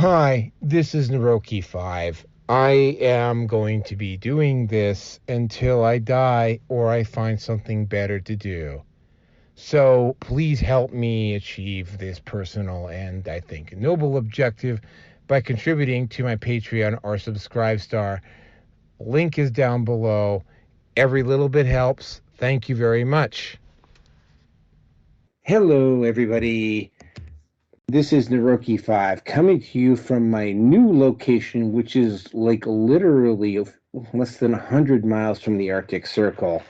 Hi, this is Naroki5. I am going to be doing this until I die or I find something better to do. So please help me achieve this personal and, I think, noble objective by contributing to my Patreon or Subscribe Star. Link is down below. Every little bit helps. Thank you very much. Hello, everybody. This is Naroki5 coming to you from my new location, which is like literally less than 100 miles from the Arctic Circle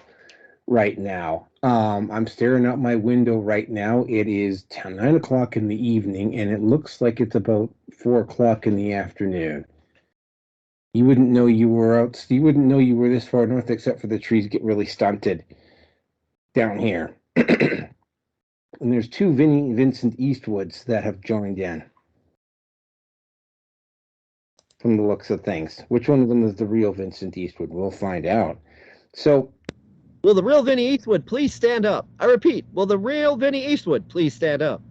right now. I'm staring out my window right now. It is 9 o'clock in the evening, and it looks like it's about 4 o'clock in the afternoon. You wouldn't know you were out. You wouldn't know you were this far north, except for the trees get really stunted down here. And there's two Vincent Eastwoods that have joined in. From the looks of things. Which one of them is the real Vincent Eastwood? We'll find out. So, will the real Vinny Eastwood please stand up? I repeat, will the real Vinny Eastwood please stand up?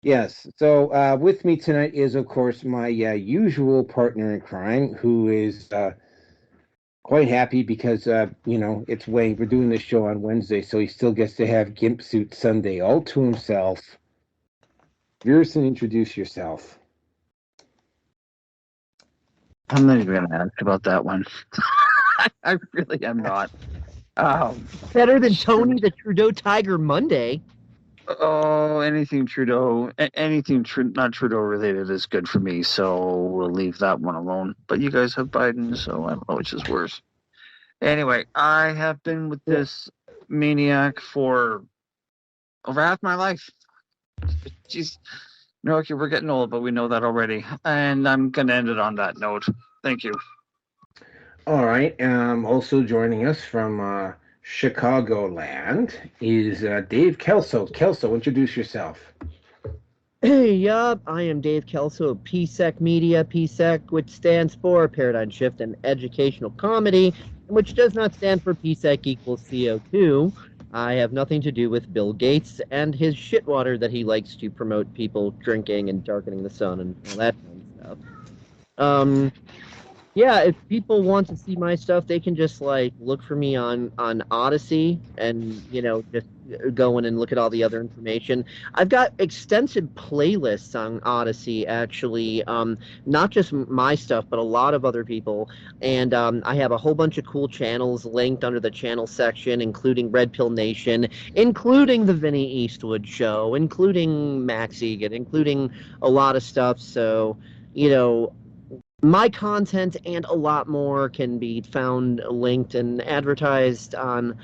Yes. So, with me tonight is, of course, my usual partner in crime, who is quite happy because, it's Wayne. We're doing this show on Wednesday, so he still gets to have Gimp Suit Sunday all to himself. Virson, introduce yourself. I'm not even going to ask about that one. I really am not. Better than Tony the Trudeau Tiger Monday. Oh, anything Trudeau, anything not Trudeau related is good for me, so we'll leave that one alone. But you guys have Biden, so I don't know which is worse. Anyway, I have been with this maniac for over half my life. Jeez. No, okay, we're getting old, but we know that already. And I'm going to end it on that note. Thank you. All right. Also joining us from Chicagoland is Dave Kelso. Kelso, introduce yourself. Hey, I am Dave Kelso of PSEC Media, PSEC, which stands for Paradigm Shift and Educational Comedy, which does not stand for PSEC equals CO2. I have nothing to do with Bill Gates and his shitwater that he likes to promote people drinking and darkening the sun and all that kind of stuff. Yeah, if people want to see my stuff, they can just look for me on Odyssey and just go in and look at all the other information. I've got extensive playlists on Odyssey, actually, not just my stuff, but a lot of other people. And I have a whole bunch of cool channels linked under the channel section, including Red Pill Nation, including the Vinny Eastwood Show, including Max Egan, including a lot of stuff. So, my content and a lot more can be found linked and advertised on,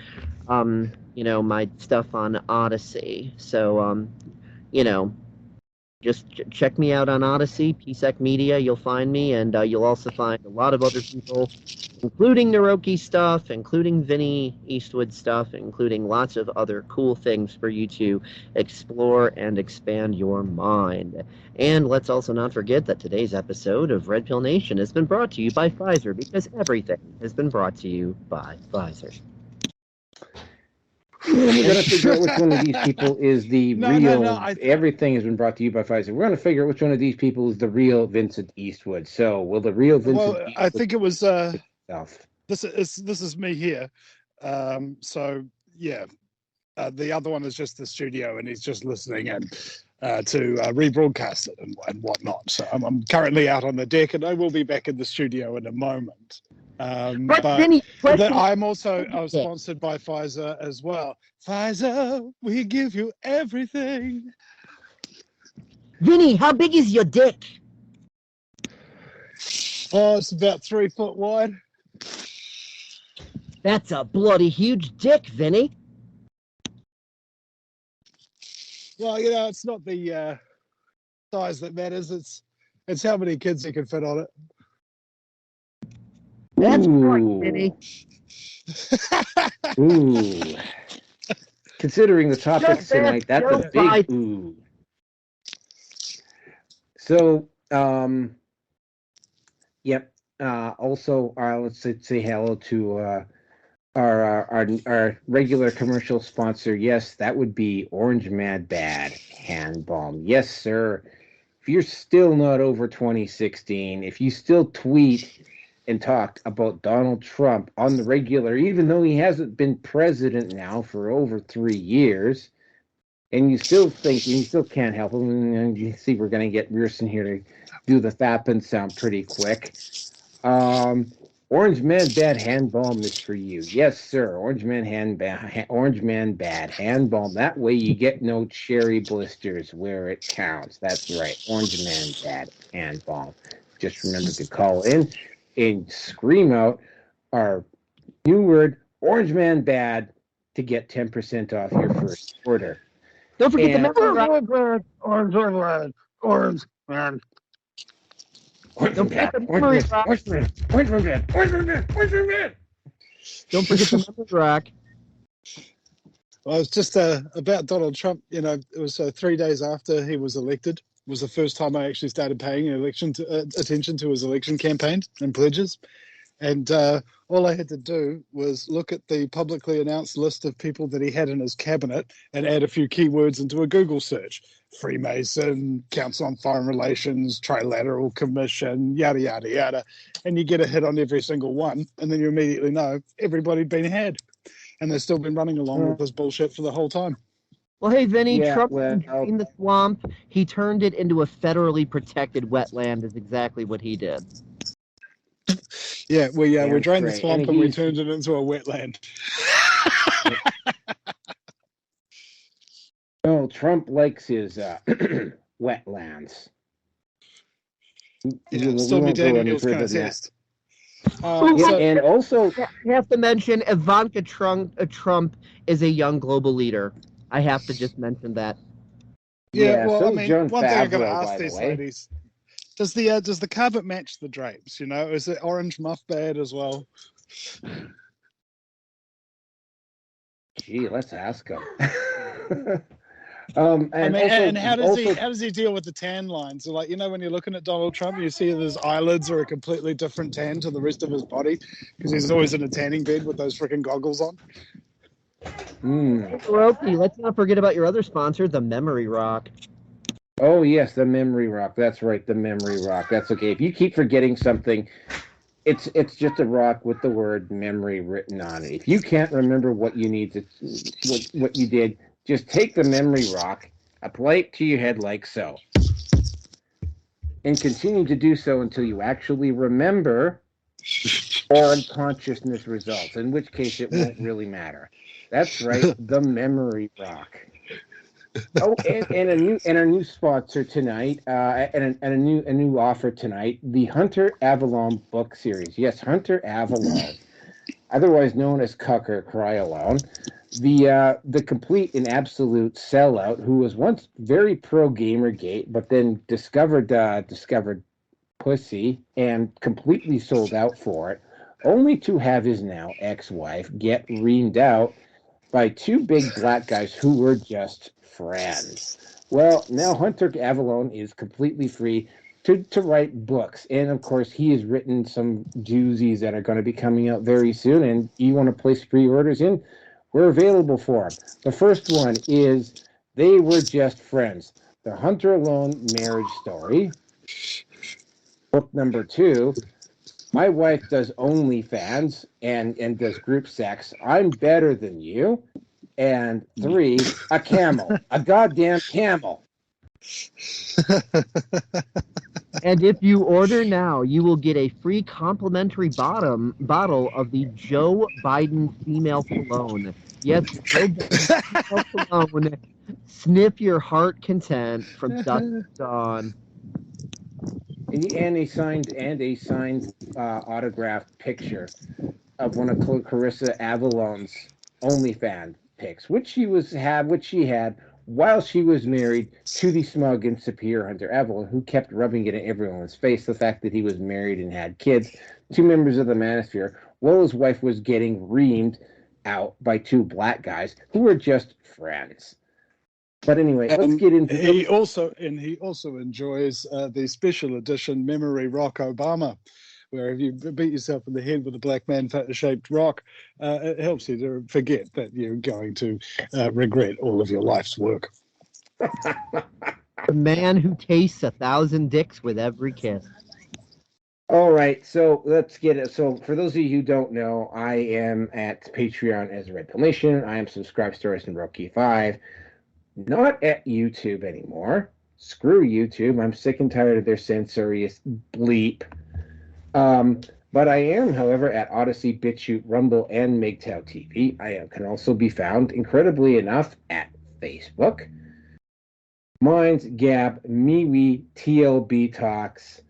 my stuff on Odyssey. So, just check me out on Odyssey, PSEC Media. You'll find me, and you'll also find a lot of other people, including Naroki stuff, including Vinny Eastwood stuff, including lots of other cool things for you to explore and expand your mind. And let's also not forget that today's episode of Red Pill Nation has been brought to you by Pfizer, because everything has been brought to you by Pfizer. We're going to figure out which one of these people is the real. Everything has been brought to you by Pfizer. We're going to figure out which one of these people is the real Vincent Eastwood. So, will the real Vincent Eastwood... I think it was... This is me here. So, yeah. The other one is just the studio, and he's just listening and to rebroadcast it and whatnot. So, I'm currently out on the deck, and I will be back in the studio in a moment. But I'm also sponsored by Pfizer as well. Pfizer, we give you everything. Vinny, how big is your dick? Oh, it's about 3 foot wide. That's a bloody huge dick, Vinny. Well, it's not the size that matters. It's how many kids you can fit on it. That's right, Vinny. Ooh. Considering the topic tonight, that's a big ooh. So, yep. Also, let's say hello to our regular commercial sponsor. Yes, that would be Orange Mad Bad Hand Balm. Yes, sir. if you're still not over 2016, if you still tweet and talk about Donald Trump on the regular, even though he hasn't been president now for over 3 years, and you still think you still can't help him, and you see we're going to get Rearson here to do the Fappin sound pretty quick. Orange Man Bad Hand Balm is for you. Yes, sir. Orange Man Bad Hand Balm. That way you get no cherry blisters where it counts. That's right. Orange Man Bad Hand Balm. Just remember to call in and scream out our new word, Orange Man Bad, to get 10% off your first order. Don't forget the member Orange Man. Don't forget the memory rock. Don't forget the memory rock. Well, it's just about Donald Trump. You know, it was 3 days after he was elected. It was the first time I actually started paying attention to his election campaign and pledges. And all I had to do was look at the publicly announced list of people that he had in his cabinet and add a few keywords into a Google search. Freemason, Council on Foreign Relations, Trilateral Commission, yada, yada, yada. And you get a hit on every single one. And then you immediately know everybody'd been had. And they've still been running along with this bullshit for the whole time. Well, hey, Vinny, Yeah, Trump well, in the swamp. He turned it into a federally protected wetland is exactly what he did. Yeah, we drained the right. swamp and we turned it into a wetland. No, Trump likes his wetlands. Yeah, Stormy Daniels kind of test. And also, I have to mention Ivanka Trump is a young global leader. I have to just mention that. Yeah, well, so I mean, John one thing I got to Favreau, ask these ladies: does the carpet match the drapes? You know, is it orange muff bad as well? Gee, let's ask him. And how does he deal with the tan lines? So, like, you know, when you're looking at Donald Trump, you see his eyelids are a completely different tan to the rest of his body because he's always in a tanning bed with those freaking goggles on. Roki, let's not forget about your other sponsor, the Memory Rock. Oh yes, the Memory Rock. That's right, the Memory Rock. That's okay. If you keep forgetting something, it's just a rock with the word memory written on it. If you can't remember what you need to, what you did, just take the Memory Rock, apply it to your head like so, and continue to do so until you actually remember or unconsciousness results, in which case it won't really matter. That's right, the Memory Rock. Oh, and a new sponsor tonight, and a new offer tonight, the Hunter Avalon book series. Yes, Hunter Avalon, otherwise known as Cucker Cry Alone, the complete and absolute sellout who was once very pro Gamergate, but then discovered pussy and completely sold out for it, only to have his now ex-wife get reamed out by two big black guys who were just friends. Well, now Hunter Avalon is completely free to write books. And, of course, he has written some doozies that are going to be coming out very soon. And you want to place pre-orders in? We're available for them. The first one is They Were Just Friends, the Hunter Alone marriage story. Book number 2, My Wife Does OnlyFans and does group sex. I'm Better Than You. And 3, a camel, a goddamn camel. And if you order now, you will get a free complimentary bottle of the Joe Biden female cologne. Yes, Joe Biden female cologne. Sniff your heart content from dusk to dawn. And a signed autographed picture of one of Carissa Avalon's OnlyFans pics, which she had while she was married to the smug and superior Hunter Avalon, who kept rubbing it in everyone's face, the fact that he was married and had kids, 2 members of the Manosphere, while his wife was getting reamed out by 2 black guys who were just friends. But anyway, let's get into He also enjoys the special edition Memory Rock Obama, where if you beat yourself in the head with a black man-shaped rock, it helps you to forget that you're going to regret all of your life's work. The man who tastes 1,000 dicks with every kiss. All right, so let's get it. So for those of you who don't know, I am at Patreon as a Red Pill Nation. I am subscribed to Rocky 5. Not at YouTube anymore. Screw YouTube. I'm sick and tired of their censorious bleep. But I am, however, at Odyssey, BitChute, Rumble, and MGTOW TV. I can also be found, incredibly enough, at Facebook. Minds, Gab, MeWe, TLB Talks,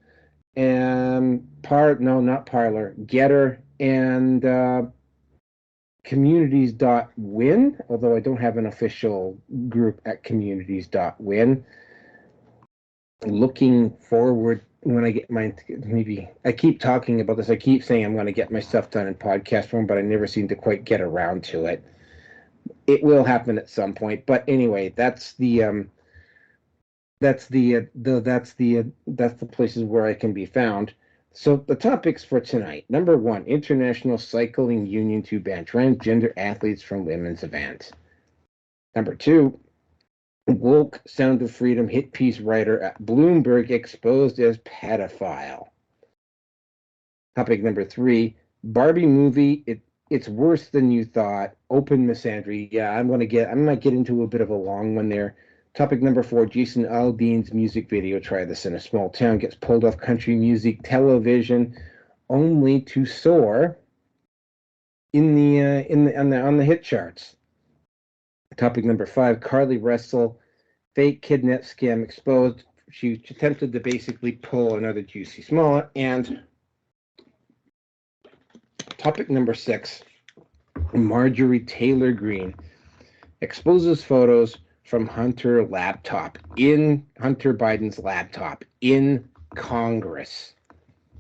and not Parlor, Getter, and communities.win, although I don't have an official group at communities.win. Looking forward when I get maybe I keep talking about this. I keep saying I'm going to get my stuff done in podcast form, but I never seem to quite get around to it. It will happen at some point. But anyway, that's the places where I can be found. So the topics for tonight: number 1, International Cycling Union to ban transgender athletes from women's events. Number 2, woke Sound of Freedom hit piece writer at Bloomberg exposed as pedophile. Topic number 3, Barbie movie. It's worse than you thought. Open misandry. Yeah, I might get into a bit of a long one there. Topic number 4, Jason Aldeans music video, Try This in a Small Town, gets pulled off country music television only to soar on the hit charts. Topic number 5, Carlee Russell, fake kidnap scam exposed. She attempted to basically pull another Jussie Smollett. And topic number 6, Marjorie Taylor Greene exposes photos from Hunter Biden's laptop in Congress.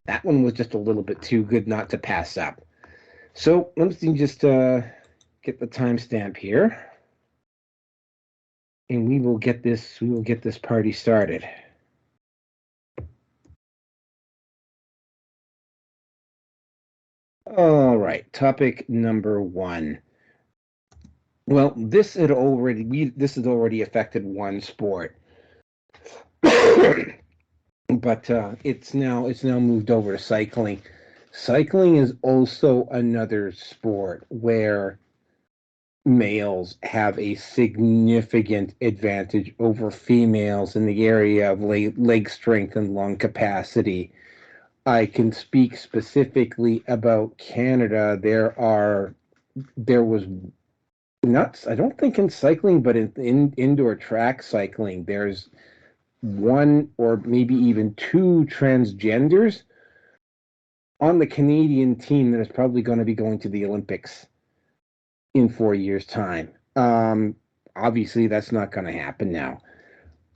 That one was just a little bit too good not to pass up. So let's just get the timestamp here, and we will get this party started. All right, topic number 1. Well, this has already affected one sport, but it's now moved over to cycling. Cycling is also another sport where males have a significant advantage over females in the area of leg strength and lung capacity. I can speak specifically about Canada. There was I don't think in cycling, but in indoor track cycling, there's 1 or maybe even 2 transgenders on the Canadian team that is probably going to be going to the Olympics in 4 years' time. Obviously, that's not going to happen now.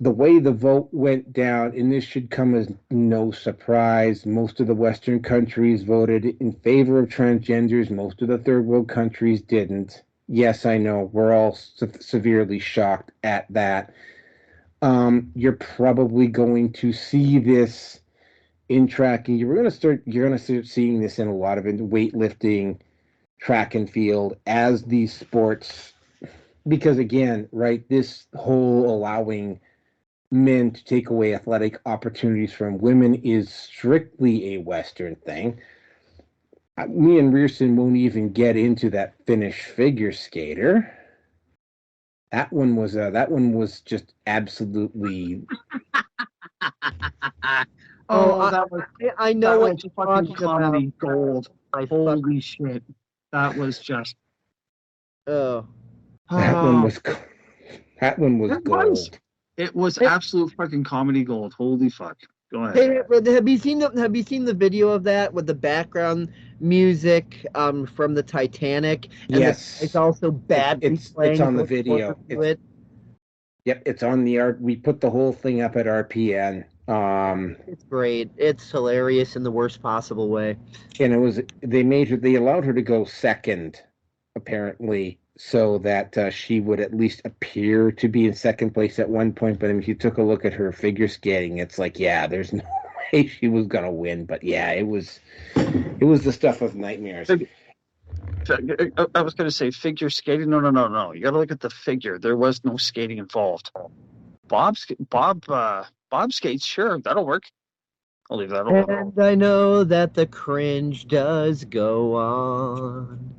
The way the vote went down, and this should come as no surprise, most of the Western countries voted in favor of transgenders. Most of the third world countries didn't. Yes, I know. We're all severely shocked at that. You're probably going to see this in tracking. You're going to start seeing this in a lot of weightlifting, track and field, as these sports, because again, right, this whole allowing men to take away athletic opportunities from women is strictly a Western thing. Me and Rearson won't even get into that Finnish figure skater. That one was just absolutely. I know what you're talking comedy about. Gold. Holy shit! That was just. Oh. That one was gold. It was absolute fucking comedy gold. Holy fuck! Go ahead. Hey, have you seen the video of that with the background music from the Titanic? And yes, it's also badly it's playing. on the video. Yep, it's on the art. We put the whole thing up at RPN. It's great. It's hilarious in the worst possible way. And they allowed her to go second, apparently, so that she would at least appear to be in second place at one point. But if you took a look at her figure skating, it's like, yeah, there's no way she was gonna win. But yeah, it was the stuff of nightmares. I was going to say figure skating. No. You got to look at the figure. There was no skating involved. Bob skates, sure, that'll work. I'll leave that alone. And I know that the cringe does go on.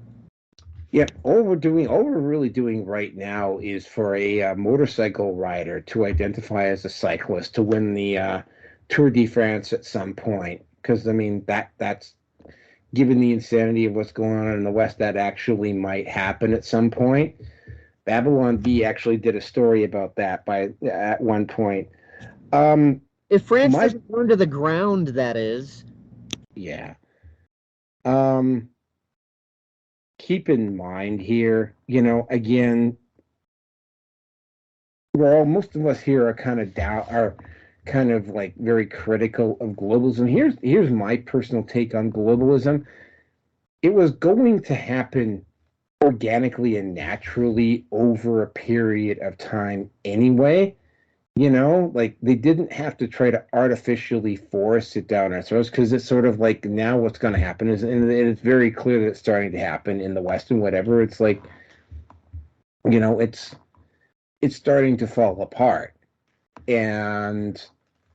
Yep, all we're really doing right now is for a motorcycle rider to identify as a cyclist to win the Tour de France at some point. Because I mean that's given the insanity of what's going on in the West, that actually might happen at some point. Babylon Bee actually did a story about that at one point. If France doesn't burn to the ground, that is. Yeah. Keep in mind here, again, most of us here are kind of like very critical of globalism. Here's my personal take on globalism. It was going to happen organically and naturally over a period of time anyway. Like they didn't have to try to artificially force it down our throats, because it's sort of like now what's going to happen is, and it's very clear that it's starting to happen in the West and whatever. It's like, it's starting to fall apart, and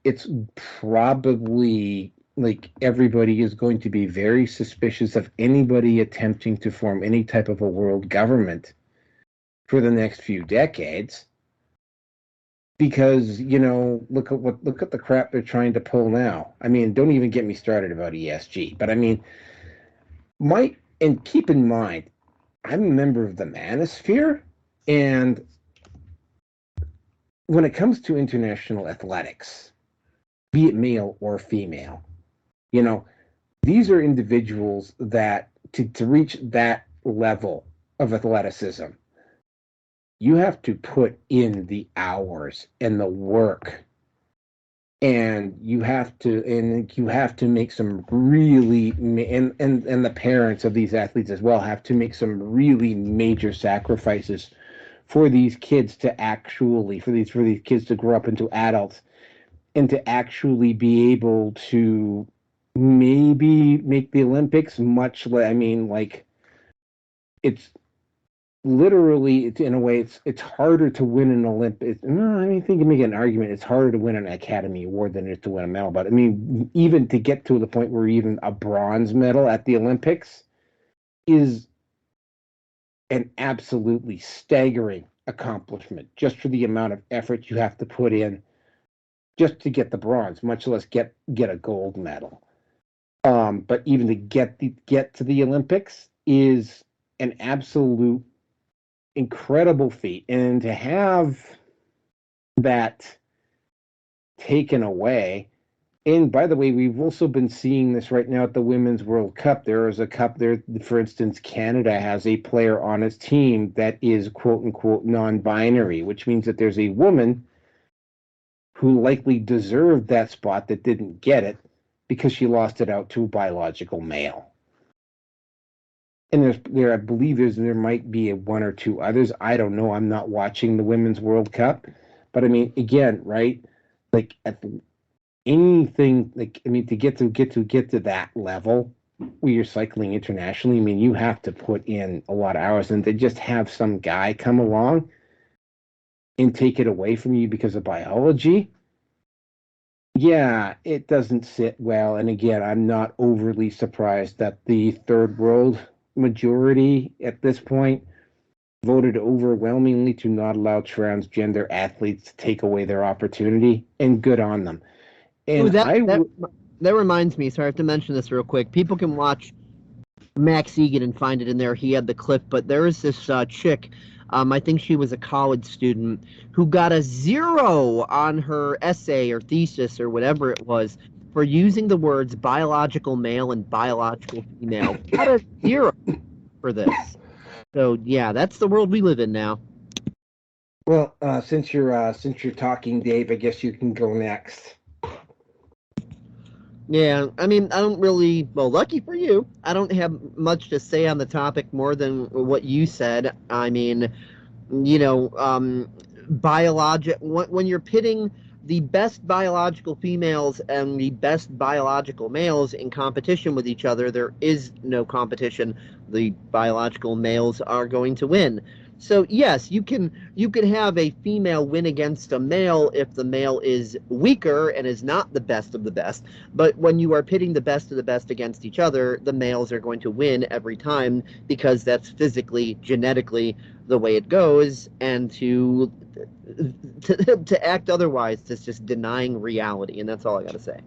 it's probably like everybody is going to be very suspicious of anybody attempting to form any type of a world government for the next few decades. Because, look at the crap they're trying to pull now. I mean, don't even get me started about ESG. But I mean, and keep in mind, I'm a member of the Manosphere, and when it comes to international athletics, be it male or female, these are individuals that to reach that level of athleticism, you have to put in the hours and the work, and you have to make some really, and the parents of these athletes as well have to make some really major sacrifices for these kids to actually, for these kids to grow up into adults and to actually be able to maybe make the Olympics. It's literally, in a way, it's harder to win an Olympic. No, I mean, I think you make an argument. It's harder to win an Academy Award than it is to win a medal. But I mean, even to get to the point where even a bronze medal at the Olympics is an absolutely staggering accomplishment, just for the amount of effort you have to put in just to get the bronze, much less get a gold medal. But even to get to the Olympics is an absolute incredible feat, and to have that taken away. And by the way, we've also been seeing this right now at the Women's World Cup. There is a cup there, for instance, Canada has a player on its team that is quote unquote non-binary, which means that there's a woman who likely deserved that spot that didn't get it because she lost it out to a biological male. And I believe there might be one or two others. I don't know. I'm not watching the Women's World Cup, but I mean, again, right? Like anything, like I mean, to get to that level where you're cycling internationally, I mean, you have to put in a lot of hours, and to just have some guy come along and take it away from you because of biology, yeah, it doesn't sit well. And again, I'm not overly surprised that the third world majority at this point voted overwhelmingly to not allow transgender athletes to take away their opportunity, and good on them. And that reminds me, sorry, I have to mention this real quick. People can watch Max Egan and find it in there. He had the clip, but there is this chick, I think she was a college student, who got a 0 on her essay or thesis or whatever it was for using the words biological male and biological female. Got a 0 for this. So yeah, that's the world we live in now. Well, since you're talking, Dave, I guess you can go next. Yeah, I mean, I don't really, well, lucky for you, I don't have much to say on the topic more than what you said. I mean, when you're pitting the best biological females and the best biological males in competition with each other, there is no competition. The biological males are going to win. So yes, you can have a female win against a male if the male is weaker and is not the best of the best. But when you are pitting the best of the best against each other, the males are going to win every time because that's physically, genetically the way it goes. And to act otherwise is just denying reality, and that's all I got to say.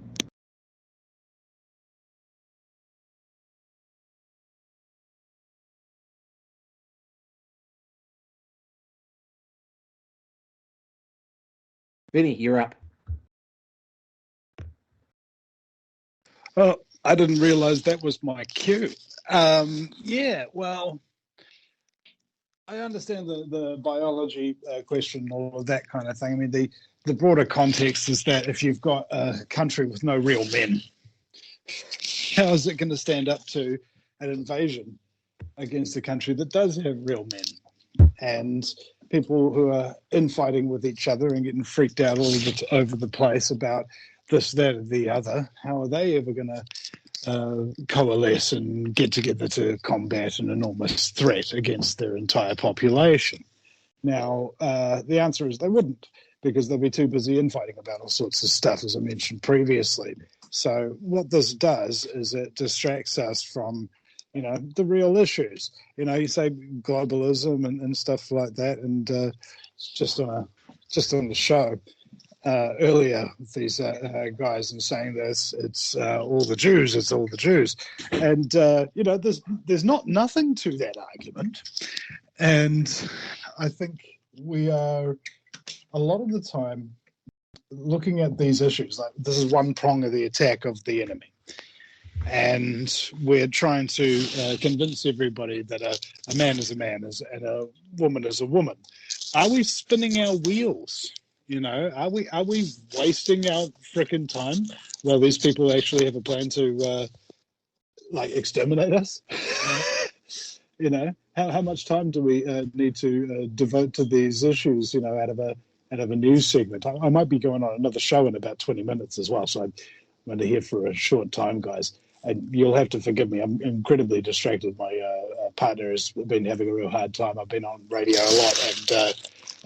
Vinny, you're up. Oh, I didn't realize that was my cue. Yeah, well, I understand the biology question, all of that kind of thing. I mean, the broader context is that if you've got a country with no real men, how is it going to stand up to an invasion against a country that does have real men? And people who are infighting with each other and getting freaked out over the place about this, that, or the other, how are they ever going to coalesce and get together to combat an enormous threat against their entire population? Now, the answer is they wouldn't, because they'll be too busy infighting about all sorts of stuff, as I mentioned previously. So what this does is it distracts us from, the real issues. You say globalism and stuff like that, and just on the show earlier, these guys and saying this, it's all the Jews, it's all the Jews, and there's nothing to that argument, and I think we are a lot of the time looking at these issues like this is one prong of the attack of the enemy. And we're trying to convince everybody that a man is a man and a woman is a woman. Are we spinning our wheels? Are we wasting our frickin' time while these people actually have a plan to exterminate us? How much time do we need to devote to these issues? Out of a news segment. I might be going on another show in about 20 minutes as well, so I'm going to here for a short time, guys. And you'll have to forgive me. I'm incredibly distracted. My partner has been having a real hard time. I've been on radio a lot, and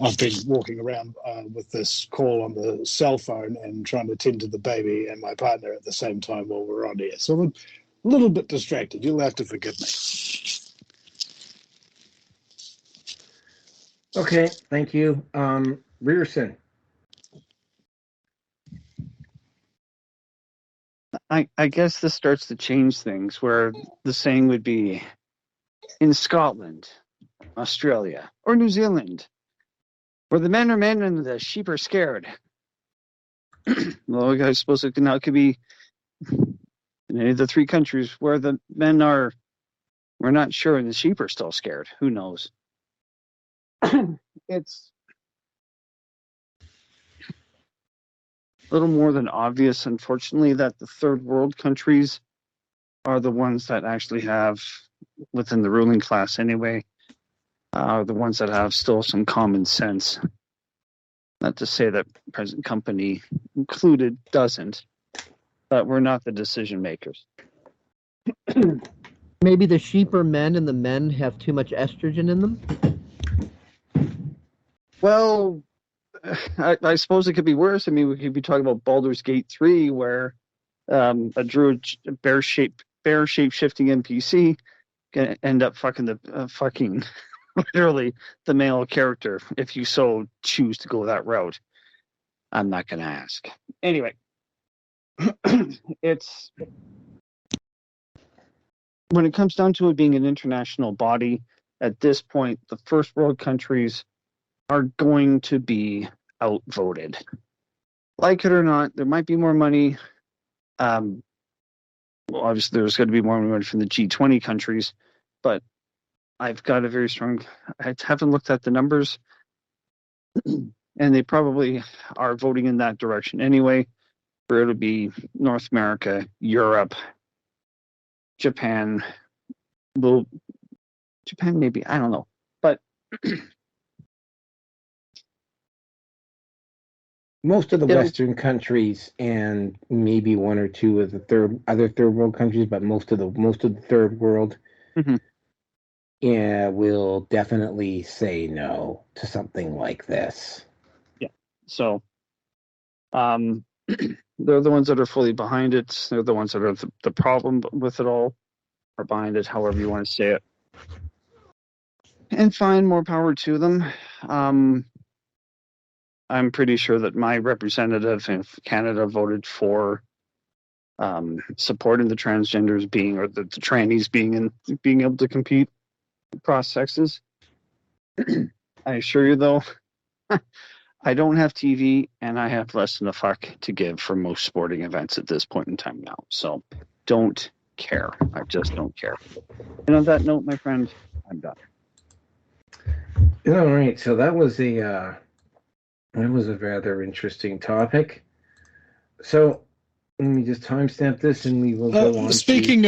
I've been walking around with this call on the cell phone and trying to tend to the baby and my partner at the same time while we're on here. So I'm a little bit distracted. You'll have to forgive me. Okay, thank you. Rearson. I guess this starts to change things, where the saying would be in Scotland, Australia, or New Zealand, where the men are men and the sheep are scared. Well, I suppose it now could be in any of the three countries where the men we're not sure and the sheep are still scared. Who knows? It's a little more than obvious, unfortunately, that the third world countries are the ones that actually have, within the ruling class anyway, are the ones that have still some common sense. Not to say that present company included doesn't, but we're not the decision makers. Maybe the sheep are men and the men have too much estrogen in them? Well, I suppose it could be worse. I mean, we could be talking about Baldur's Gate 3, where a druid, bear shape shifting NPC can end up fucking literally the male character if you so choose to go that route. I'm not going to ask. Anyway, it's when it comes down to it being an international body, at this point, the first world countries are going to be outvoted. Like it or not, there might be more money. Well, obviously, there's going to be more money from the G20 countries, but I've got a very strong. I haven't looked at the numbers, and they probably are voting in that direction anyway. For it to be North America, Europe, Japan. Well, Japan maybe, I don't know, but. Most of the Western countries and maybe one or two of the other third world countries, but most of the third world, mm-hmm. will definitely say no to something like this. Yeah. So, they're the ones that are fully behind it. They're the ones that are the problem with it all, or behind it, however you want to say it. And fine, more power to them. I'm pretty sure that my representative in Canada voted for supporting the transgenders being, or the trannies being able to compete across sexes. I assure you, though, I don't have TV, and I have less than a fuck to give for most sporting events at this point in time now. So don't care. I just don't care. And on that note, my friend, I'm done. All right, so that was a rather interesting topic. So let me just timestamp this, and we will go on. Speaking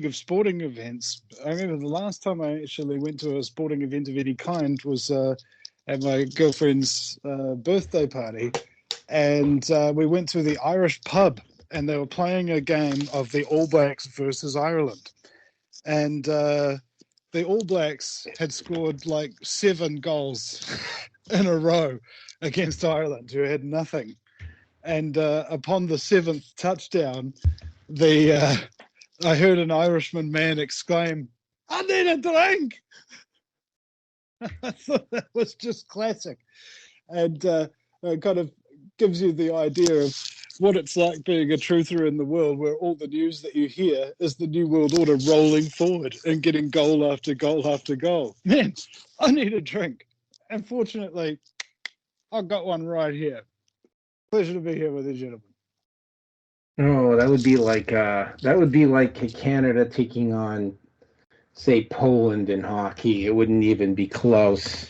of sporting events, I remember the last time I actually went to a sporting event of any kind was at my girlfriend's birthday party, and we went to the Irish pub, and they were playing a game of the All Blacks versus Ireland, and the All Blacks had scored like 7 goals in a row against Ireland, who had nothing. And upon the 7th touchdown, I heard an Irishman man exclaim, "I need a drink!" I thought that was just classic. And it kind of gives you the idea of what it's like being a truther in the world, where all the news that you hear is the New World Order rolling forward and getting goal after goal after goal. Man, I need a drink. And fortunately, I've got one right here. Pleasure to be here with you, gentlemen. Oh, that would be like Canada taking on, say, Poland in hockey. It wouldn't even be close.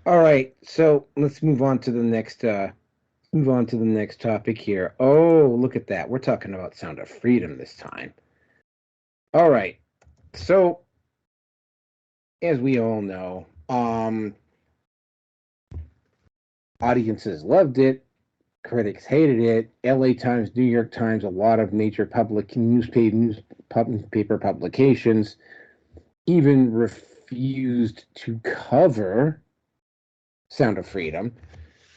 All right, so let's move on to the next topic here. Oh, look at that. We're talking about Sound of Freedom this time. All right. So, as we all know, audiences loved it. Critics hated it. LA Times, New York Times, a lot of major public newspaper publications even refused to cover Sound of Freedom.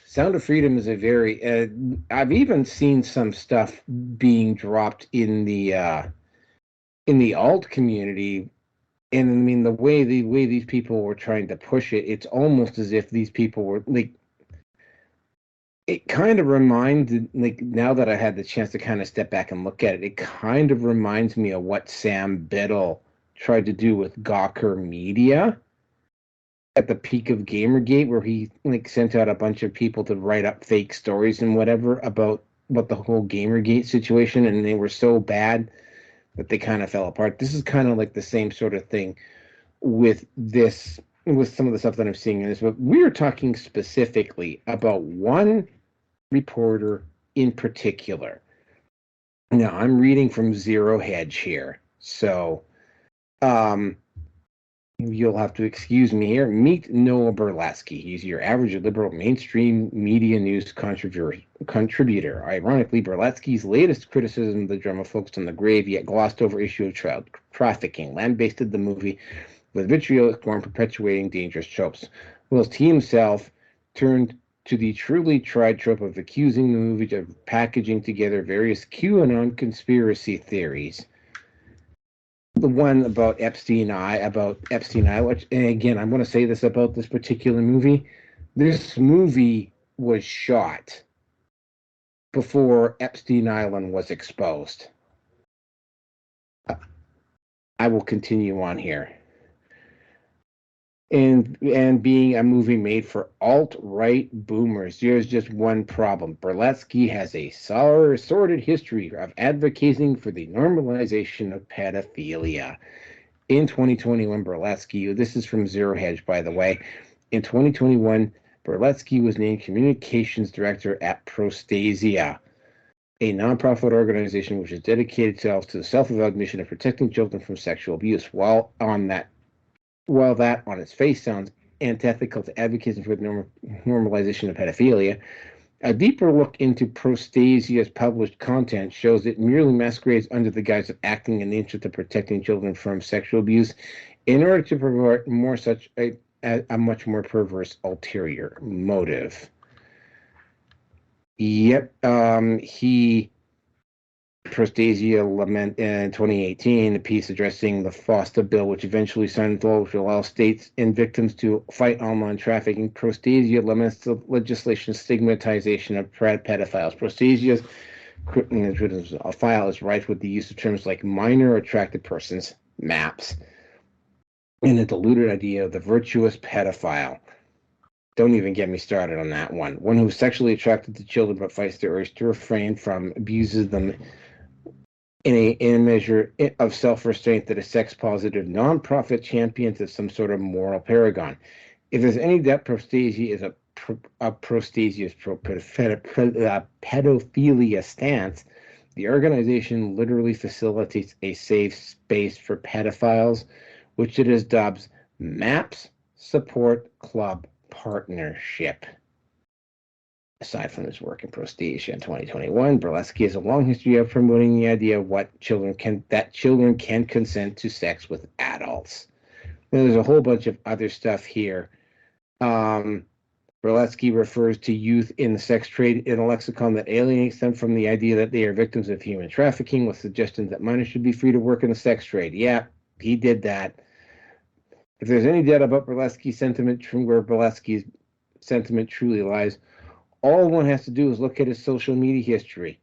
Sound of Freedom is a very I've even seen some stuff being dropped in the alt community, and I mean the way these people were trying to push it, it's almost as if these people were like, it kind of reminded, like, now that I had the chance to kind of step back and look at it, it kind of reminds me of what Sam Biddle tried to do with Gawker Media at the peak of Gamergate, where he like sent out a bunch of people to write up fake stories and whatever about the whole Gamergate situation, and they were so bad that they kind of fell apart. This is kind of like the same sort of thing with this, with some of the stuff that I'm seeing in this, but we're talking specifically about one reporter in particular. Now, I'm reading from Zero Hedge here, so you'll have to excuse me here. Meet Noah Berlatsky. He's your average liberal mainstream media news contributor. Ironically, Berlatsky's latest criticism of the drama focused on the grave yet glossed over issue of child trafficking, lambasted the movie with vitriolic form perpetuating dangerous tropes, whilst he himself turned to the truly tried trope of accusing the movie of packaging together various QAnon conspiracy theories. The one about Epstein Island, and again, I'm going to say this about this particular movie. This movie was shot before Epstein Island was exposed. I will continue on here. And being a movie made for alt-right boomers, there's just one problem. Berlatsky has a sordid history of advocating for the normalization of pedophilia. In 2021, Berlatsky, this is from Zero Hedge, by the way, in 2021, Berlatsky was named communications director at Prostasia, a nonprofit organization which has dedicated itself to the self-avowed mission of protecting children from sexual abuse. While that on its face sounds antithetical to advocating for the normalization of pedophilia, a deeper look into Prostasia's published content shows it merely masquerades under the guise of acting in the interest of protecting children from sexual abuse in order to pervert more such a much more perverse ulterior motive. Yep, he Prostasia lament in 2018, a piece addressing the FOSTA bill, which eventually signed into law, which will allow states and victims to fight online trafficking. Prostasia laments the legislation's stigmatization of pedophiles. Prostasia's file is rife with the use of terms like minor attracted persons, MAPS, and a diluted idea of the virtuous pedophile. Don't even get me started on that one. One who's sexually attracted to children but fights the urge to refrain from, abuses them in a measure of self-restraint that a sex-positive, non-profit champions of some sort of moral paragon. If there's any doubt Prostasia is a Prostasia's pedophilia stance, the organization literally facilitates a safe space for pedophiles, which it has dubbed MAPS Support Club Partnership. Aside from his work in Prostasia in 2021, Berleski has a long history of promoting the idea of children can consent to sex with adults. Now, there's a whole bunch of other stuff here. Berleski refers to youth in the sex trade in a lexicon that alienates them from the idea that they are victims of human trafficking, with suggestions that minors should be free to work in the sex trade. Yeah, he did that. If there's any doubt about Berleski's sentiment, where Berleski's sentiment truly lies, all one has to do is look at his social media history,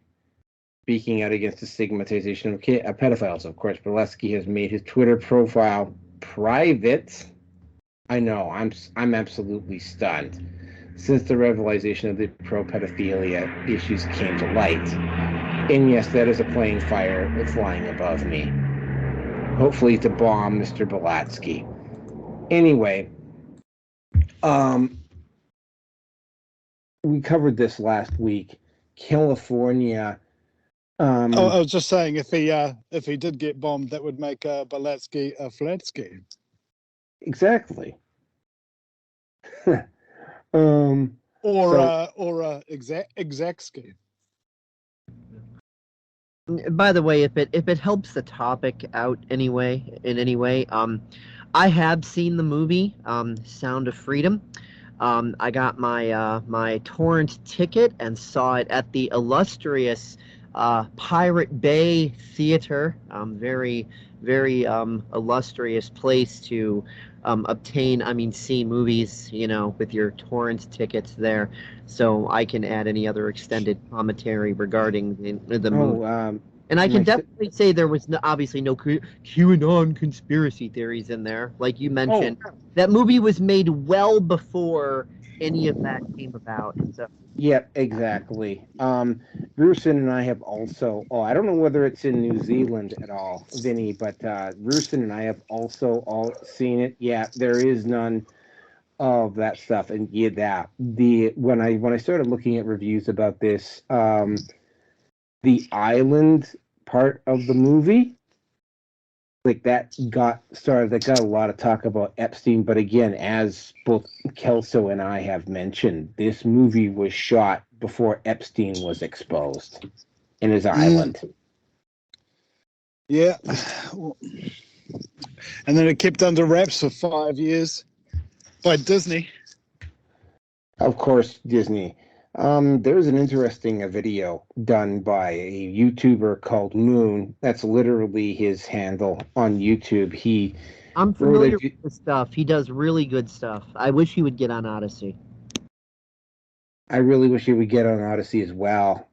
speaking out against the stigmatization of pedophiles. Of course, Berleski has made his Twitter profile private. I know, I'm absolutely stunned since the revelation of the pro-pedophilia issues came to light. And yes, that is a plane flying above me. Hopefully to bomb Mr. Belatsky. Anyway, we covered this last week. California. I was just saying, if he did get bombed, that would make Belatsky a Flatsky. Exactly. Or Exactsky. By the way, if it helps the topic out in any way, I have seen the movie Sound of Freedom. I got my torrent ticket and saw it at the illustrious Pirate Bay Theater. Very, very illustrious place to see movies, with your torrent tickets there. So I can add any other extended commentary regarding the movie. And I can definitely say there was obviously no QAnon conspiracy theories in there. Like you mentioned, that movie was made well before any of that came about. So. Yep, exactly. Rusin and I have also, I don't know whether it's in New Zealand at all, Vinny, but Rusin and I have also all seen it. Yeah, there is none of that stuff. And yeah, when I started looking at reviews about this, the island part of the movie, that got a lot of talk about Epstein. But again, as both Kelso and I have mentioned, this movie was shot before Epstein was exposed in his island. Yeah. And then it kept under wraps for 5 years by Disney. Of course, Disney. There's an interesting video done by a YouTuber called Moon. That's literally his handle on YouTube. I'm familiar with his stuff. He does really good stuff. I wish he would get on Odyssey. I really wish he would get on Odyssey as well.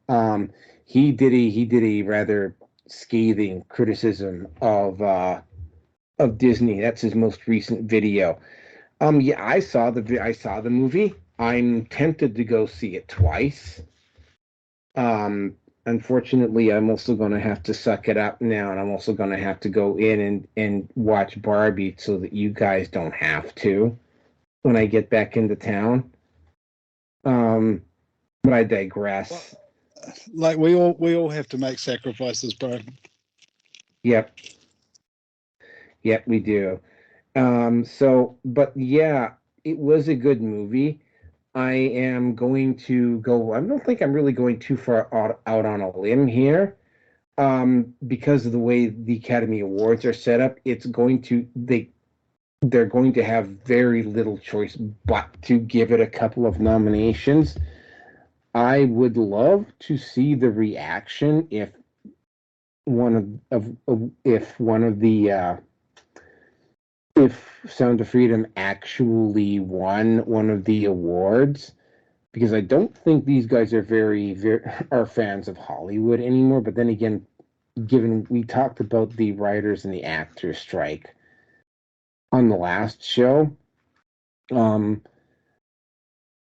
He did a rather scathing criticism of Disney. That's his most recent video. Yeah, I saw the movie. I'm tempted to go see it twice. Unfortunately, I'm also going to have to suck it up now, and I'm also going to have to go in and watch Barbie so that you guys don't have to when I get back into town. But I digress. Like we all have to make sacrifices, bro. Yep, we do. But yeah, it was a good movie. I am going to go. I don't think I'm really going too far out on a limb here, because of the way the Academy Awards are set up. It's going to they're going to have very little choice but to give it a couple of nominations. I would love to see the reaction if if Sound of Freedom actually won one of the awards, because I don't think these guys are are fans of Hollywood anymore. But then again, given we talked about the writers and the actors strike on the last show, kind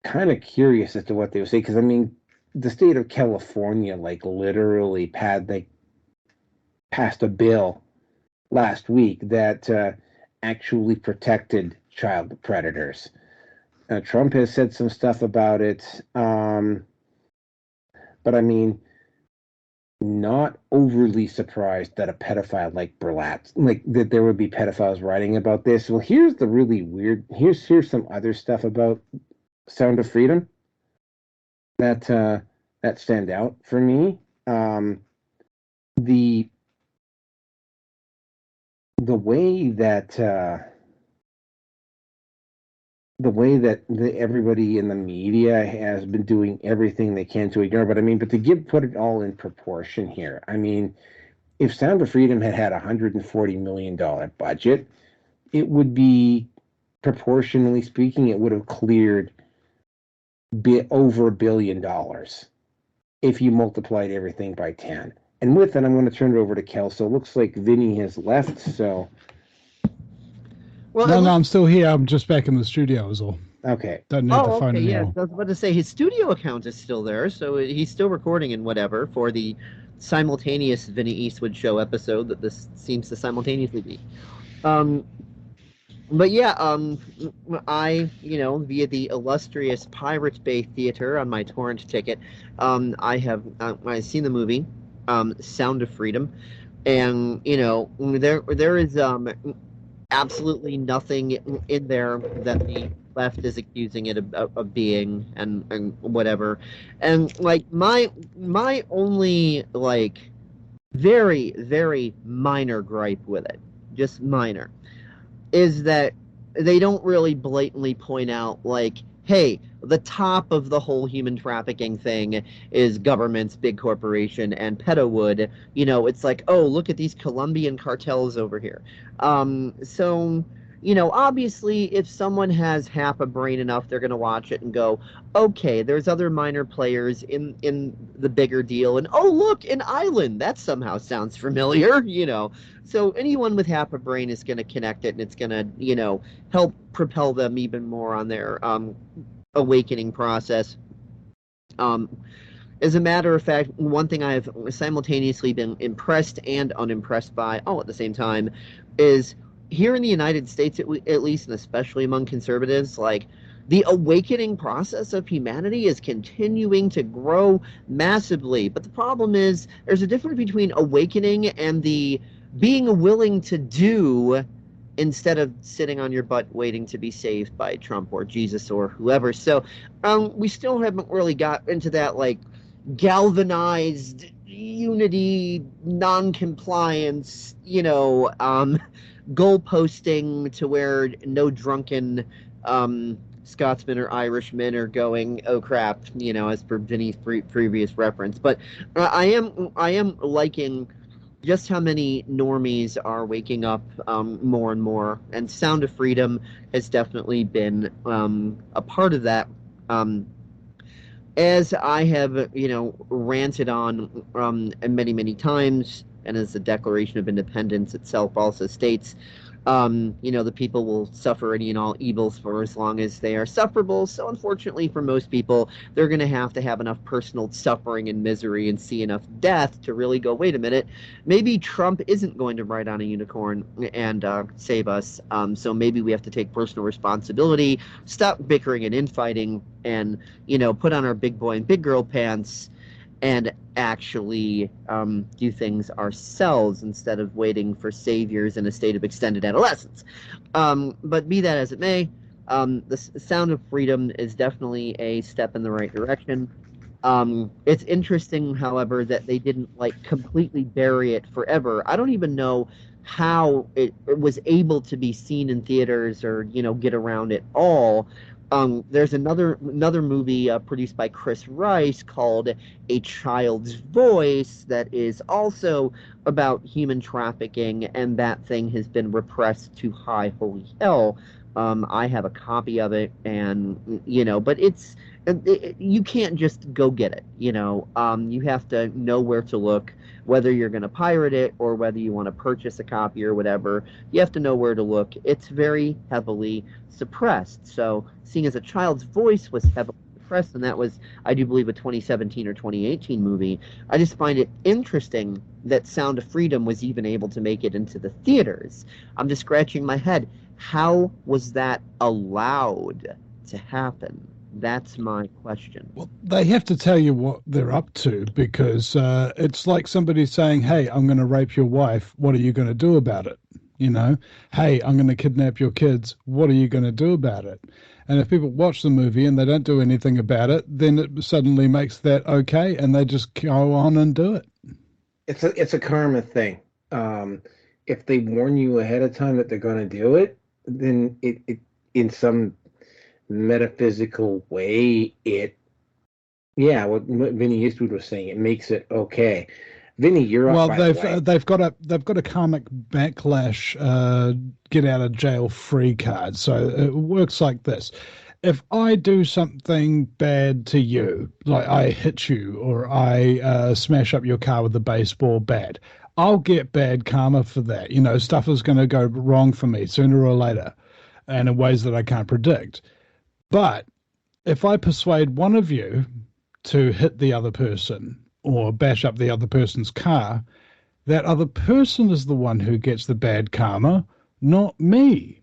of curious as to what they would say, because I mean, the state of California literally passed a bill last week that actually protected child predators. Trump has said some stuff about it, but I mean, not overly surprised that a pedophile like Berlat, that there would be pedophiles writing about this. Well, here's the really weird. Here's some other stuff about Sound of Freedom that stand out for me. The way that everybody in the media has been doing everything they can to ignore, but to put it all in proportion here. I mean, if Sound of Freedom had $140 million budget, it would be, proportionally speaking, it would have cleared over $1 billion if you multiplied everything by 10. And with that, I'm going to turn it over to Kel. So it looks like Vinny has left. So, well, no, I'm still here. I'm just back in the studio, is all. Okay. Doesn't need the phone anymore. Yeah, I was about to say his studio account is still there, so he's still recording and whatever for the simultaneous Vinny Eastwood show episode that this seems to simultaneously be. But yeah, I, via the illustrious Pirate Bay Theater on my torrent ticket, I've seen the movie, Sound of Freedom, and, there is absolutely nothing in there that the left is accusing it of being and whatever. And, my only, very, very minor gripe with it, just minor, is that they don't really blatantly point out, hey, the top of the whole human trafficking thing is governments, big corporation, and pedowood. It's oh, look at these Colombian cartels over here. So, obviously, if someone has half a brain enough, they're going to watch it and go, okay, there's other minor players in the bigger deal. And, oh, look, an island. That somehow sounds familiar, So anyone with half a brain is going to connect it, and it's going to, help propel them even more on their awakening process. As a matter of fact, one thing I've simultaneously been impressed and unimpressed by all at the same time is here in the United States, at least, and especially among conservatives, the awakening process of humanity is continuing to grow massively. But the problem is there's a difference between awakening and the being willing to do instead of sitting on your butt waiting to be saved by Trump or Jesus or whoever. So we still haven't really got into that galvanized unity, non-compliance, goal posting to where no drunken Scotsmen or Irishmen are going, oh crap, as per Vinny's previous reference. But I am liking just how many normies are waking up more and more, and Sound of Freedom has definitely been a part of that. As I have, ranted on many, many times, and as the Declaration of Independence itself also states, the people will suffer any and all evils for as long as they are sufferable. So unfortunately for most people, they're going to have enough personal suffering and misery and see enough death to really go, wait a minute, maybe Trump isn't going to ride on a unicorn and save us. So maybe we have to take personal responsibility, stop bickering and infighting, and, put on our big boy and big girl pants and actually do things ourselves instead of waiting for saviors in a state of extended adolescence. But be that as it may, the Sound of Freedom is definitely a step in the right direction. It's interesting, however, that they didn't like completely bury it forever. I don't even know how it was able to be seen in theaters or get around it all. There's another movie produced by Chris Rice called A Child's Voice that is also about human trafficking, and that thing has been repressed to high holy hell. I have a copy of it, and but you can't just go get it. You have to know where to look, whether you're going to pirate it or whether you want to purchase a copy or whatever. You have to know where to look. It's very heavily suppressed. So, seeing as A Child's Voice was heavily suppressed, and that was, I do believe, a 2017 or 2018 movie, I just find it interesting that Sound of Freedom was even able to make it into the theaters. I'm just scratching my head. How was that allowed to happen? That's my question. Well, they have to tell you what they're up to, because it's like somebody saying, hey, I'm going to rape your wife. What are you going to do about it? Hey, I'm going to kidnap your kids. What are you going to do about it? And if people watch the movie and they don't do anything about it, then it suddenly makes that okay, and they just go on and do it. It's a karma thing. If they warn you ahead of time that they're going to do it, then it in some metaphysical way, what Vinny Eastwood was saying, it makes it okay. Vinny, you're up. Well, they've got a karmic backlash, get out of jail free card. So it works like this: if I do something bad to you, like I hit you or I smash up your car with a baseball bat, I'll get bad karma for that. Stuff is going to go wrong for me sooner or later, and in ways that I can't predict. But if I persuade one of you to hit the other person or bash up the other person's car, that other person is the one who gets the bad karma, not me.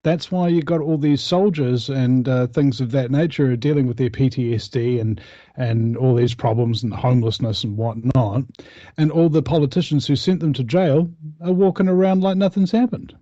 That's why you got all these soldiers and things of that nature dealing with their PTSD and all these problems and homelessness and whatnot. And all the politicians who sent them to jail are walking around like nothing's happened.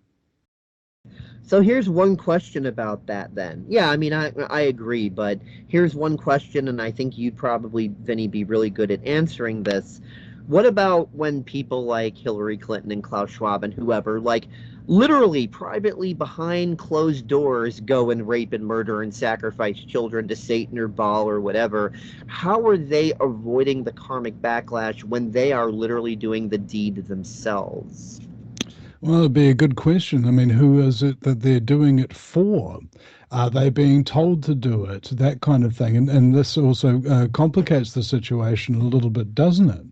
So here's one question about that then. Yeah, I mean, I agree, but here's one question, and I think you'd probably, Vinny, be really good at answering this. What about when people like Hillary Clinton and Klaus Schwab and whoever, like, literally, privately, behind closed doors, go and rape and murder and sacrifice children to Satan or Baal or whatever? How are they avoiding the karmic backlash when they are literally doing the deed themselves? Well, it'd be a good question. I mean, who is it that they're doing it for? Are they being told to do it? That kind of thing. And this also complicates the situation a little bit, doesn't it?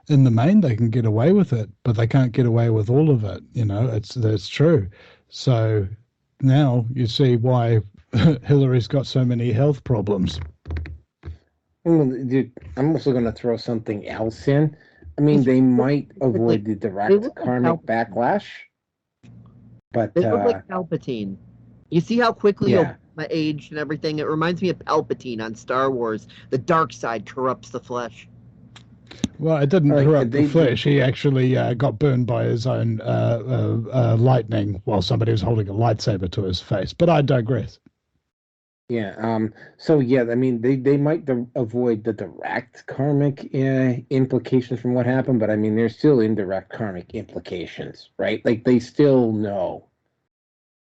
In the main, they can get away with it, but they can't get away with all of it. That's true. So now you see why Hillary's got so many health problems. Well, dude, I'm also going to throw something else in. I mean, they might avoid the direct karmic backlash, but they look like Palpatine. You see how quickly Obama aged and everything? It reminds me of Palpatine on Star Wars. The dark side corrupts the flesh. Well, it didn't corrupt the flesh. He actually got burned by his own lightning while somebody was holding a lightsaber to his face. But I digress. Yeah. So yeah, I mean, they might avoid the direct karmic implications from what happened, but I mean, there's still indirect karmic implications, right? Like they still know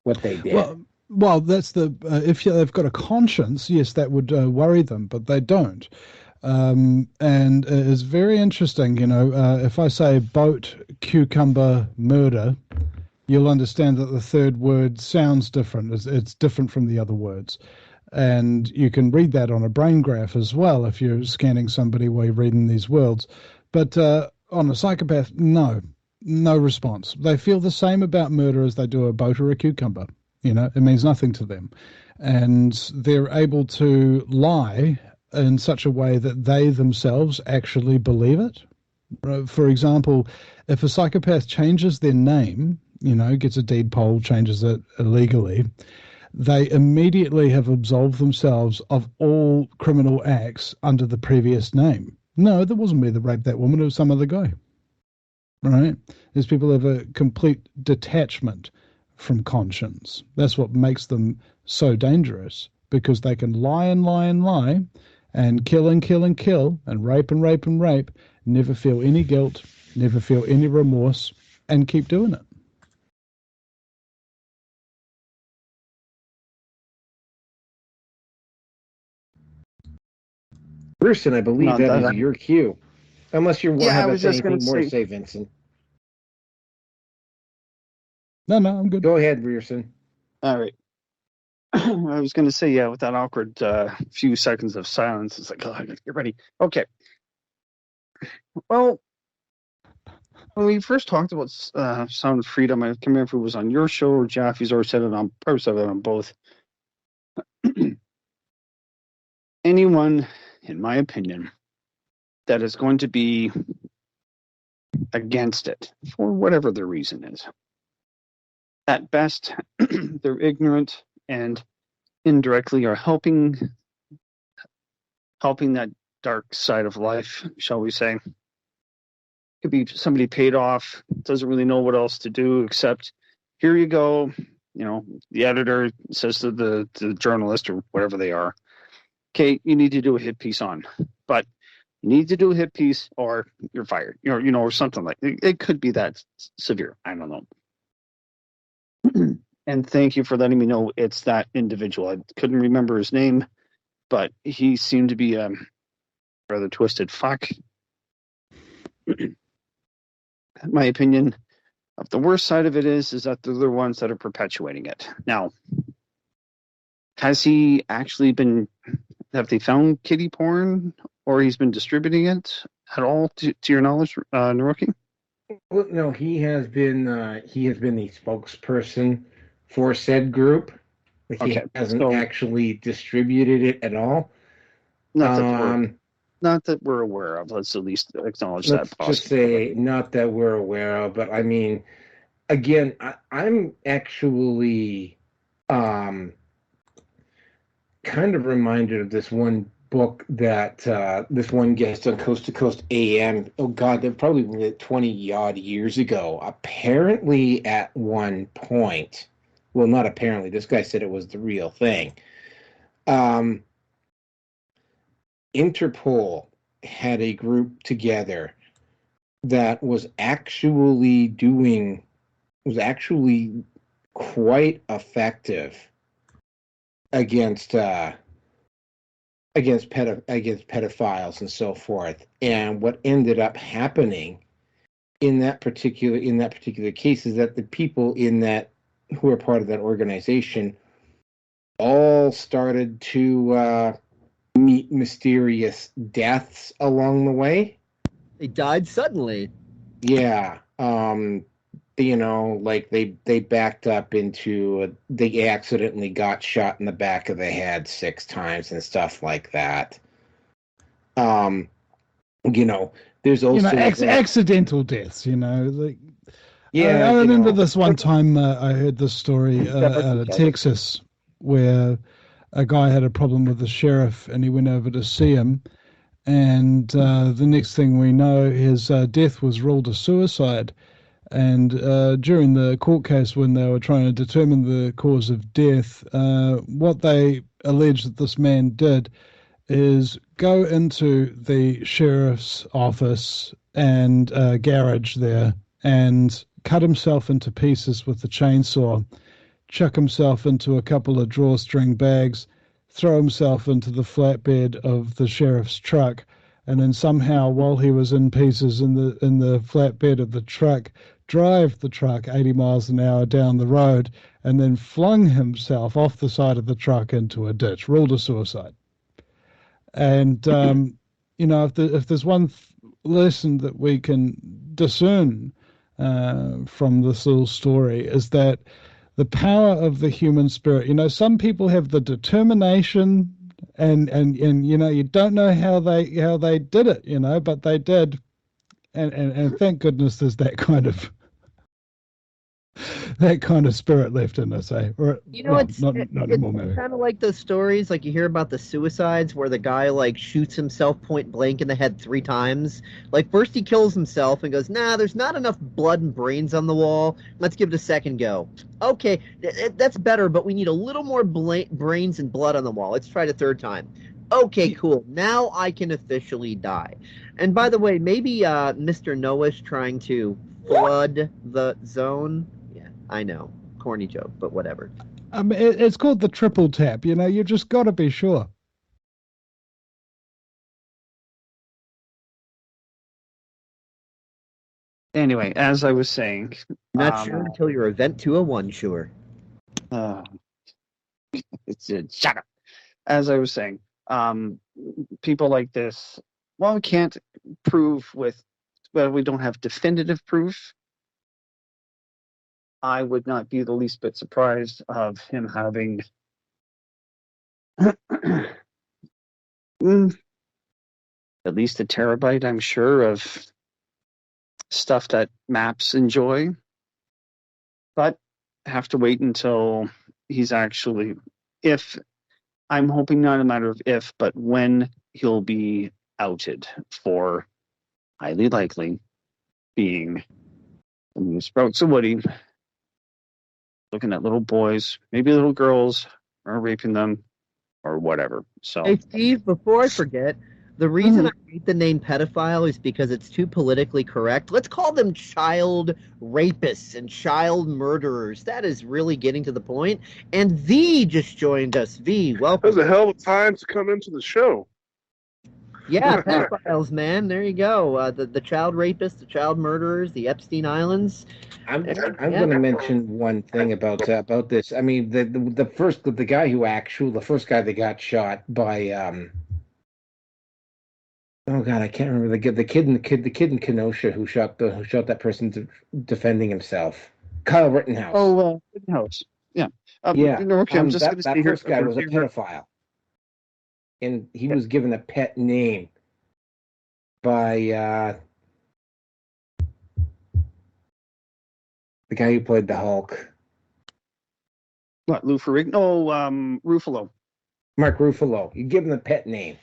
what they did. Well, that's if they've got a conscience, yes, that would worry them, but they don't. And it's very interesting, if I say boat, cucumber, murder, you'll understand that the third word sounds different. It's different from the other words. And you can read that on a brain graph as well if you're scanning somebody while you're reading these words. But on a psychopath, no response. They feel the same about murder as they do a boat or a cucumber. It means nothing to them. And they're able to lie in such a way that they themselves actually believe it. For example, if a psychopath changes their name, gets a deed poll, changes it illegally, they immediately have absolved themselves of all criminal acts under the previous name. No, that wasn't me that raped that woman, it was some other guy. Right? These people have a complete detachment from conscience. That's what makes them so dangerous, because they can lie and lie and lie, and kill and kill and kill and rape and rape and rape, never feel any guilt, never feel any remorse, and keep doing it. Bruce, I believe No, that is your cue. Unless you Yeah, I have was just anything gonna more to say- say, Vincent. No, I'm good. Go ahead, Rearson. All right. I was going to say, yeah, with that awkward few seconds of silence, it's like, oh, I gotta get ready. Okay. Well, when we first talked about Sound of Freedom, I can't remember if it was on your show or Jaffe's, or said it on, or said it on both. Anyone, in my opinion, that is going to be against it, for whatever their reason is, at best, they're ignorant and indirectly are helping that dark side of life, shall we say. Could be somebody paid off, doesn't really know what else to do except, here you go. You know, the editor says to the journalist or whatever they are, okay, you need to do a hit piece on, but you need to do a hit piece or you're fired, you know, or something like that. It could be that severe. I don't know. And thank you for letting me know it's that individual. I couldn't remember his name, but he seemed to be a rather twisted fuck. My opinion of the worst side of it is that they're the ones that are perpetuating it. Now, has he actually been, have they found kiddie porn or he's been distributing it at all to your knowledge, Naroki? Well, no, he has been the spokesperson for said group, but he hasn't actually distributed it at all. Not that we're aware of. Let's at least acknowledge that. Let's just say not that we're aware of, but I mean, again, I'm actually kind of reminded of this one book that this one guest on Coast to Coast AM, oh God, they're probably 20 odd years ago, apparently at one point, well, not apparently, this guy said it was the real thing. Interpol had a group together that was actually quite effective against pedophiles and so forth. And what ended up happening in that particular case is that the people who are part of that organization all started to meet mysterious deaths along the way. They died suddenly. Yeah. You know, like they backed up into, they accidentally got shot in the back of the head 6 times and stuff like that. You know, there's also accidental deaths. You know, like yeah. I remember this one time I heard this story out of Texas where a guy had a problem with the sheriff and he went over to see him, and the next thing we know, his death was ruled a suicide. And during the court case, when they were trying to determine the cause of death, what they alleged that this man did is go into the sheriff's office and garage there and cut himself into pieces with the chainsaw, chuck himself into a couple of drawstring bags, throw himself into the flatbed of the sheriff's truck, and then somehow, while he was in pieces in the flatbed of the truck, drive the truck 80 miles an hour down the road, and then flung himself off the side of the truck into a ditch, ruled a suicide. And you know, if there's one lesson that we can discern from this little story, is that the power of the human spirit. You know, some people have the determination, and you know, you don't know how they did it, you know, but they did, and thank goodness there's that kind of spirit left in us, eh? Or, you know, well, it's not anymore, maybe. Kind of like those stories, like you hear about the suicides where the guy like shoots himself point blank in the head 3 times. Like first he kills himself and goes, nah, there's not enough blood and brains on the wall. Let's give it a second go. Okay, that's better, but we need a little more brains and blood on the wall. Let's try it a 3rd time. Okay, cool. Now I can officially die. And by the way, maybe Mr. Noah's trying to flood the zone. Yeah, I know. Corny joke, but whatever. It's called the triple tap. You just got to be sure. Anyway, as I was saying, Not sure until you're event 201, sure. Shut up. As I was saying, people like this, well, we can't prove we don't have definitive proof. I would not be the least bit surprised of him having at least a terabyte, I'm sure, of stuff that maps enjoy. But have to wait until he's actually, I'm hoping not a matter of if, but when he'll be outed for highly likely being the Sprouts of Woody, looking at little boys, maybe little girls, or raping them, or whatever. So, hey, Steve, before I forget, the reason I hate the name pedophile is because it's too politically correct. Let's call them child rapists and child murderers. That is really getting to the point. And V just joined us. V, welcome. That was a hell of a time to come into the show. Yeah, pedophiles, man. There you go. The child rapists, the child murderers, the Epstein Islands. I'm going to mention one thing about this. I mean, the first guy that got shot by oh God, I can't remember the kid in Kenosha who shot that person defending himself. Kyle Rittenhouse. Oh, Rittenhouse. Yeah. Yeah. Okay, I'm just going to that say first guy was a pedophile, and he was given a pet name by the guy who played the Hulk. What, Lou Ferrigno? No, Ruffalo. Mark Ruffalo. You give him a pet name.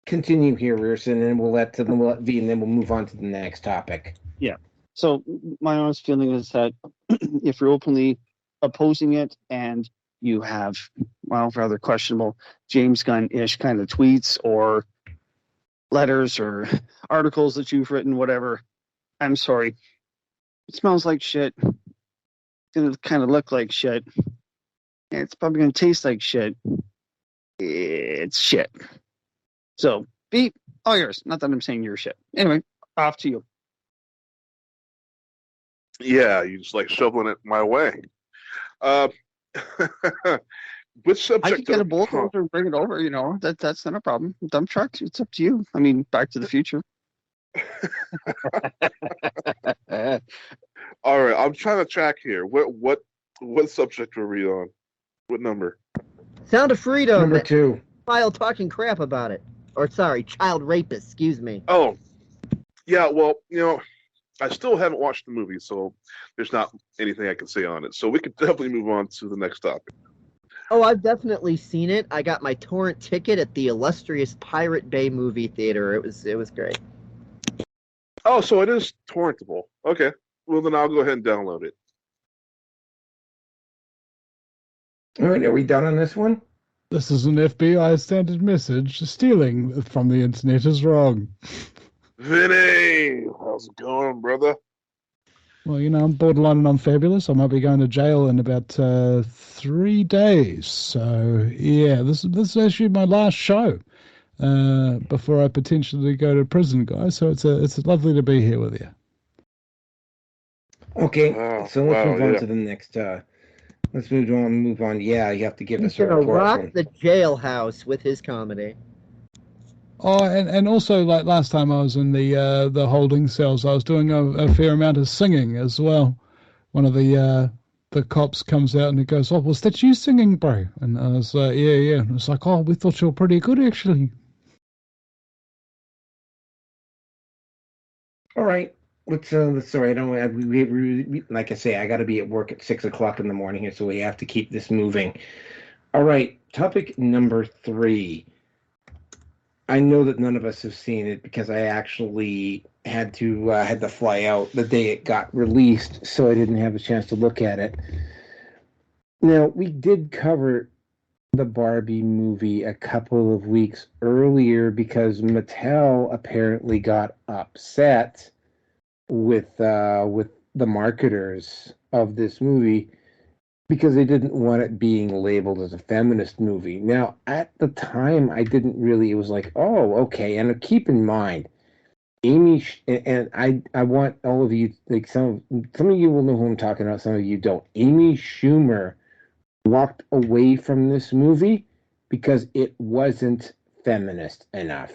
Continue here, Rearson, and we'll let V, and then we'll move on to the next topic. Yeah. So my honest feeling is that if you're openly opposing it and you have, well, rather questionable James Gunn-ish kind of tweets or letters or articles that you've written, whatever, I'm sorry. It smells like shit. It's going to kind of look like shit. It's probably going to taste like shit. It's shit. So, beep, all yours. Not that I'm saying you're shit. Anyway, off to you. Yeah, you just like shoveling it my way. Which subject? I could get a bulldozer and bring it over. That's not a problem. Dump trucks. It's up to you. I mean, Back to the Future. All right, I'm trying to track here. What subject are we on? What number? Sound of Freedom. Number 2. File talking crap about it. Or sorry, child rapist. Excuse me. Oh, yeah. Well, I still haven't watched the movie, so there's not anything I can say on it. So we could definitely move on to the next topic. Oh, I've definitely seen it. I got my torrent ticket at the illustrious Pirate Bay movie theater. It was great. Oh, so it is torrentable. Okay. Well, then I'll go ahead and download it. All right, are we done on this one? This is an FBI standard message. Stealing from the internet is wrong. Vinny, how's it going, brother? Well, I'm borderline and I'm fabulous. I might be going to jail in about 3 days. So, yeah, this is actually my last show before I potentially go to prison, guys. So it's lovely to be here with you. Okay, so let's move on to the next. Let's move on. Yeah, you have to give us a report. He's gonna rock the jailhouse with his comedy. Oh, and also, like last time I was in the holding cells, I was doing a fair amount of singing as well. One of the cops comes out and he goes, "Oh, was that you singing, bro?" And I was like, "Yeah." And it's like, "Oh, we thought you were pretty good, actually." All right. Sorry, I don't. We like I say, I got to be at work at 6:00 in the morning here, so we have to keep this moving. All right, topic number 3. I know that none of us have seen it because I actually had to fly out the day it got released, so I didn't have a chance to look at it. Now, we did cover the Barbie movie a couple of weeks earlier because Mattel apparently got upset with the marketers of this movie because they didn't want it being labeled as a feminist movie. Now, at the time, I didn't really. It was like, oh, okay. And keep in mind, Amy and I want all of you, like some of you will know who I'm talking about. Some of you don't. Amy Schumer walked away from this movie because it wasn't feminist enough.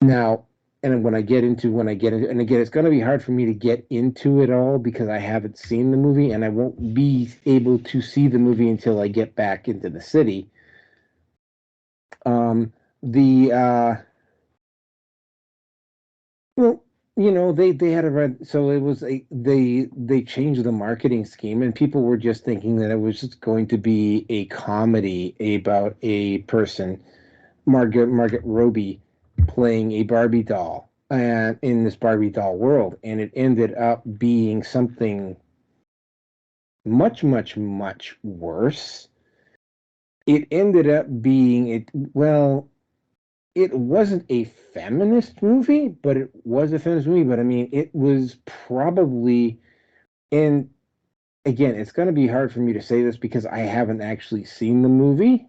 Now, and when I get into, and again, it's going to be hard for me to get into it all because I haven't seen the movie and I won't be able to see the movie until I get back into the city. Well, they had a red, so it was they changed the marketing scheme and people were just thinking that it was just going to be a comedy about a person, Margaret Robbie, playing a Barbie doll and in this Barbie doll world, and it ended up being something much, much, much worse. It ended up being it wasn't a feminist movie, but it was a feminist movie. But I mean, it was probably, and again, it's going to be hard for me to say this because I haven't actually seen the movie.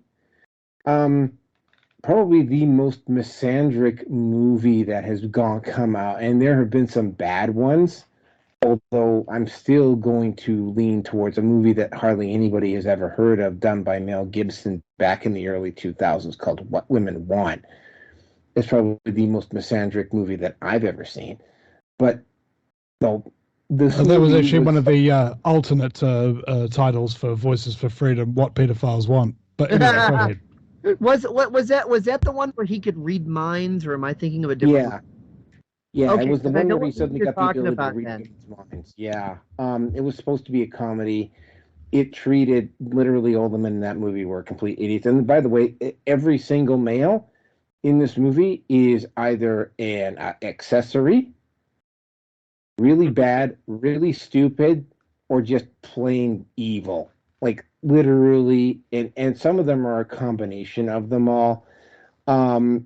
Probably the most misandric movie that has come out, and there have been some bad ones. Although I'm still going to lean towards a movie that hardly anybody has ever heard of, done by Mel Gibson back in the early 2000s, called What Women Want. It's probably the most misandric movie that I've ever seen. But that was actually one of the alternate titles for Voices for Freedom, What Pedophiles Want. But anyway, go ahead. Was that the one where he could read minds, or am I thinking of a different one? Yeah, okay, it was the one where he suddenly got the ability to read people's minds. Yeah. It was supposed to be a comedy. It treated literally all the men in that movie were complete idiots. And by the way, every single male in this movie is either an accessory, really bad, really stupid, or just plain evil. Like literally, and some of them are a combination of them all. The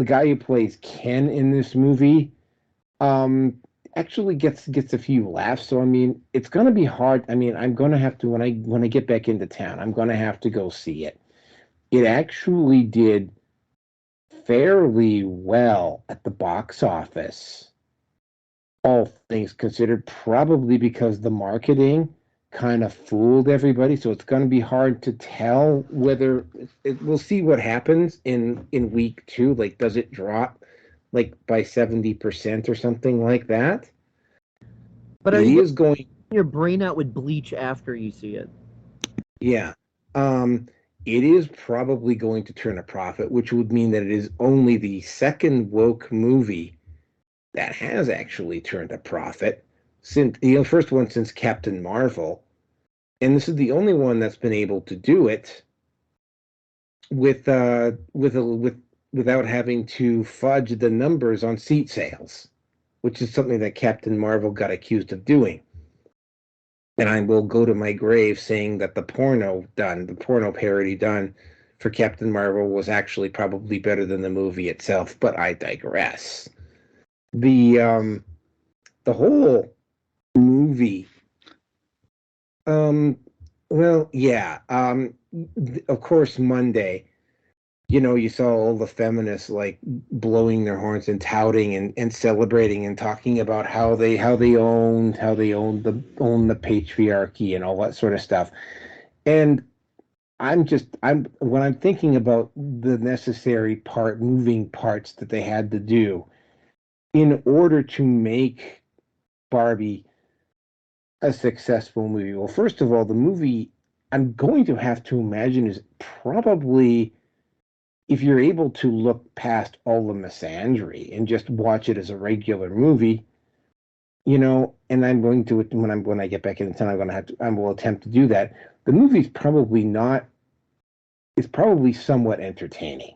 guy who plays Ken in this movie actually gets a few laughs. So I mean, it's gonna be hard. I mean, I'm gonna have to when I get back into town, I'm gonna have to go see it. It actually did fairly well at the box office, all things considered, probably because the marketing kind of fooled everybody. So it's going to be hard to tell whether we'll see what happens in week 2. Like, does it drop like by 70% or something like that? But it is going your brain out with bleach after you see it. Yeah. It is probably going to turn a profit, which would mean that it is only the second woke movie that has actually turned a profit since the first one since Captain Marvel, and this is the only one that's been able to do it without having to fudge the numbers on seat sales, which is something that Captain Marvel got accused of doing. And I will go to my grave saying that the porno parody done for Captain Marvel was actually probably better than the movie itself, but I digress. The whole movie, of course, Monday, you saw all the feminists like blowing their horns and touting and celebrating and talking about how they own the patriarchy and all that sort of stuff. And when I'm thinking about the necessary moving parts that they had to do in order to make Barbie a successful movie. Well, first of all, the movie, I'm going to have to imagine, is probably, if you're able to look past all the misandry and just watch it as a regular movie, and I'm going to, when I get back into town, I will attempt to do that. The movie's probably it's probably somewhat entertaining.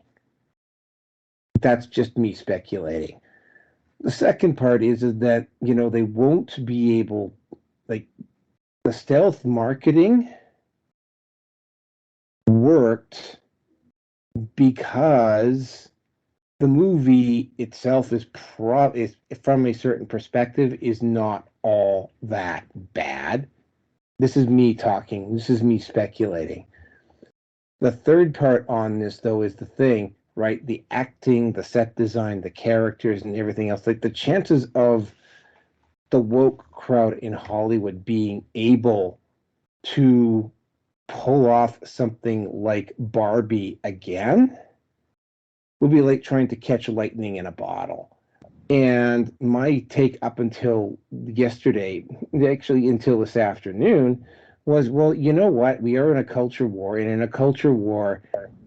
That's just me speculating. The second part is that, they won't be able, like, the stealth marketing worked because the movie itself is from a certain perspective is not all that bad. This is me talking. This is me speculating. The third part on this, though, is the thing, right? The acting, the set design, the characters, and everything else. Like the chances of the woke crowd in Hollywood being able to pull off something like Barbie again would be like trying to catch lightning in a bottle. And my take up until yesterday, actually until this afternoon, was, well, you know what? We are in a culture war, and in a culture war,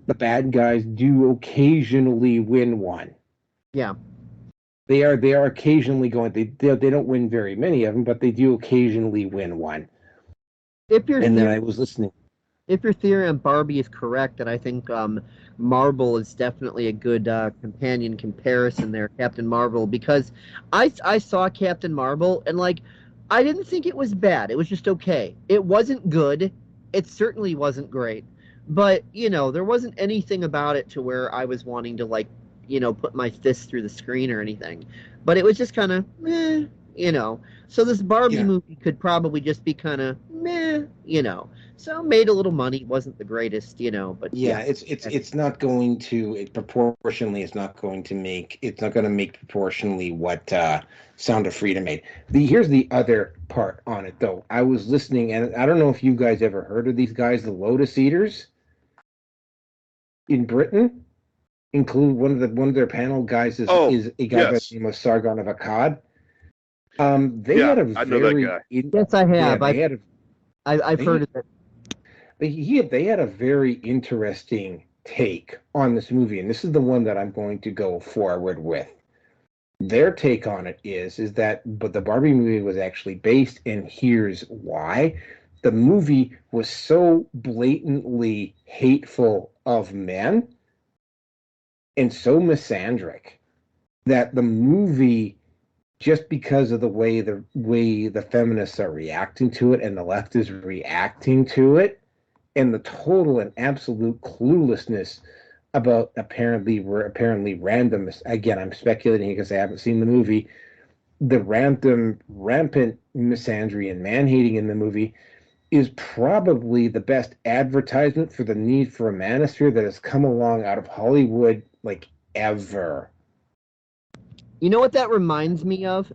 the bad guys do occasionally win one. Yeah. They are occasionally going. They don't win very many of them, but they do occasionally win one. Then I was listening. If your theory on Barbie is correct, then I think Marvel is definitely a good companion comparison there, Captain Marvel, because I saw Captain Marvel and I didn't think it was bad. It was just okay. It wasn't good. It certainly wasn't great. But, there wasn't anything about it to where I was wanting to put my fist through the screen or anything. But it was just kind of meh, So this Barbie movie could probably just be kind of meh, So made a little money, wasn't the greatest, but it's not going to proportionally. It's not going to make proportionally what Sound of Freedom made. Here's the other part on it, though. I was listening, and I don't know if you guys ever heard of these guys, the Lotus Eaters in Britain. Include one of their panel guys is a guy by the name of Sargon of Akkad. They had a I know that guy. Yes, I have. I've heard of it. They had a very interesting take on this movie, and this is the one that I'm going to go forward with. Their take on it is that the Barbie movie was actually based, and here's why. The movie was so blatantly hateful of men and so misandric that the movie, just because of the way the feminists are reacting to it and the left is reacting to it, and the total and absolute cluelessness about apparently random, again, I'm speculating because I haven't seen the movie, the rampant misandry and man-hating in the movie is probably the best advertisement for the need for a manosphere that has come along out of Hollywood ever. You know what that reminds me of?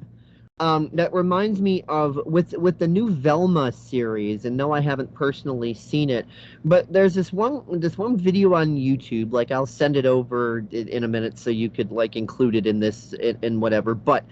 That reminds me of with the new Velma series, and no, I haven't personally seen it, but there's this one video on YouTube. I'll send it over in a minute so you could include it in this in whatever. But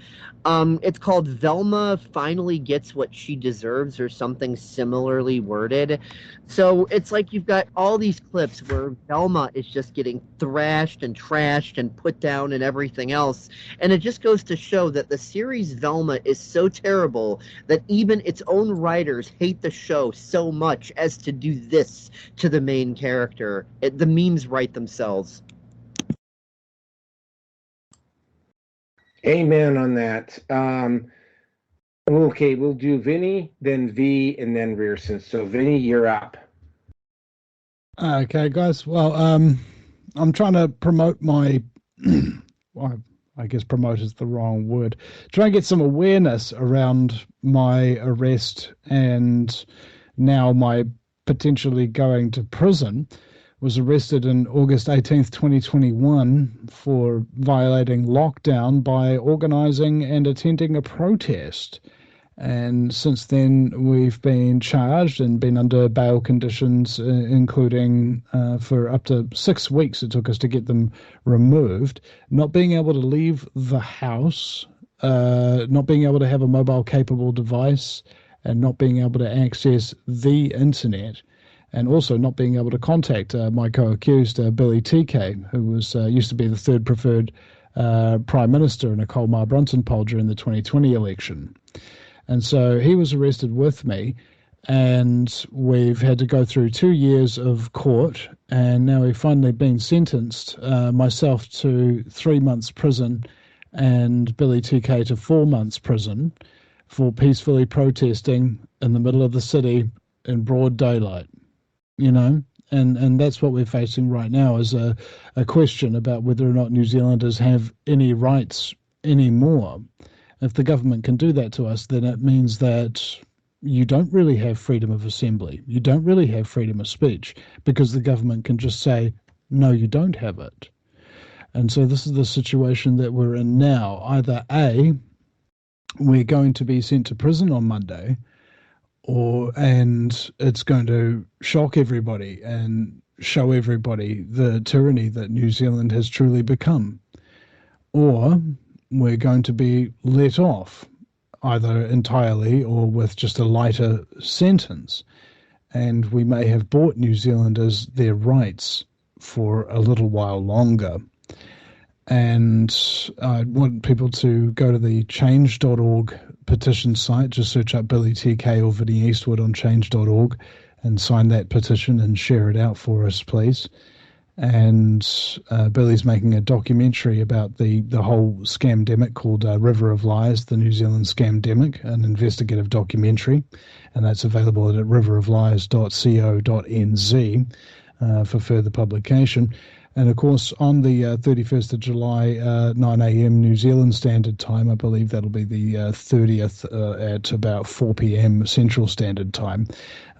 it's called Velma Finally Gets What She Deserves, or something similarly worded. So it's you've got all these clips where Velma is just getting thrashed and trashed and put down and everything else, and it just goes to show that the series Velma is so terrible that even its own writers hate the show so much as to do this to the main character. The memes write themselves. Amen on that. Okay, we'll do Vinny, then V, and then Rearson. So Vinny, you're up. Okay, guys. Well, I'm trying to promote my well, I guess promote is the wrong word. Try and get some awareness around my arrest and now my potentially going to prison. Was arrested on August 18th, 2021 for violating lockdown by organizing and attending a protest. And since then, we've been charged and been under bail conditions, including for up to 6 weeks. It took us to get them removed. Not being able to leave the house, not being able to have a mobile-capable device, and not being able to access the internet, and also not being able to contact my co-accused, Billy TK, who was used to be the third preferred Prime Minister in a Colmar Brunson poll during the 2020 election. And so he was arrested with me, and we've had to go through 2 years of court, and now we've finally been sentenced, myself to 3 months prison and Billy TK to 4 months prison for peacefully protesting in the middle of the city in broad daylight, And that's what we're facing right now is a question about whether or not New Zealanders have any rights anymore. If the government can do that to us, then it means that you don't really have freedom of assembly. You don't really have freedom of speech because the government can just say, no, you don't have it. And so this is the situation that we're in now. Either A, we're going to be sent to prison on Monday, and it's going to shock everybody and show everybody the tyranny that New Zealand has truly become. Or we're going to be let off, either entirely or with just a lighter sentence. And we may have bought New Zealanders their rights for a little while longer. And I want people to go to the change.org petition site, just search up Billy TK or Vinnie Eastwood on change.org and sign that petition and share it out for us, please. And Billy's making a documentary about the whole scamdemic called River of Lies, the New Zealand Scamdemic, an investigative documentary, and that's available at riveroflies.co.nz for further publication. And of course, on the 31st of July, 9 a.m. New Zealand Standard Time, I believe that'll be the 30th at about 4 p.m. Central Standard Time,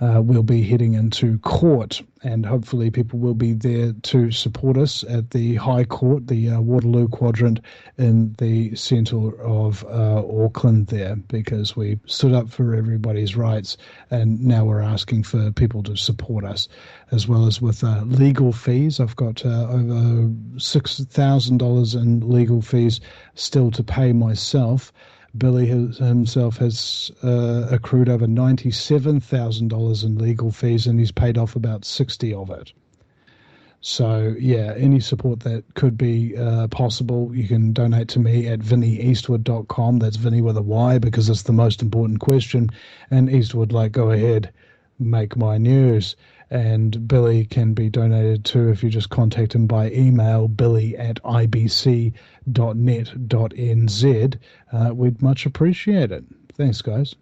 we'll be heading into court, and hopefully people will be there to support us at the High Court, the Waterloo Quadrant in the centre of Auckland there, because we stood up for everybody's rights, and now we're asking for people to support us, as well as with legal fees. I've got over $6,000 in legal fees still to pay myself. Billy himself has accrued over $97,000 in legal fees, and he's paid off about 60 of it. So, yeah, any support that could be possible, you can donate to me at vinnieeastwood.com. That's Vinnie with a Y, because it's the most important question. And Eastwood, like, go ahead, make my news. And Billy can be donated to if you just contact him by email, billy@ibc.net.nz. We'd much appreciate it. Thanks, guys.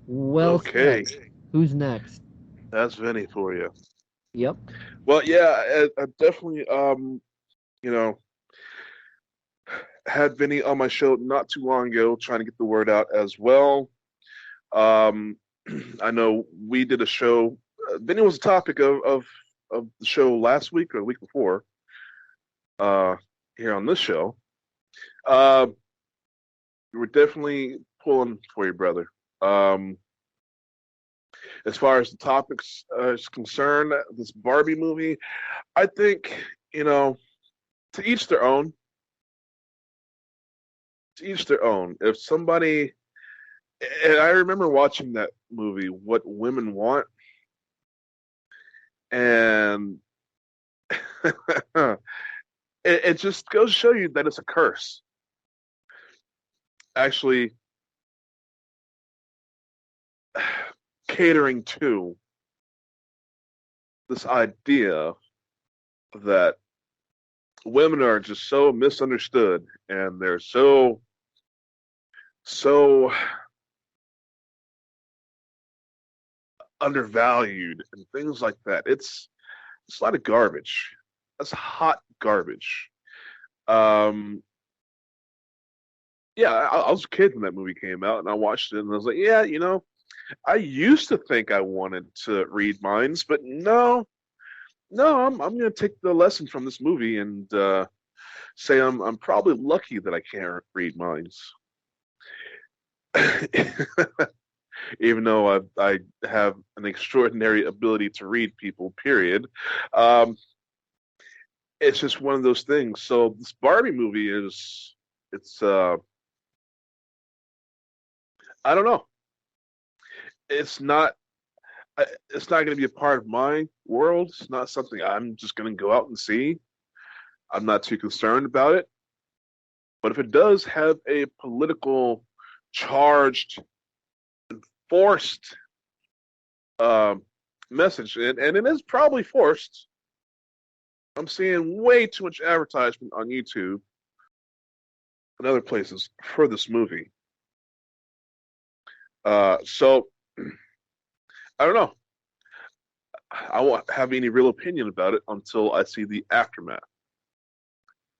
Well Okay. said. Who's next? That's Vinny for you. Yep. Well, yeah, I definitely, had Vinny on my show not too long ago, trying to get the word out as well. I know we did a show. Vinny was the topic of the show last week or the week before. Here on this show, we're definitely pulling for you, brother. As far as the topics is concerned, this Barbie movie, I think, to each their own. To each their own. If somebody, and I remember watching that movie, What Women Want, and it just goes to show you that it's a curse. Actually, catering to this idea that women are just so misunderstood and they're so undervalued and things like that. It's a lot of garbage. That's hot garbage. Yeah, I was a kid when that movie came out, and I watched it, and I was like, yeah, I used to think I wanted to read minds, but no, I'm going to take the lesson from this movie and say I'm probably lucky that I can't read minds, even though I have an extraordinary ability to read people. Period. It's just one of those things. So this Barbie movie it's I don't know. It's not going to be a part of my world. It's not something I'm just going to go out and see. I'm not too concerned about it. But if it does have a political charged, forced message, and it is probably forced. I'm seeing way too much advertisement on YouTube and other places for this movie. So I don't know. I won't have any real opinion about it until I see the aftermath.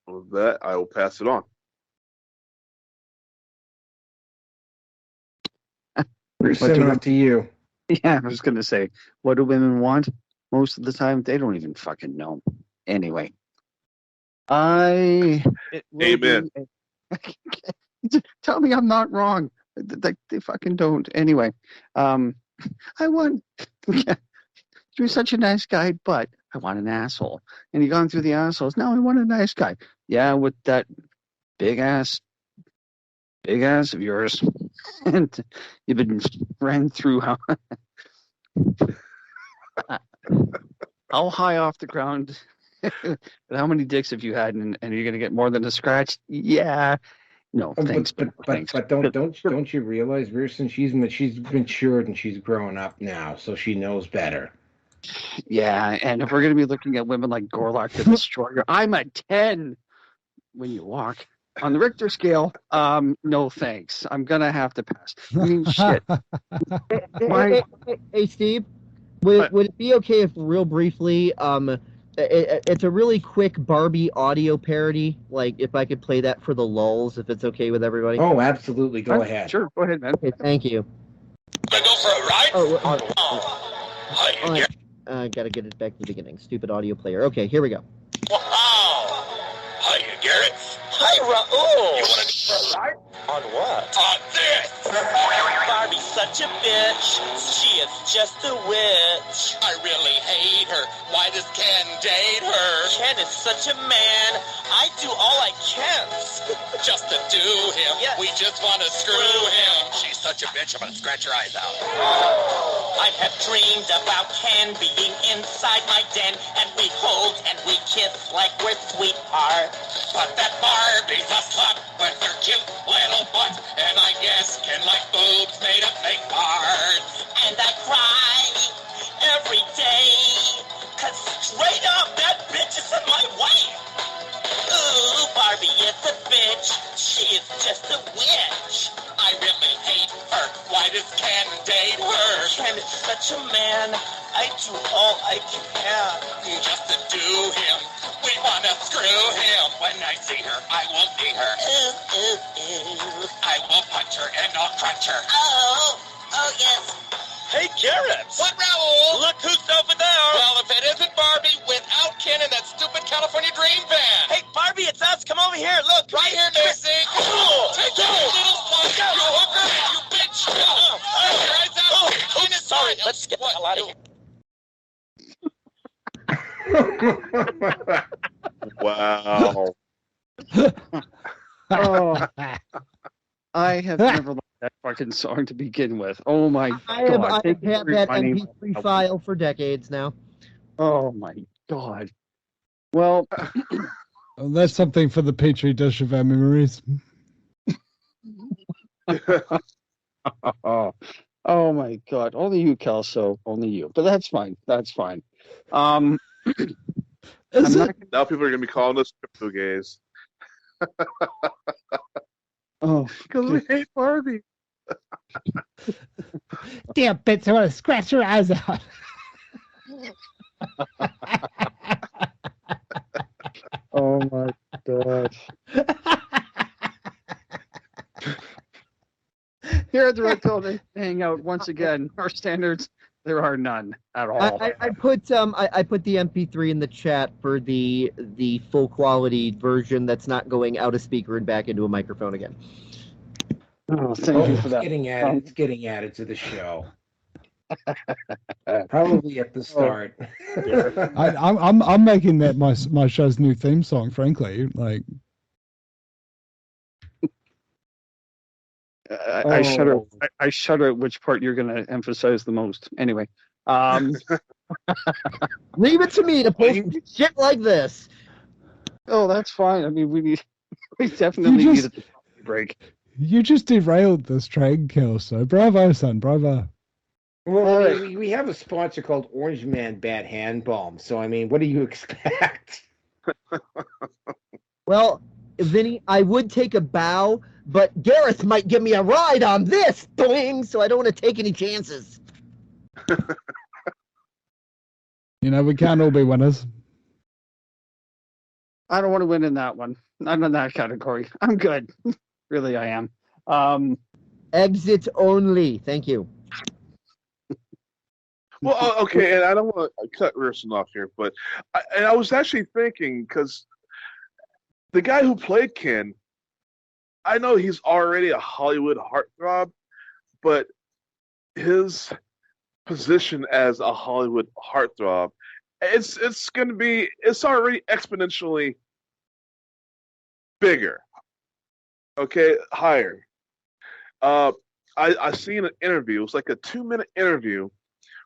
With that, I will pass it on. Send it to you. Yeah, I was going to say, what do women want? Most of the time, they don't even fucking know. Anyway, Amen. Tell me I'm not wrong. They fucking don't. Anyway, I want. You're such a nice guy, but I want an asshole. And you've gone through the assholes. Now I want a nice guy. Yeah, with that big ass of yours. And you've been ran through how high off the ground. But how many dicks have you had, and you're gonna get more than a scratch? Yeah. No, thanks. But don't you realize, Pearson, she's matured and she's grown up now, so she knows better. Yeah, and if we're going to be looking at women like Gorlock the Destroyer, I'm a 10 when you walk. On the Richter scale, no thanks. I'm going to have to pass. I mean, shit. Hey, Steve, would it be okay if, real briefly, it's a really quick Barbie audio parody, like if I could play that for the lulls, if it's okay with everybody? Oh, absolutely. Go ahead. Sure, go ahead, man. Okay, thank you. Gonna go for a ride? I gotta get it back to the beginning. Stupid audio player. Okay, here we go. Wow. Hiya, Garrett. Hi, Raoul. You wanna go for a ride? On what? On this. Barbie's such a bitch. She is just a witch. I really hate her. Why does Ken date her? Ken is such a man. I do all I can. Just to do him. Yes. We just want to screw him. She's such a bitch. I'm going to scratch her eyes out. I have dreamed about Ken being inside my den, and we hold and we kiss like we're sweethearts. But that Barbie's a slut with her cute little butt, and I guess Ken like boobs made of fake parts. And I cry every day, 'cause straight up that bitch is in my way. Ooh, Barbie is a bitch. She is just a witch. I really hate her. Why does Ken date her? Ken is such a man. I do all I can just to do him. We want to screw him. When I see her, I will see her. Ooh, ooh, ooh. I will punch her and I'll crunch her. Oh yes. Hey, Garrett. What, Raoul? Look who's over there. Well, if it isn't Barbie without Ken and that stupid California Dream band. Hey, Barbie, it's us. Come over here. Look. Right here, Nancy. Take your little spot. You hooker. You bitch. Your eyes out. Ken is sorry. Let's get the hell out of here. Wow. Oh, I have never liked that fucking song to begin with. Oh my God. I have had that MP3 file for decades now. Oh my God. Well, that's something for the petri dish of our memories. oh my God. Only you, Kelso. Only you. But that's fine. That's fine. Now people are going to be calling us crypto gays. Oh, because we hate Barbie. Damn bitch, I want to scratch your eyes out. Oh my God. Here at the Red Pill Hangout, once again, our standards, there are none at all. I put the MP3 in the chat for the full quality version that's not going out a speaker and back into a microphone again. Oh, thank you for that. It's getting added to the show. Probably at the start. I'm making that my show's new theme song. Frankly, like I shudder. I shudder at which part you're going to emphasize the most. Anyway, leave it to me to pull shit like this. Oh, that's fine. I mean, we definitely need a break. You just derailed this train kill, so bravo, son, bravo. Well, we have a sponsor called Orange Man Bad Hand Balm, so I mean, what do you expect? Well, Vinny, I would take a bow, but Gareth might give me a ride on this, doing, so I don't want to take any chances. You know, we can't all be winners. I don't want to win in that one. Not in that category. I'm good. Really, I am. Exit only. Thank you. Well, okay, and I don't want to cut Russell off here, but I was actually thinking, because the guy who played Ken, I know he's already a Hollywood heartthrob, but his position as a Hollywood heartthrob, it's already exponentially bigger. Okay, higher. I seen an interview. It was like a 2-minute interview.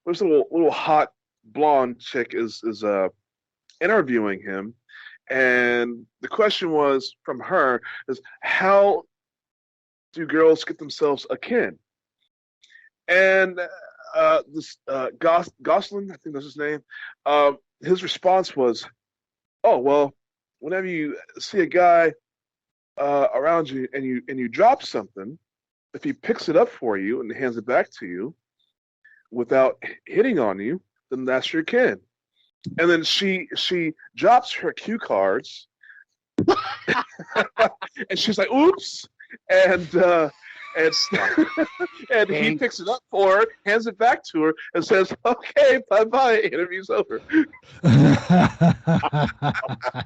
This little hot blonde chick is interviewing him, and the question was from her is, how do girls get themselves a Ken? And this Gosselin, I think that's his name, his response was, oh, well, whenever you see a guy around you and you drop something, if he picks it up for you and hands it back to you without hitting on you, then that's your Ken. And then she drops her cue cards, and she's like, "Oops!" And and he picks it up for her, hands it back to her, and says, "Okay, bye bye. Interview's over."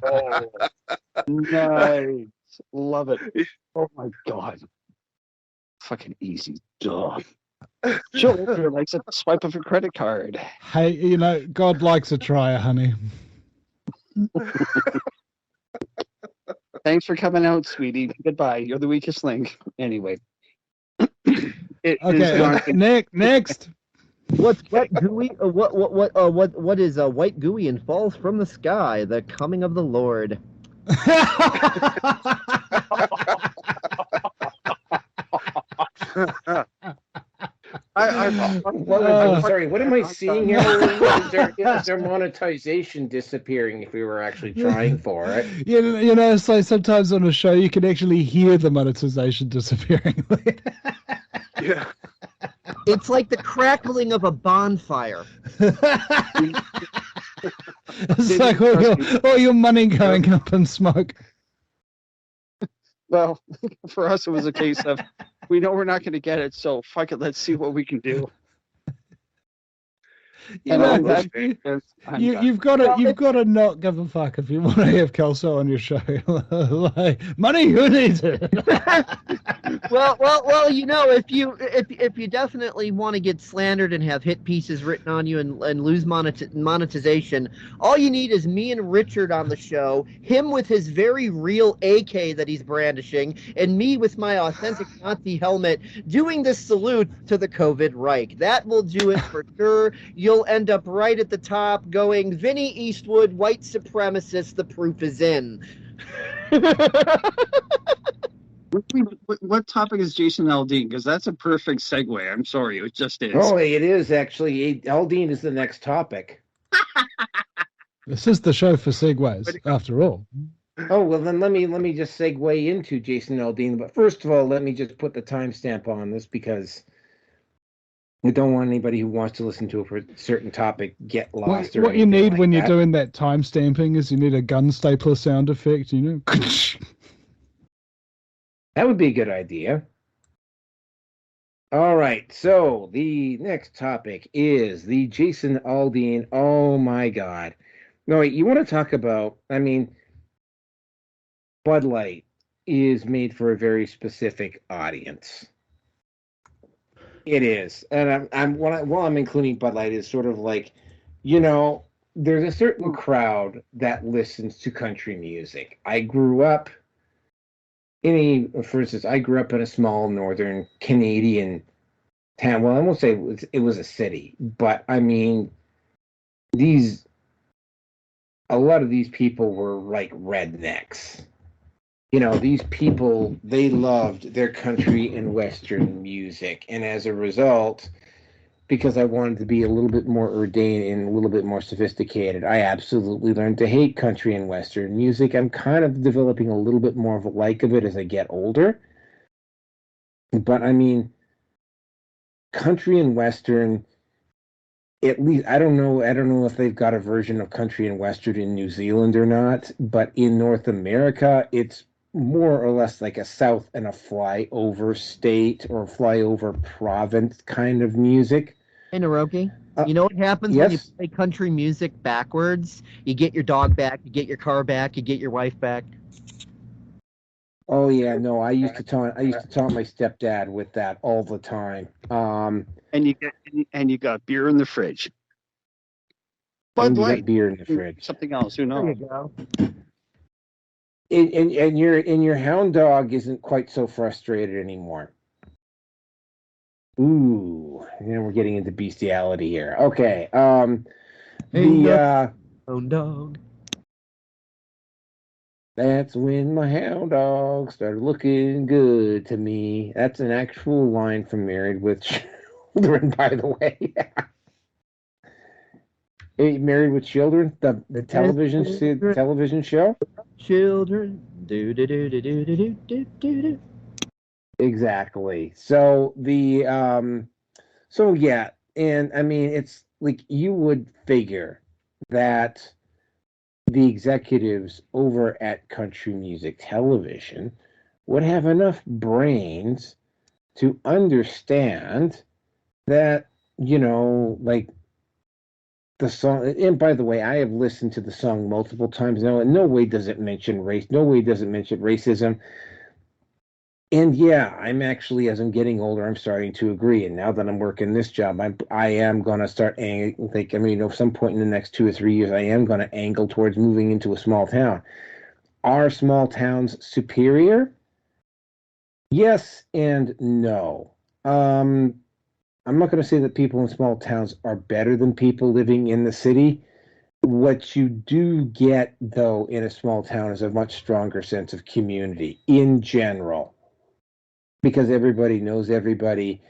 Oh, nice, love it. Oh my god, fucking easy, duh. Sure, likes a swipe of a credit card. Hey, you know, God likes a trier, honey. Thanks for coming out, sweetie. Goodbye. You're the weakest link. Anyway. Next. What's wet gooey? What is white gooey and falls from the sky? The coming of the Lord. I'm sorry, what am I seeing here? Is there monetization disappearing if we were actually trying for it? You know, so sometimes on a show you can actually hear the monetization disappearing. Yeah. It's like the crackling of a bonfire. It's like all your money going up in smoke. Well, for us, it was a case of, we know we're not going to get it, so fuck it, let's see what we can do. You've got to not give a fuck if you want to have Kelso on your show. Like, money, who needs it? well, you know, if you definitely want to get slandered and have hit pieces written on you and lose monetization, all you need is me and Richard on the show, him with his very real AK that he's brandishing, and me with my authentic Nazi helmet doing the salute to the COVID Reich. That will do it for sure. You'll end up right at the top going, Vinny Eastwood, white supremacist, the proof is in. What topic is Jason Aldean? Because that's a perfect segue. I'm sorry, it just is. Oh, it is actually. Aldean is the next topic. This is the show for segues, after all. Oh, well, then let me just segue into Jason Aldean. But first of all, let me just put the timestamp on this, because we don't want anybody who wants to listen to a certain topic get lost. What you need when you're doing that time stamping is you need a gun stapler sound effect, you know? That would be a good idea. All right, so the next topic is the Jason Aldean. Oh my God. No, wait, you want to talk about, I mean, Bud Light is made for a very specific audience. It is. And while I'm including Bud Light, is sort of like, you know, there's a certain crowd that listens to country music. I grew up for instance, I grew up in a small northern Canadian town. Well, I won't say it was a city, but I mean, a lot of these people were like rednecks. You know, these people, they loved their country and Western music. And as a result, because I wanted to be a little bit more ordained and a little bit more sophisticated, I absolutely learned to hate country and Western music. I'm kind of developing a little bit more of a like of it as I get older. But I mean, country and western, at least I don't know if they've got a version of country and western in New Zealand or not, but in North America it's more or less like a south and a flyover state or flyover province kind of music. Hey, Naroki, you know what happens when you Yes. play country music backwards? You get your dog back, you get your car back, you get your wife back. Oh yeah, no, I used to taunt my stepdad with that all the time. And you got beer in the fridge. And Bud you got Light, beer in the fridge. something else. Who There you knows? go. And your hound dog isn't quite so frustrated anymore. Ooh, and we're getting into bestiality here. Okay. Hound dog. That's when my hound dog started looking good to me. That's an actual line from Married with Children, by the way. Hey, Married with Children, the television show. Children. Do do do do do do do do do. Exactly. So so yeah, and I mean it's like you would figure that the executives over at Country Music Television would have enough brains to understand that, like the song. And by the way, I have listened to the song multiple times now, and no way does it mention race. No way does it mention racism. And yeah, I'm actually, as I'm getting older, I'm starting to agree. And now that I'm working this job, I am gonna start some point in the next 2 or 3 years, I am gonna angle towards moving into a small town. Are small towns superior? Yes and no. I'm not going to say that people in small towns are better than people living in the city. What you do get, though, in a small town is a much stronger sense of community in general, because everybody knows everybody.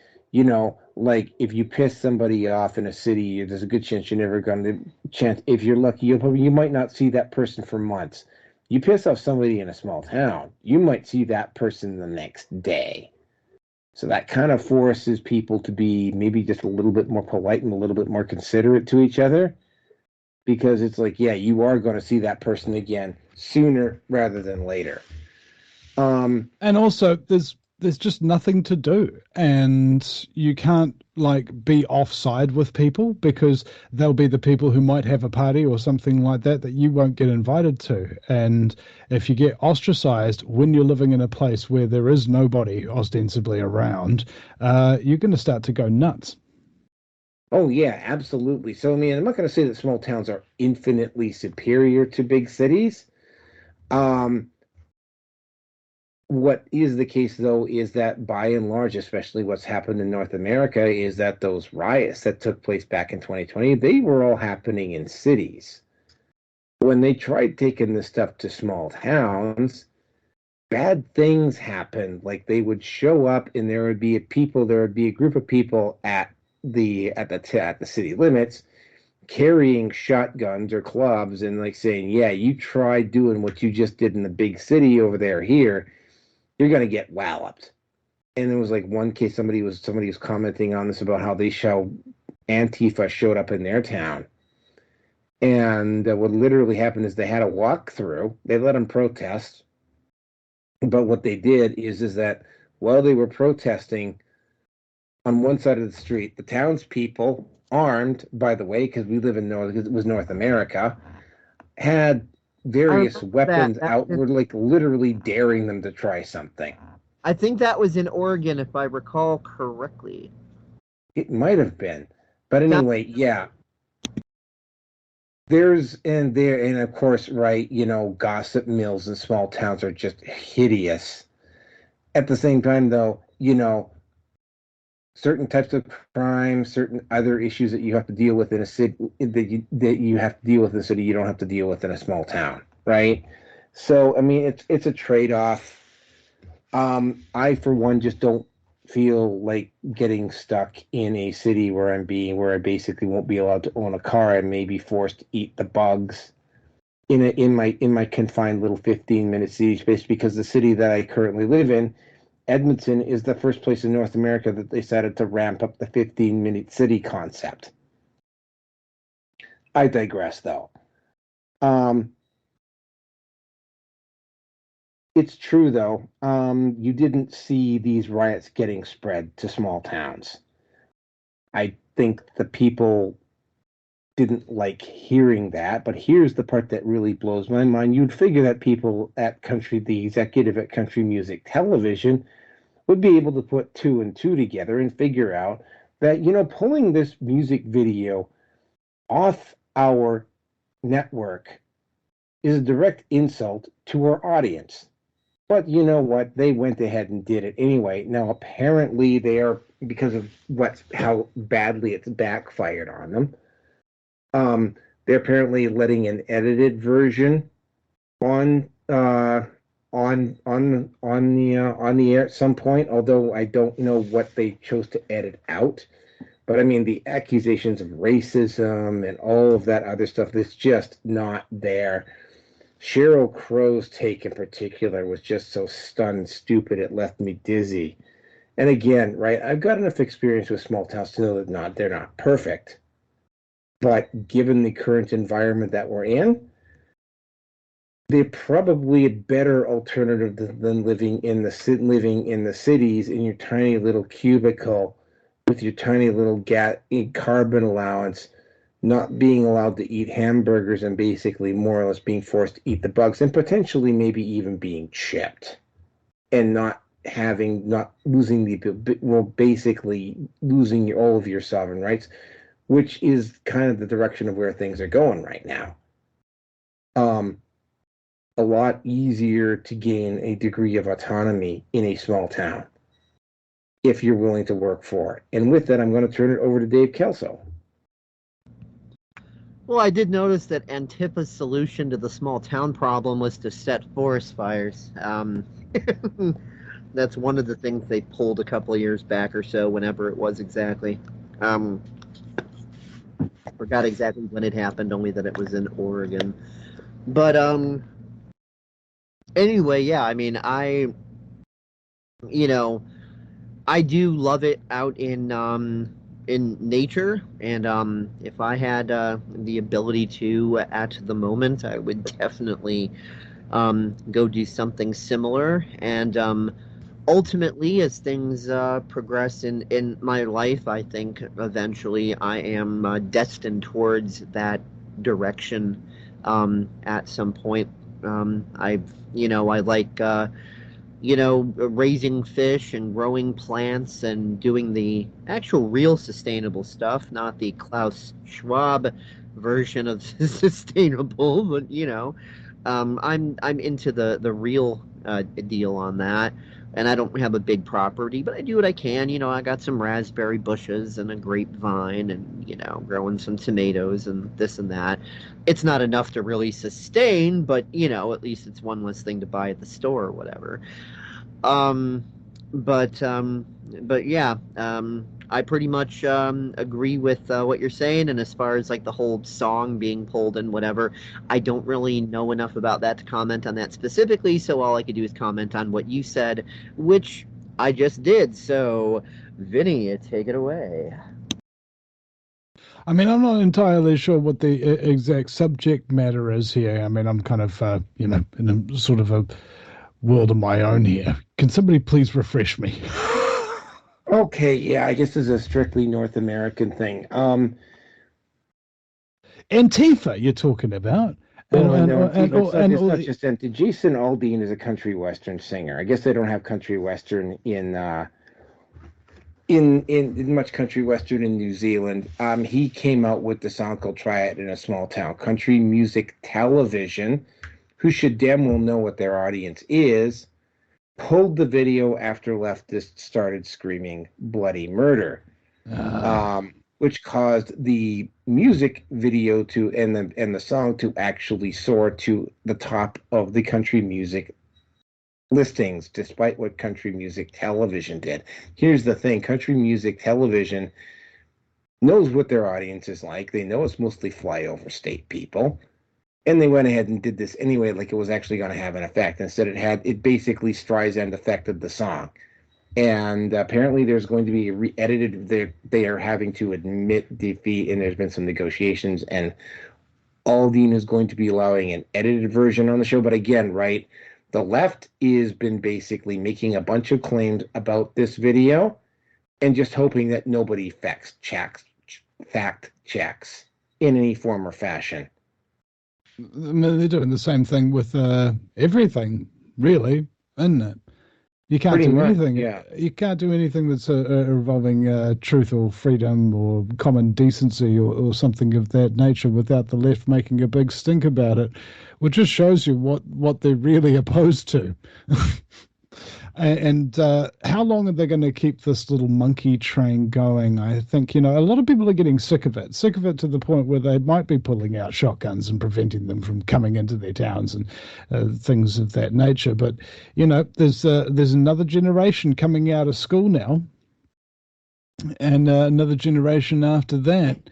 Like if you piss somebody off in a city, there's a good chance you're never going to if you're lucky, you might not see that person for months. You piss off somebody in a small town, you might see that person the next day. So that kind of forces people to be maybe just a little bit more polite and a little bit more considerate to each other, because it's like, yeah, you are going to see that person again sooner rather than later. And also, there's just nothing to do, and you can't be offside with people, because they'll be the people who might have a party or something like that you won't get invited to. And if you get ostracized when you're living in a place where there is nobody ostensibly around, you're going to start to go nuts. Oh yeah, absolutely. So I mean, I'm not going to say that small towns are infinitely superior to big cities. What is the case, though, is that by and large, especially what's happened in North America, is that those riots that took place back in 2020, they were all happening in cities. When they tried taking this stuff to small towns, bad things happened. Like they would show up, and there would be a group of people at the city limits carrying shotguns or clubs and saying, "Yeah, you try doing what you just did in the big city over there here, you're going to get walloped." And there was one case, somebody was commenting on this about how Antifa showed up in their town. And what literally happened is they had a walkthrough. They let them protest. But what they did is that while they were protesting on one side of the street, the townspeople, armed, by the way, because it was North America, had various weapons out, were literally daring them to try something. I think that was in Oregon, if I recall correctly. It might have been, but anyway, yeah. And of course, right, gossip mills in small towns are just hideous. At the same time, though, certain types of crime, certain other issues that you have to deal with in a city that you have to deal with in a city, you don't have to deal with in a small town, right? So I mean, it's a trade-off. I for one just don't feel like getting stuck in a city where I basically won't be allowed to own a car and may be forced to eat the bugs in my confined little 15-minute city space, because the city that I currently live in Edmonton is the first place in North America that they decided to ramp up the 15-minute city concept. I digress, though. It's true, though. You didn't see these riots getting spread to small towns. I think the people didn't like hearing that, but here's the part that really blows my mind. You'd figure that people at the executive at Country Music Television would be able to put two and two together and figure out that, pulling this music video off our network is a direct insult to our audience. But you know what? They went ahead and did it anyway. Now, apparently, they are, because of how badly it's backfired on them, they're apparently letting an edited version on the air at some point. Although I don't know what they chose to edit out. But I mean, the accusations of racism and all of that other stuff, that's just not there. Sheryl Crow's take in particular was just so stunned stupid it left me dizzy. And again, right, I've got enough experience with small towns to know that they're not perfect. But given the current environment that we're in, they're probably a better alternative than living in the cities in your tiny little cubicle with your tiny little carbon allowance, not being allowed to eat hamburgers and basically more or less being forced to eat the bugs and potentially maybe even being chipped and basically losing all of your sovereign rights, which is kind of the direction of where things are going right now. A lot easier to gain a degree of autonomy in a small town if you're willing to work for it. And with that, I'm going to turn it over to Dave Kelso. Well, I did notice that Antipa's solution to the small town problem was to set forest fires. That's one of the things they pulled a couple of years back or so, whenever it was exactly. Forgot exactly when it happened, only that it was in Oregon. But anyway, yeah, I mean, I do love it out in nature, and if I had the ability to at the moment, I would definitely go do something similar. And ultimately, as things progress in my life, I think eventually I am destined towards that direction at some point. I like raising fish and growing plants and doing the actual real sustainable stuff, not the Klaus Schwab version of sustainable, but I'm into the real deal on that. And I don't have a big property, but I do what I can. I got some raspberry bushes and a grapevine and, growing some tomatoes and this and that. It's not enough to really sustain, but, at least it's one less thing to buy at the store or whatever. But yeah, I pretty much agree with what you're saying. And as far as like the whole song being pulled and whatever, I don't really know enough about that to comment on that specifically. So all I could do is comment on what you said, which I just did. So, Vinny, take it away. I mean, I'm not entirely sure what the exact subject matter is here. I mean, I'm kind of, in a sort of a world of my own here. Can somebody please refresh me? Okay, yeah, I guess this is a strictly North American thing. Antifa, you're talking about. It's not just Antifa. Jason Aldean is a country western singer. I guess they don't have country western in much country western in New Zealand. He came out with the song called "Try It in a Small Town." Country Music Television, who should damn well know what their audience is, pulled the video after leftists started screaming bloody murder, which caused the music video and the song to actually soar to the top of the country music listings, despite what Country Music Television did. Here's the thing: Country Music Television knows what their audience is like. They know it's mostly flyover state people. And they went ahead and did this anyway, like it was actually going to have an effect. Instead, it basically Streisand affected the song. And apparently there's going to be a re-edited. They are having to admit defeat, and there's been some negotiations, and Aldean is going to be allowing an edited version on the show. But again, right, the left has been basically making a bunch of claims about this video and just hoping that nobody fact checks in any form or fashion. I mean, they're doing the same thing with everything, really, isn't it? You can't Pretty do much, anything. yeah. You can't do anything that's involving truth or freedom or common decency or something of that nature without the left making a big stink about it, which just shows you what they're really opposed to. And how long are they going to keep this little monkey train going? I think, a lot of people are getting sick of it to the point where they might be pulling out shotguns and preventing them from coming into their towns and things of that nature. But, there's another generation coming out of school now, and another generation after that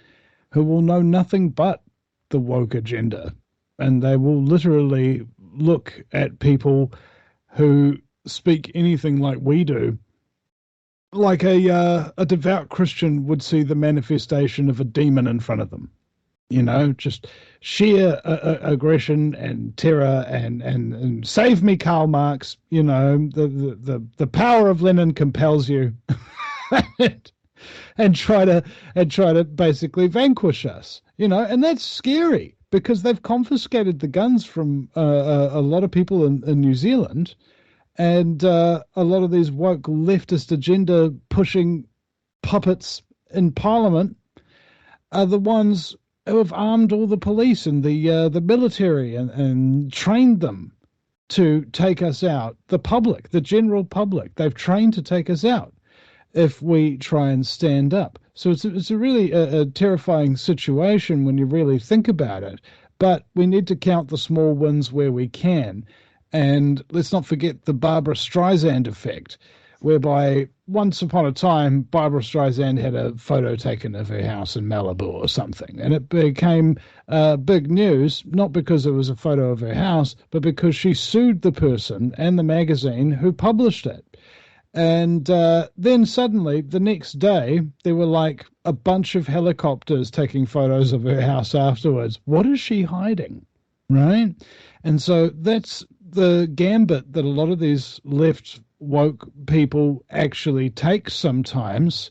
who will know nothing but the woke agenda. And they will literally look at people who speak anything like we do, like a devout Christian would see the manifestation of a demon in front of them. Just sheer aggression and terror and save me, Karl Marx. The power of Lenin compels you, and try to basically vanquish us. And that's scary because they've confiscated the guns from a lot of people in New Zealand. And a lot of these woke leftist agenda pushing puppets in Parliament are the ones who have armed all the police and the military and trained them to take us out. The public, the general public, they've trained to take us out if we try and stand up. So it's a really a terrifying situation when you really think about it. But we need to count the small wins where we can. And let's not forget the Barbara Streisand effect, whereby once upon a time, Barbara Streisand had a photo taken of her house in Malibu or something. And it became big news, not because it was a photo of her house, but because she sued the person and the magazine who published it. And then suddenly, the next day, there were like a bunch of helicopters taking photos of her house afterwards. What is she hiding? Right? And so that's the gambit that a lot of these left woke people actually take sometimes,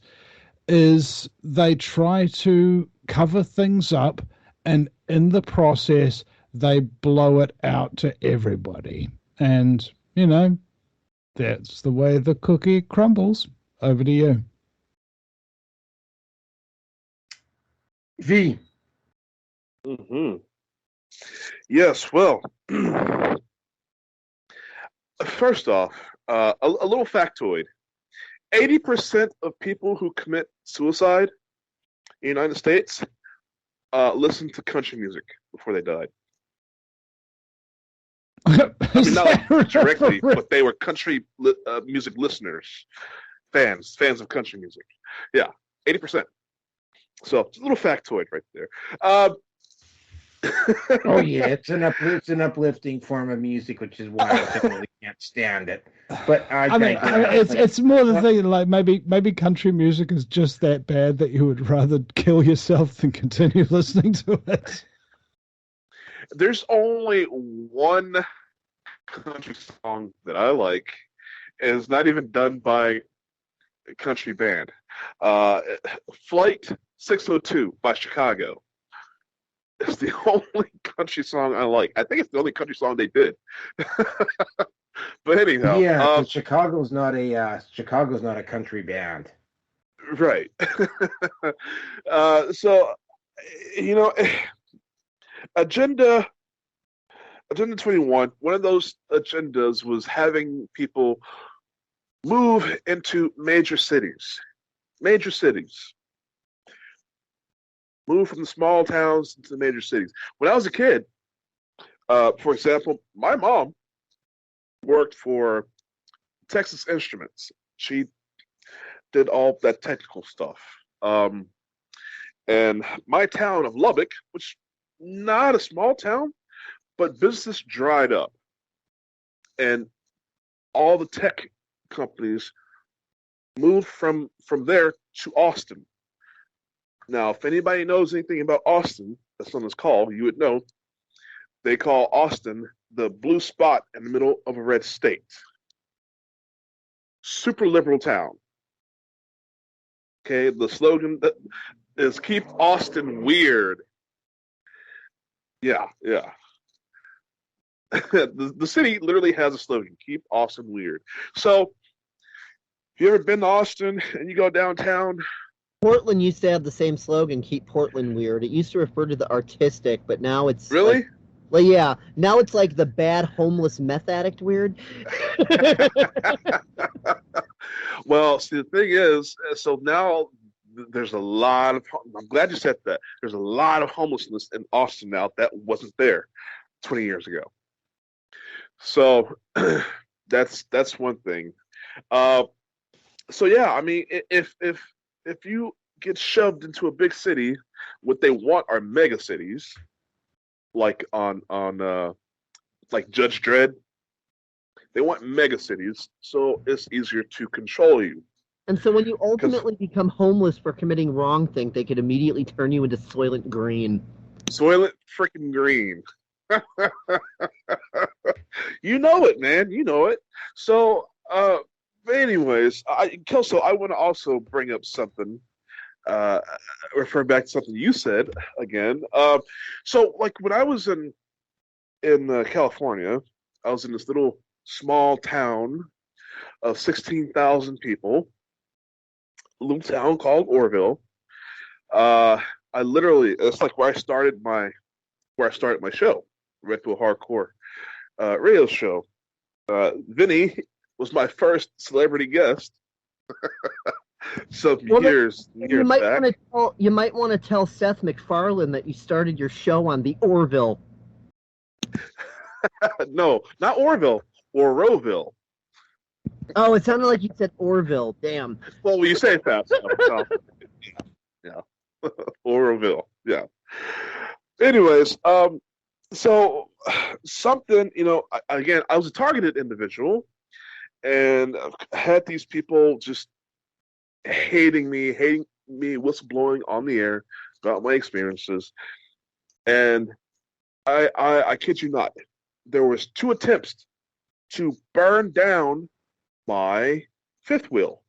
is they try to cover things up, and in the process they blow it out to everybody. And that's the way the cookie crumbles. Over to you. V. Yes, well, first off, a little factoid. 80% of people who commit suicide in the United States listen to country music before they died. I mean, not like directly, but they were country music listeners, fans of country music. Yeah, 80%. So it's a little factoid right there. Oh yeah, it's an uplifting form of music, which is why I typically can't stand it. But it's more the thing, like maybe country music is just that bad that you would rather kill yourself than continue listening to it. There's only one country song that I like, and it's not even done by a country band. Flight 602 by Chicago. It's the only country song I like. I think it's the only country song they did. But anyhow, yeah, Chicago's not a country band, right? So, Agenda 21. One of those agendas was having people move into major cities. Move from the small towns into the major cities. When I was a kid, for example, my mom worked for Texas Instruments. She did all that technical stuff. And my town of Lubbock, which not a small town, but business dried up. And all the tech companies moved from there to Austin. Now, if anybody knows anything about Austin, that's on this call, you would know they call Austin the blue spot in the middle of a red state. Super liberal town. Okay, the slogan is "Keep Austin Weird." Yeah. the city literally has a slogan: "Keep Austin Weird." So, if you ever been to Austin and you go downtown? Portland used to have the same slogan, "Keep Portland Weird." It used to refer to the artistic, but now it's really? Well, yeah. Now it's like the bad homeless meth addict weird. Well, see, the thing is, so now there's a lot of. I'm glad you said that. There's a lot of homelessness in Austin now that wasn't there 20 years ago. So that's one thing. So yeah, I mean, if you get shoved into a big city, what they want are mega cities, like on like Judge Dredd. They want mega cities, so it's easier to control you. And so when you ultimately become homeless for committing wrong thing, they could immediately turn you into Soylent Green. Soylent freaking Green. You know it, man. You know it. So, anyways, Kelso, I want to also bring up something. Refer back to something you said again. So, like when I was in California, I was in this little small town of 16,000 people, a little town called Orville. I literally, it's like where I started my show, Red Bull Hardcore radio show. Vinny was my first celebrity guest. Some years back. You might want to tell Seth MacFarlane that you started your show on the Orville. No, not Orville. Oroville. Oh, it sounded like you said Orville. Damn. Well, you say it fast. Yeah. Oroville. Yeah. Anyways, so something, again, I was a targeted individual, and had these people just hating me, whistleblowing on the air about my experiences, and I kid you not, there was 2 attempts to burn down my fifth wheel.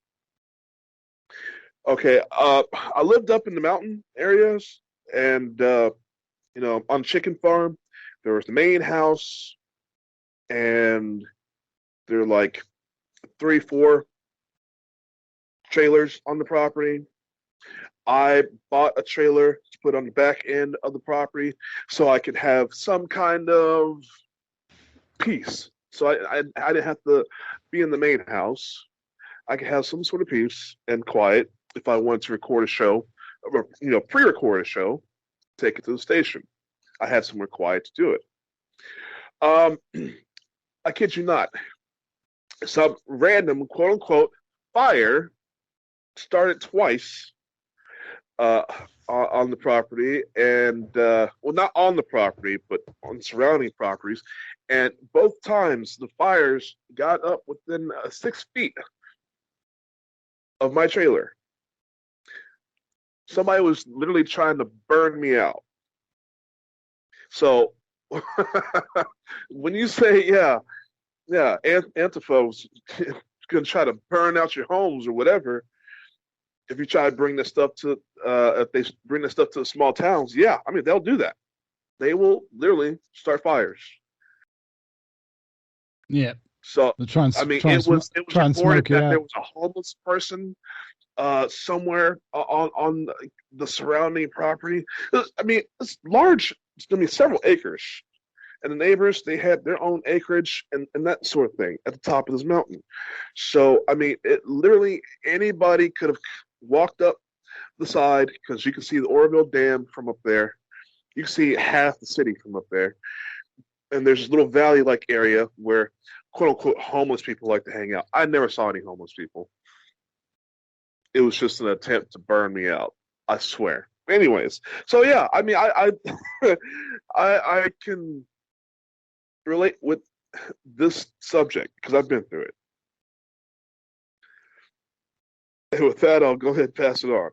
Okay, I lived up in the mountain areas, and on chicken farm, there was the main house, and there were like 3, 4 trailers on the property. I bought a trailer to put on the back end of the property so I could have some kind of peace. So I didn't have to be in the main house. I could have some sort of peace and quiet if I wanted to record a show, or pre-record a show, take it to the station. I had somewhere quiet to do it. I kid you not. Some random quote unquote fire started twice on the property, and well, not on the property, but on surrounding properties. And both times the fires got up within 6 feet of my trailer. Somebody was literally trying to burn me out. So when you say, yeah, Antifa was going to try to burn out your homes or whatever, if you try to bring this stuff to, if they bring this stuff to the small towns, yeah, I mean, they'll do that. They will literally start fires. Yeah. So, it was reported that there was a homeless person somewhere on the surrounding property. I mean, it's large. I mean, several acres. And the neighbors, they had their own acreage and that sort of thing at the top of this mountain. So, I mean, it literally, anybody could have walked up the side, because you can see the Oroville Dam from up there. You can see half the city from up there. And there's this little valley-like area where, quote-unquote, homeless people like to hang out. I never saw any homeless people. It was just an attempt to burn me out. I swear. Anyways, so yeah, I mean, I can relate with this subject because I've been through it. And with that, I'll go ahead and pass it on.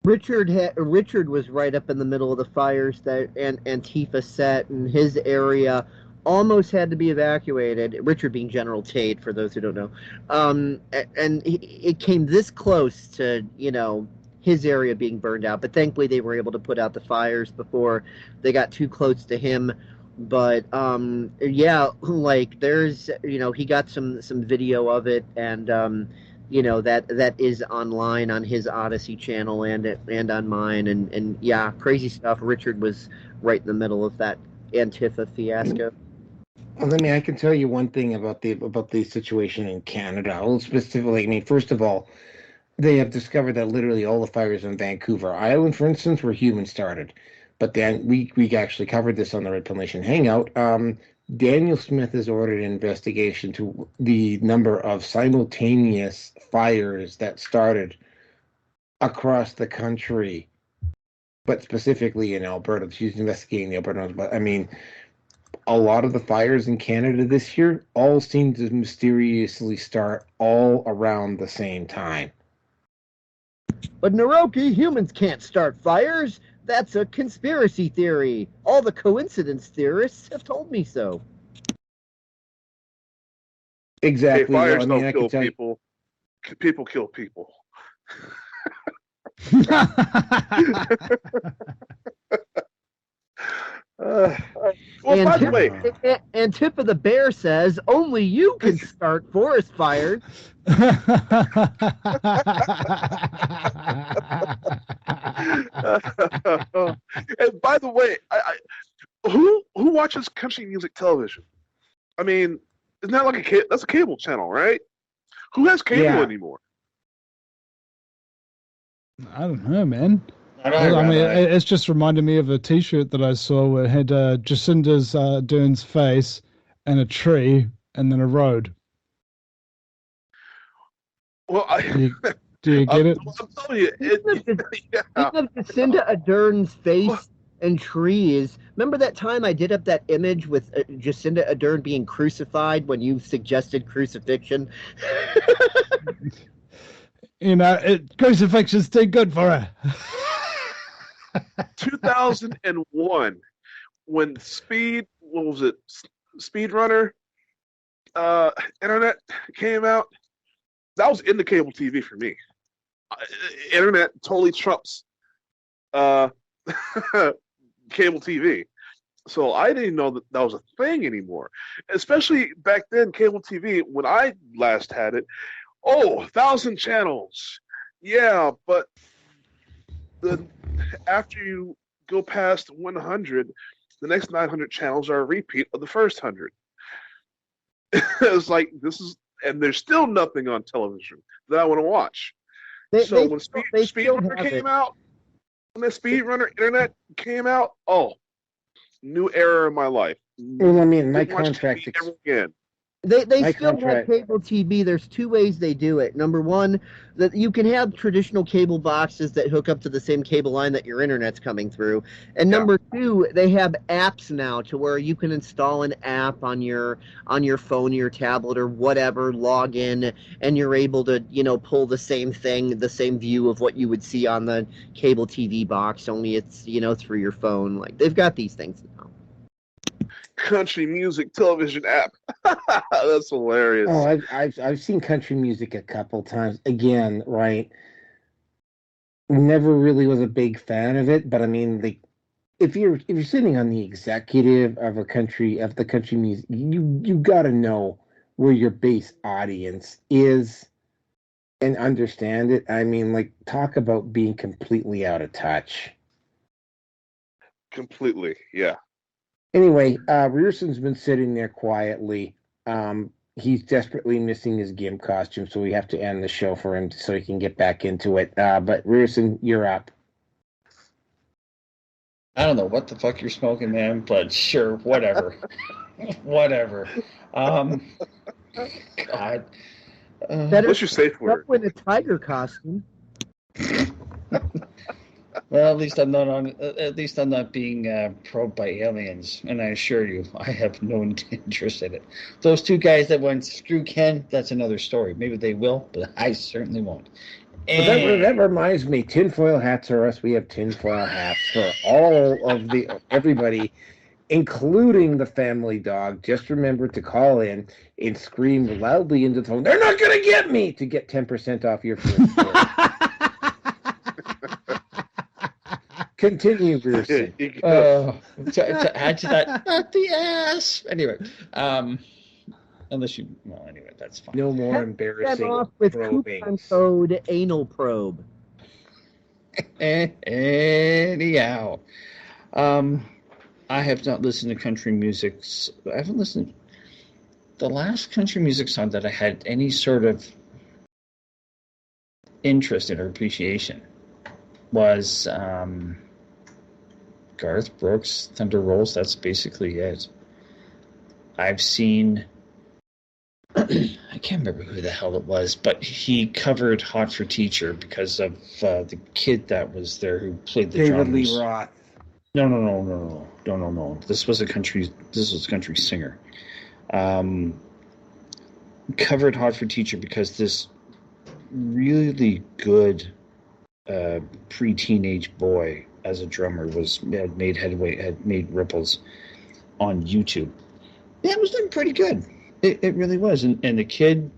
Richard was right up in the middle of the fires that Antifa set, and his area almost had to be evacuated. Richard being General Tate, for those who don't know, and it came this close to his area being burned out. But thankfully, they were able to put out the fires before they got too close to him. But yeah, like there's he got some video of it, and that is online on his Odyssey channel and on mine, and yeah, crazy stuff. Richard was right in the middle of that Antifa fiasco. Well, I can tell you one thing about the situation in Canada. Well, specifically, first of all, they have discovered that literally all the fires in Vancouver Island, for instance, were human started. But then we actually covered this on the Red Pill Nation Hangout. Daniel Smith has ordered an investigation to the number of simultaneous fires that started across the country, but specifically in Alberta. She's investigating the Alberta. But a lot of the fires in Canada this year all seem to mysteriously start all around the same time. But Naroki, humans can't start fires. That's a conspiracy theory. All the coincidence theorists have told me so. Exactly. Hey, fires don't kill people. People kill people. Well, by the way, Antifa the Bear says only you can start forest fires. And by the way, who watches country music television? Isn't that like that's a cable channel, right? Who has cable anymore? I don't know, man. It's just reminded me of a T-shirt that I saw where it had Jacinda Ardern's face and a tree and then a road. Well, do you get it? I'm telling you, Speaking of Jacinda Ardern's face and trees, remember that time I did up that image with Jacinda Ardern being crucified when you suggested crucifixion? Crucifixion's too good for her. 2001, when Speedrunner internet came out, that was in the cable TV for me. Internet totally trumps cable TV. So I didn't know that was a thing anymore. Especially back then, cable TV, when I last had it, 1,000 channels. Yeah, but after you go past 100, the next 900 channels are a repeat of the first 100. It's like, and there's still nothing on television that I want to watch. When Speedrunner came out, when the Speedrunner internet came out, new era in my life. Well, my contract again. They still have cable TV. There's two ways they do it. Number one, that you can have traditional cable boxes that hook up to the same cable line that your internet's coming through. And number two, they have apps now to where you can install an app on your phone, your tablet, or whatever, log in, and you're able to, pull the same thing, the same view of what you would see on the cable TV box, only it's, through your phone. Like, they've got these things now. Country music television app. That's hilarious. I've seen country music a couple times. Again, right? Never really was a big fan of it, but if you're sitting on the executive of the country music, you got to know where your base audience is and understand it. Talk about being completely out of touch. Completely, yeah. Anyway, Rearson's been sitting there quietly. He's desperately missing his GIMP costume, so we have to end the show for him so he can get back into it. But Rearson, you're up. I don't know what the fuck you're smoking, man, but sure, whatever. Whatever. God. What's your safe word? Up with a tiger costume. Well, at least I'm not on. At least I'm not being probed by aliens, and I assure you, I have no interest in it. Those two guys that went screw Ken, that's another story. Maybe they will, but I certainly won't. But that reminds me, tinfoil hats are us. We have tinfoil hats for all of everybody, including the family dog. Just remember to call in and scream loudly into the phone, "They're not going to get me!" to get 10% off your first bill. Continue, Bruce. To add to that, not the ass. Anyway, unless you, well, anyway, that's fine. No more embarrassing off with probing. coupon code anal probe. Anyhow, I have not listened to country music. I haven't listened. The last country music song that I had any sort of interest in or appreciation was Garth Brooks' Thunder Rolls. That's basically it. I've seen, I can't remember who the hell it was, but he covered Hot for Teacher because of the kid that was there who played the David drums. Lee Roth. No. This was a country singer. Covered Hot for Teacher because this really good pre-teenage boy as a drummer had made ripples on YouTube. Yeah, it was doing pretty good. It really was, and the kid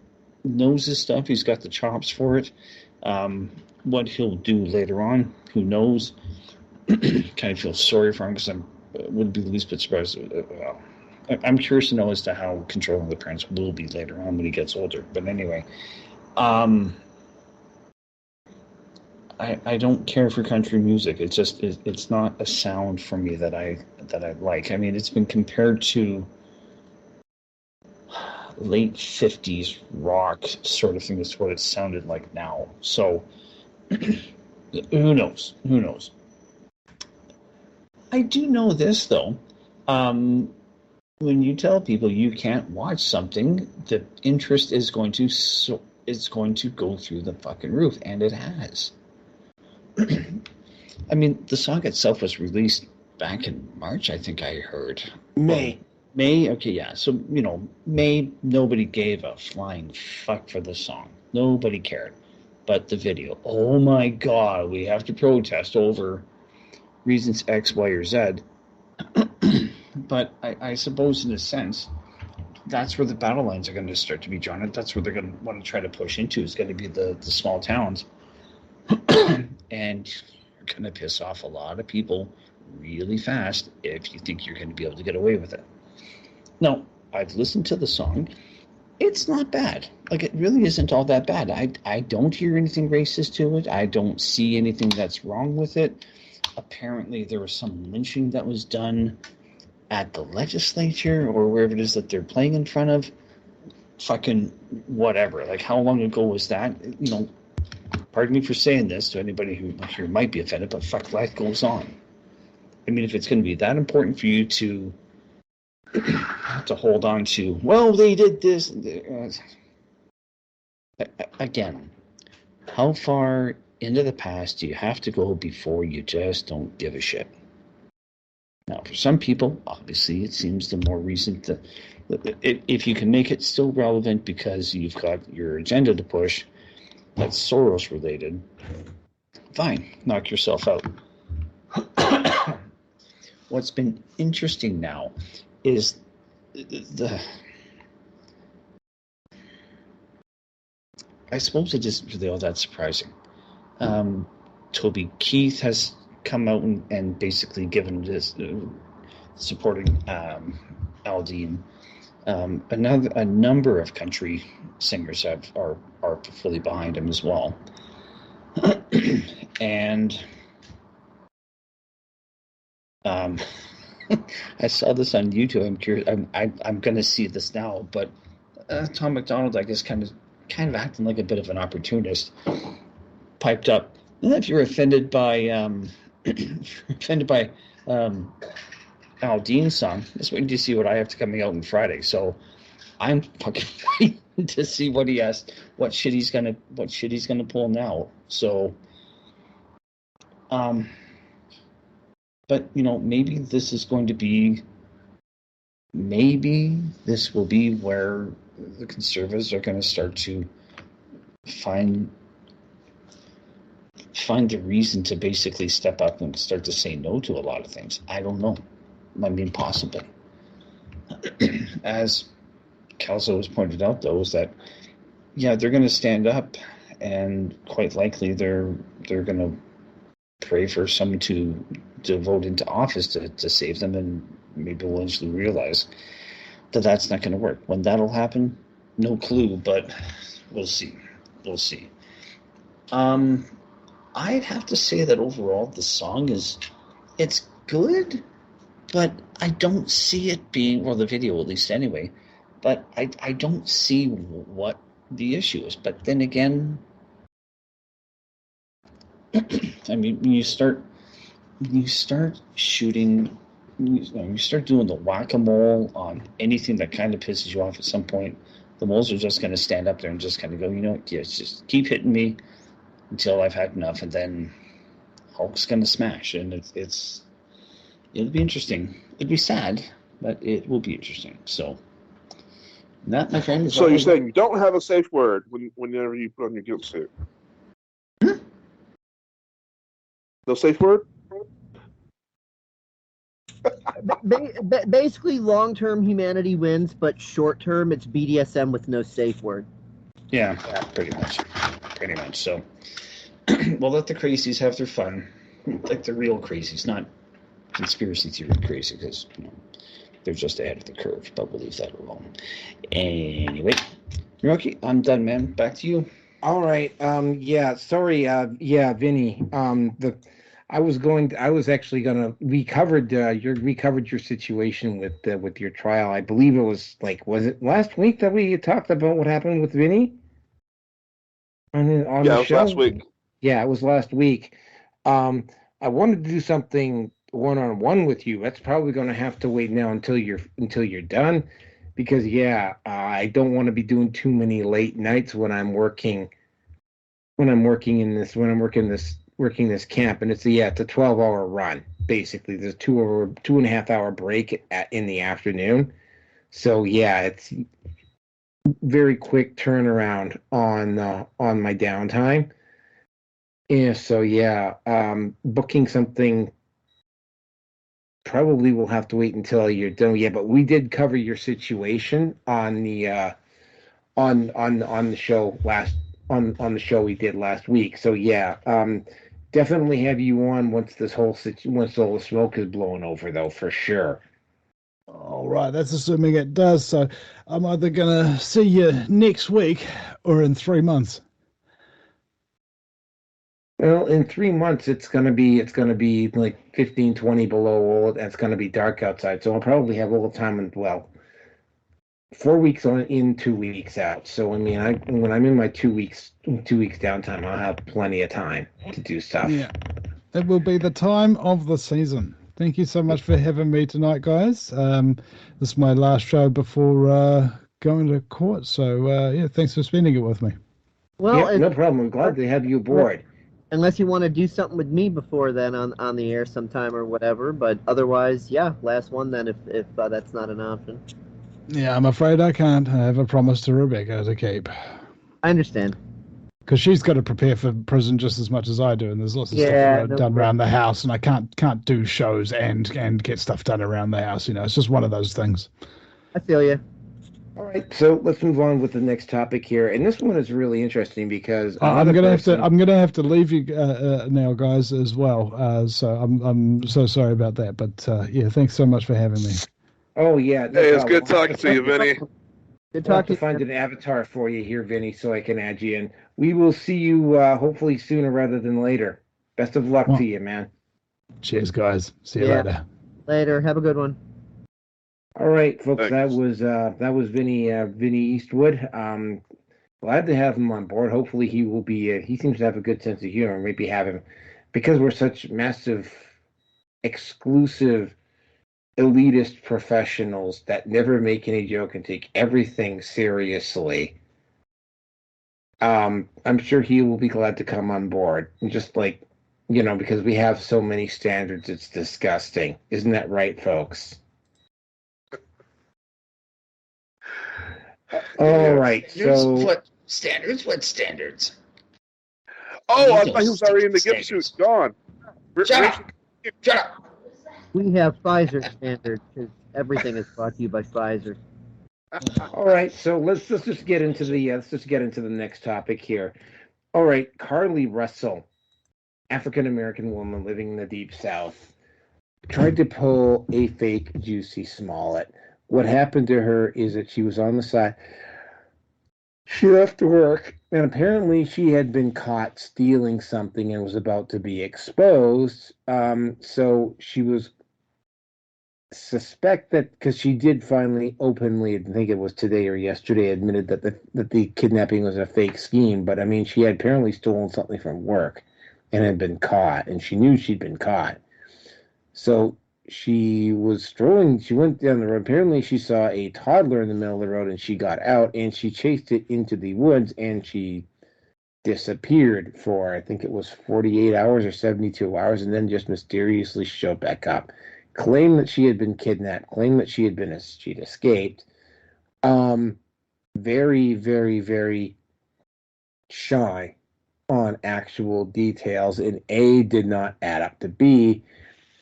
knows his stuff. He's got the chops for it. What he'll do later on, who knows? Kind of feel sorry for him because I wouldn't be the least bit surprised. Well, I'm curious to know as to how controlling the parents will be later on when he gets older. But anyway, I don't care for country music. It's just it's not a sound for me that I like. I mean, it's been compared to late 50s rock sort of thing. That's what it sounded like now. So who knows? I do know this though. When you tell people you can't watch something, the interest is going to go through the fucking roof, and it has. I mean, the song itself was released back in March, I think I heard. May. Okay, yeah. So, May, nobody gave a flying fuck for the song. Nobody cared. But the video, oh my God, we have to protest over reasons X, Y, or Z. But I suppose, in a sense, that's where the battle lines are going to start to be drawn. And that's where they're going to want to try to push into, is going to be the small towns. And you're going to piss off a lot of people really fast if you think you're going to be able to get away with it. Now, I've listened to the song. It's not bad. Like, it really isn't all that bad. I don't hear anything racist to it. I don't see anything that's wrong with it. Apparently, there was some lynching that was done at the legislature or wherever it is that they're playing in front of. Fucking whatever. Like, how long ago was that? Pardon me for saying this to anybody who might be offended, but fuck, life goes on. I mean, if it's going to be that important for you to hold on to, well, they did this. Again, how far into the past do you have to go before you just don't give a shit? Now, for some people, obviously, it seems the more recent, if you can make it still relevant because you've got your agenda to push, that's Soros related, fine, knock yourself out. What's been interesting now is I suppose it isn't really all that surprising. Toby Keith has come out and basically given this supporting Aldean. A number of country singers are fully behind him as well. And I saw this on YouTube. I'm curious. I'm going to see this now, but Tom McDonald, I guess, kind of acting like a bit of an opportunist, piped up. And if you're offended by Aldean's song, just waiting to see what I have to coming out on Friday. So I'm fucking waiting to see what what shit he's gonna pull now. So But maybe this is going to be. Maybe this will be where the conservatives are going to start to find the reason to basically step up and start to say no to a lot of things. I don't know. I mean, possibly. As Kelso has pointed out, though, is that, they're going to stand up, and quite likely they're going to pray for someone to vote into office to save them, and maybe we'll eventually realize that that's not going to work. When that'll happen, no clue, but we'll see. I'd have to say that overall the song it's good, but I don't see it being, or the video at least anyway, but I don't see what the issue is. But then again, I mean, when you start shooting, you start doing the whack-a-mole on anything that kind of pisses you off at some point, the moles are just going to stand up there and just kind of go, just keep hitting me until I've had enough, and then Hulk's going to smash, and it'll be interesting. It'll be sad, but it will be interesting. So that, my friend, is so you're saying you don't have a safe word whenever you put on your guilt suit? No safe word? Basically, long-term humanity wins, but short-term it's BDSM with no safe word. Yeah, pretty much. So we'll let the crazies have their fun, like the real crazies, not conspiracy theory crazy, because they're just ahead of the curve. But we'll leave that alone. Anyway, Rocky, I'm done, man. Back to you. All right. Sorry. Vinny. I was actually gonna. We covered your situation with your trial. I believe it was it last week that we talked about what happened with Vinny? On the show? It was last week. Yeah, it was last week. I wanted to do something one-on-one with you. That's probably going to have to wait now until you're done, because I don't want to be doing too many late nights when I'm working this camp, and it's a 12-hour run basically. There's a 2.5 hour break in the afternoon, so it's very quick turnaround on my downtime. Booking something probably will have to wait until you're done. Yeah, but we did cover your situation on the on the show on the show we did last week. So definitely have you on once all the smoke is blown over, though, for sure. All right, that's assuming it does. So I'm either gonna see you next week or in 3 months. Well, in 3 months it's gonna be like 15, 20 below, and it's gonna be dark outside. So I'll probably have all the time 4 weeks on in, 2 weeks out. So I mean, when I'm in my 2 weeks downtime, I'll have plenty of time to do stuff. Yeah, it will be the time of the season. Thank you so much for having me tonight, guys. This is my last show before going to court. So thanks for spending it with me. Well, no problem. I'm glad to have you aboard. Unless you want to do something with me before then on the air sometime or whatever, but otherwise, last one then if that's not an option. Yeah, I'm afraid I can't. I have a promise to Rebecca to keep. I understand. Because she's got to prepare for prison just as much as I do, and there's lots of stuff done around the house, and I can't do shows and get stuff done around the house. It's just one of those things. I feel you. All right, so let's move on with the next topic here, and this one is really interesting because I'm gonna have to leave you now, guys, as well. So I'm so sorry about that, but thanks so much for having me. Oh yeah, hey, it's good talking to you, Vinny. Good talking. To find an avatar for you here, Vinny, so I can add you in. We will see you hopefully sooner rather than later. Best of luck to you, man. Cheers, guys. See you later. Later. Have a good one. All right, folks. Thanks. That was Vinny Eastwood. Glad to have him on board. Hopefully he will be. He seems to have a good sense of humor. Maybe have him, because we're such massive, exclusive, elitist professionals that never make any joke and take everything seriously. I'm sure he will be glad to come on board. And just like because we have so many standards, it's disgusting. Isn't that right, folks? All right. So what standards? What standards? Oh, I thought he was already in the gift suit. Gone. Shut up. We have Pfizer standards because everything is brought to you by Pfizer. All right, so let's just get into the next topic here. All right, Carlee Russell, African American woman living in the Deep South, tried to pull a fake Jussie Smollett. What happened to her is that she was on the side. She left work, and apparently she had been caught stealing something and was about to be exposed. So she was suspect that because she did finally openly, I think it was today or yesterday, admitted that the kidnapping was a fake scheme. But I mean, she had apparently stolen something from work and had been caught, and she knew she'd been caught. So she was strolling. She went down the road. Apparently, she saw a toddler in the middle of the road, and she got out and she chased it into the woods, and she disappeared for, I think it was 48 hours or 72 hours, and then just mysteriously showed back up. Claimed that she had been kidnapped, claimed that she'd escaped. Very, very, very shy on actual details, and A did not add up to B.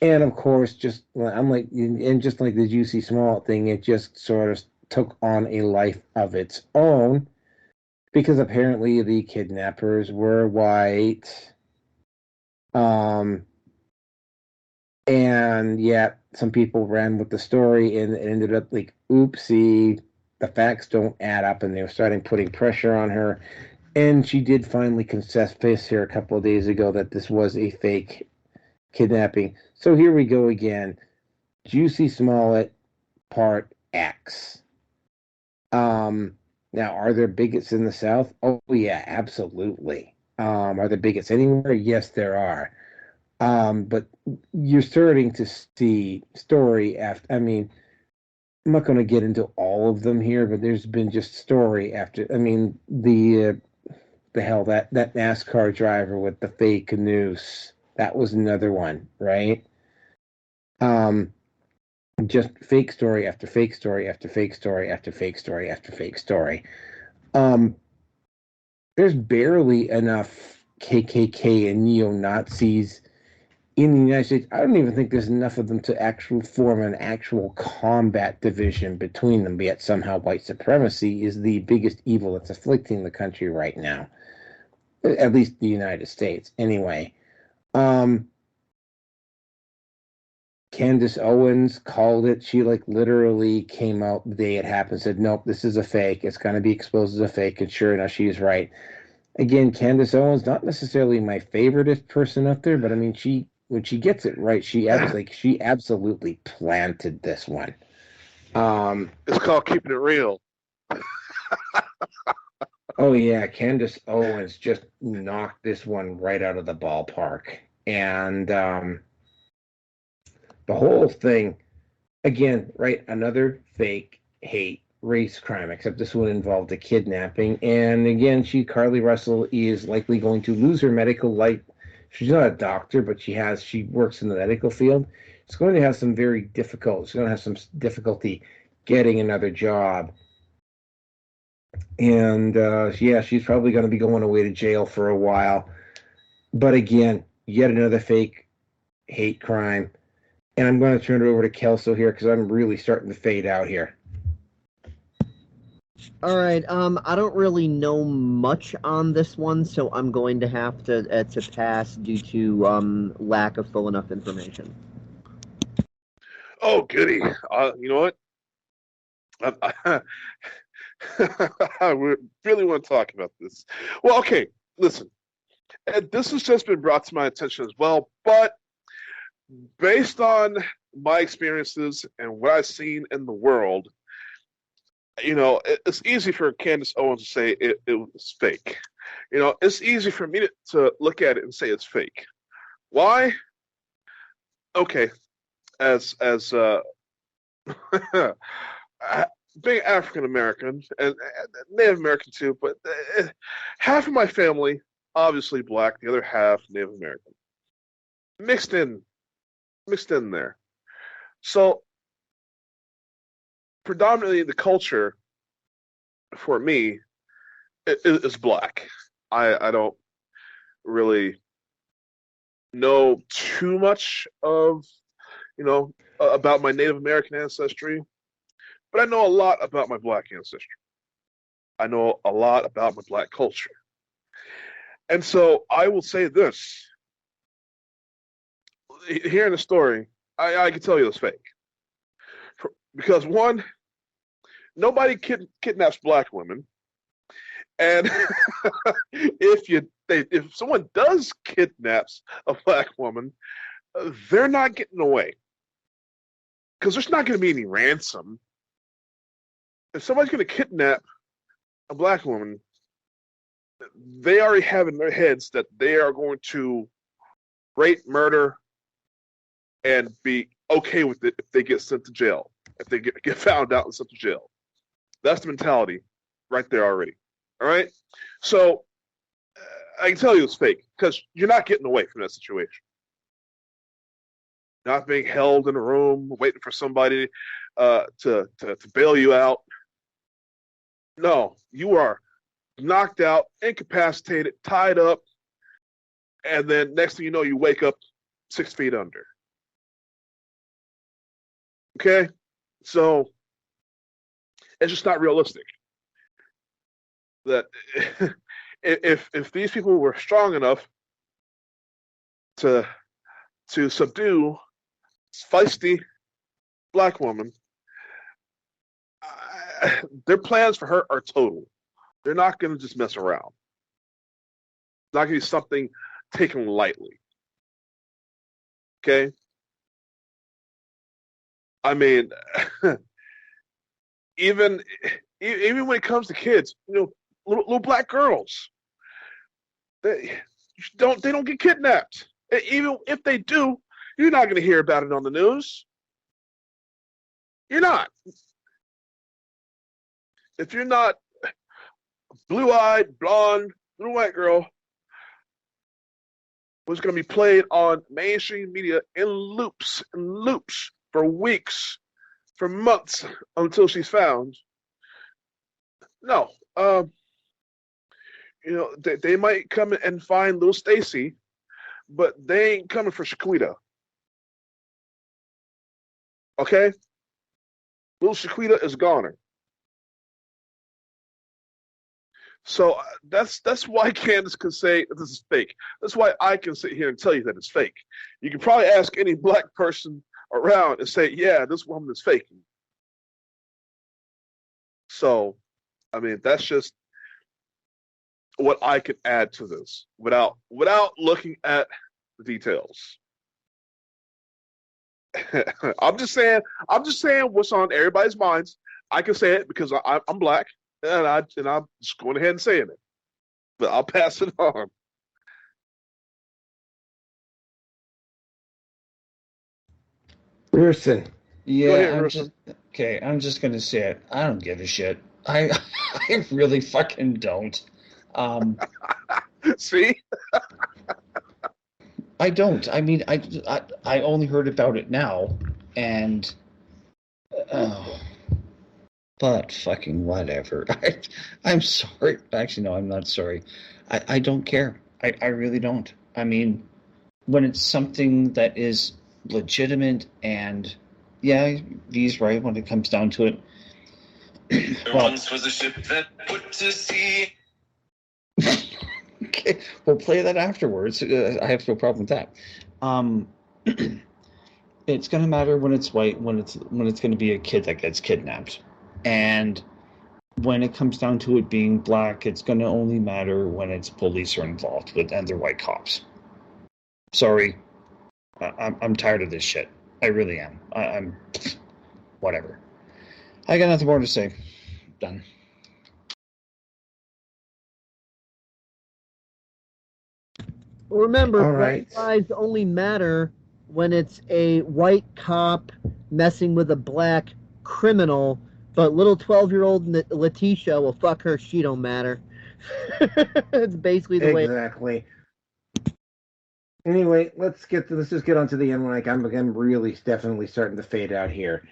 And of course, just like the Jussie Smollett thing, it just sort of took on a life of its own because apparently the kidnappers were white. And yet some people ran with the story and it ended up like, oopsie, the facts don't add up, and they were starting putting pressure on her. And she did finally confess here a couple of days ago that this was a fake kidnapping. So here we go again. Jussie Smollett, Part X. Now, are there bigots in the South? Oh, yeah, absolutely. Are there bigots anywhere? Yes, there are. But you're starting to see story after. I mean, I'm not going to get into all of them here, but there's been just story after. I mean, the hell that NASCAR driver with the fake noose. That was another one, right? Just fake story after fake story after fake story after fake story after fake story. There's barely enough KKK and neo-Nazis in the United States. I don't even think there's enough of them to actually form an actual combat division between them, yet somehow white supremacy is the biggest evil that's afflicting the country right now. At least the United States. Anyway, Candace Owens called it. She literally came out the day it happened, said, nope, this is a fake. It's going to be exposed as a fake. And sure enough, she's right. Again, Candace Owens, not necessarily my favorite person up there, but I mean, when she gets it right, she absolutely planted this one. It's called keeping it real. Oh yeah, Candace Owens just knocked this one right out of the ballpark. And the whole thing, again, right, another fake hate race crime, except this one involved a kidnapping. And again, Carlee Russell is likely going to lose her medical life. She's not a doctor, but she works in the medical field. She's going to have some difficulty getting another job. And she's probably going to be going away to jail for a while. But again, yet another fake hate crime. And I'm going to turn it over to Kelso here because I'm really starting to fade out here. All right. I don't really know much on this one, so I'm going to have to pass due to lack of full enough information. Oh, goody. You know what? I really want to talk about this. Well, okay, listen. And this has just been brought to my attention as well, but based on my experiences and what I've seen in the world, it's easy for Candace Owens to say it was fake. It's easy for me to look at it and say it's fake. Why? Okay, as being African American and Native American too, but half of my family obviously black, the other half Native American. mixed in there. So predominantly the culture for me is black. I don't really know too much of, about my Native American ancestry, but I know a lot about my black ancestry. I know a lot about my black culture. And so I will say this. Hearing the story, I can tell you it's fake. Because one, nobody kidnaps black women. And if someone does kidnaps a black woman, they're not getting away. Because there's not going to be any ransom. If somebody's going to kidnap a black woman, they already have in their heads that they are going to rape, murder, and be okay with it if they get sent to jail, if they get found out and sent to jail. That's the mentality right there already. All right? So I can tell you it's fake because you're not getting away from that situation. Not being held in a room, waiting for somebody to bail you out. No, you are knocked out, incapacitated, tied up, and then next thing you know, you wake up 6 feet under. Okay? So it's just not realistic. That if these people were strong enough to subdue feisty black woman, their plans for her are total. They're not going to just mess around. It's not going to be something taken lightly. Okay? I mean, even when it comes to kids, little black girls, they don't get kidnapped. Even if they do, you're not going to hear about it on the news. You're not. If you're not blue-eyed, blonde, little white girl was going to be played on mainstream media in loops for weeks, for months until she's found. No. They might come and find little Stacy, but they ain't coming for Shaquita. Okay? Little Shaquita is goner. So that's why Candace can say this is fake. That's why I can sit here and tell you that it's fake. You can probably ask any black person around and say, yeah, this woman is faking. So, I mean, that's just what I could add to this without looking at the details. I'm just saying what's on everybody's minds. I can say it because I'm black. And I'm just going ahead and saying it. But I'll pass it on. Rusin. Yeah, Go ahead, Rusin. I'm just going to say it. I don't give a shit. I really fucking don't. See? I don't. I mean, I only heard about it now, and but fucking whatever. I'm sorry. Actually, no, I'm not sorry. I don't care. I really don't. I mean, when it's something that is legitimate and, yeah, V's right when it comes down to it. Once was a ship that put to sea. Okay, we'll play that afterwards. I have no problem with that. It's going to matter when it's white, when it's going to be a kid that gets kidnapped. And when it comes down to it being black, it's going to only matter when it's police are involved with and they're white cops. Sorry, I'm tired of this shit. I really am. I'm whatever. I got nothing more to say. Done. Remember, All right. black lives only matter when it's a white cop messing with a black criminal, but little 12-year-old Letitia will fuck her. She don't matter. It's basically the way. Exactly. Anyway, let's just get on to the end. Like I'm really definitely starting to fade out here.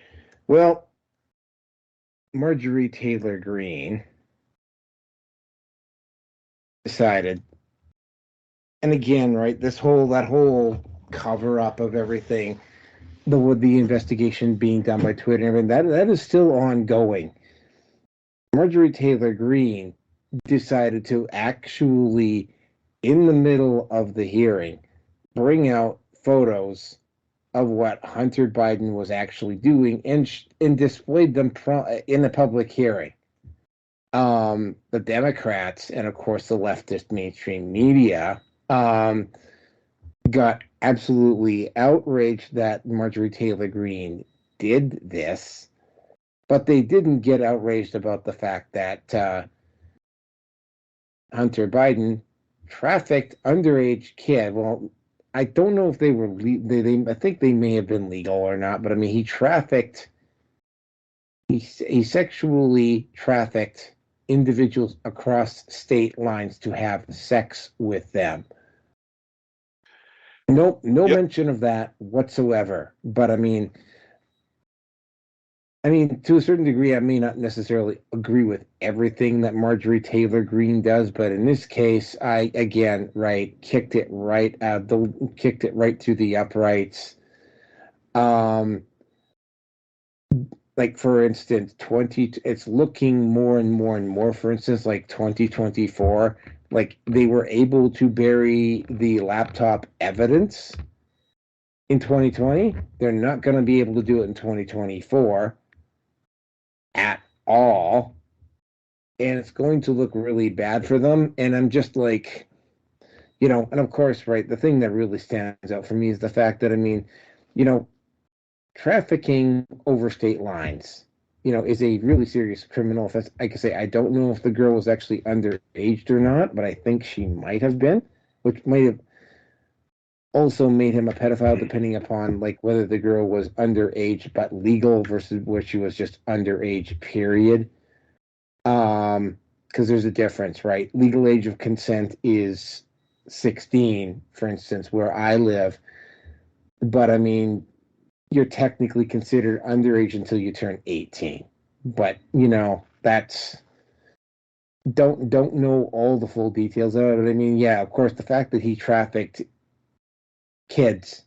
Well, Marjorie Taylor Greene decided, and again, right, that whole cover up of everything, the investigation being done by Twitter and everything, that is still ongoing. Marjorie Taylor Greene decided to actually, in the middle of the hearing, bring out photos of what Hunter Biden was actually doing and displayed them in a public hearing. The Democrats and, of course, the leftist mainstream media got absolutely outraged that Marjorie Taylor Greene did this, but they didn't get outraged about the fact that Hunter Biden trafficked underage kid. Well, I don't know if they were I think they may have been legal or not, but I mean, he sexually trafficked individuals across state lines to have sex with them. No mention of that whatsoever. But I mean, to a certain degree, I may not necessarily agree with everything that Marjorie Taylor Greene does, but in this case, I again, right, kicked it right to the uprights. Like for instance, it's looking more and more and more. For instance, like 2024, like they were able to bury the laptop evidence in 2020. They're not going to be able to do it in 2024. At all, and it's going to look really bad for them. And I'm just like, and of course, right, the thing that really stands out for me is the fact that, trafficking over state lines, is a really serious criminal offense. I can say I don't know if the girl was actually underage or not, but I think she might have been, which might have also made him a pedophile, depending upon like whether the girl was underage but legal versus where she was just underage, period. Because there's a difference, right? Legal age of consent is 16, for instance, where I live. But I mean, you're technically considered underage until you turn 18. But that's don't know all the full details of it. But I mean, yeah, of course, the fact that he trafficked kids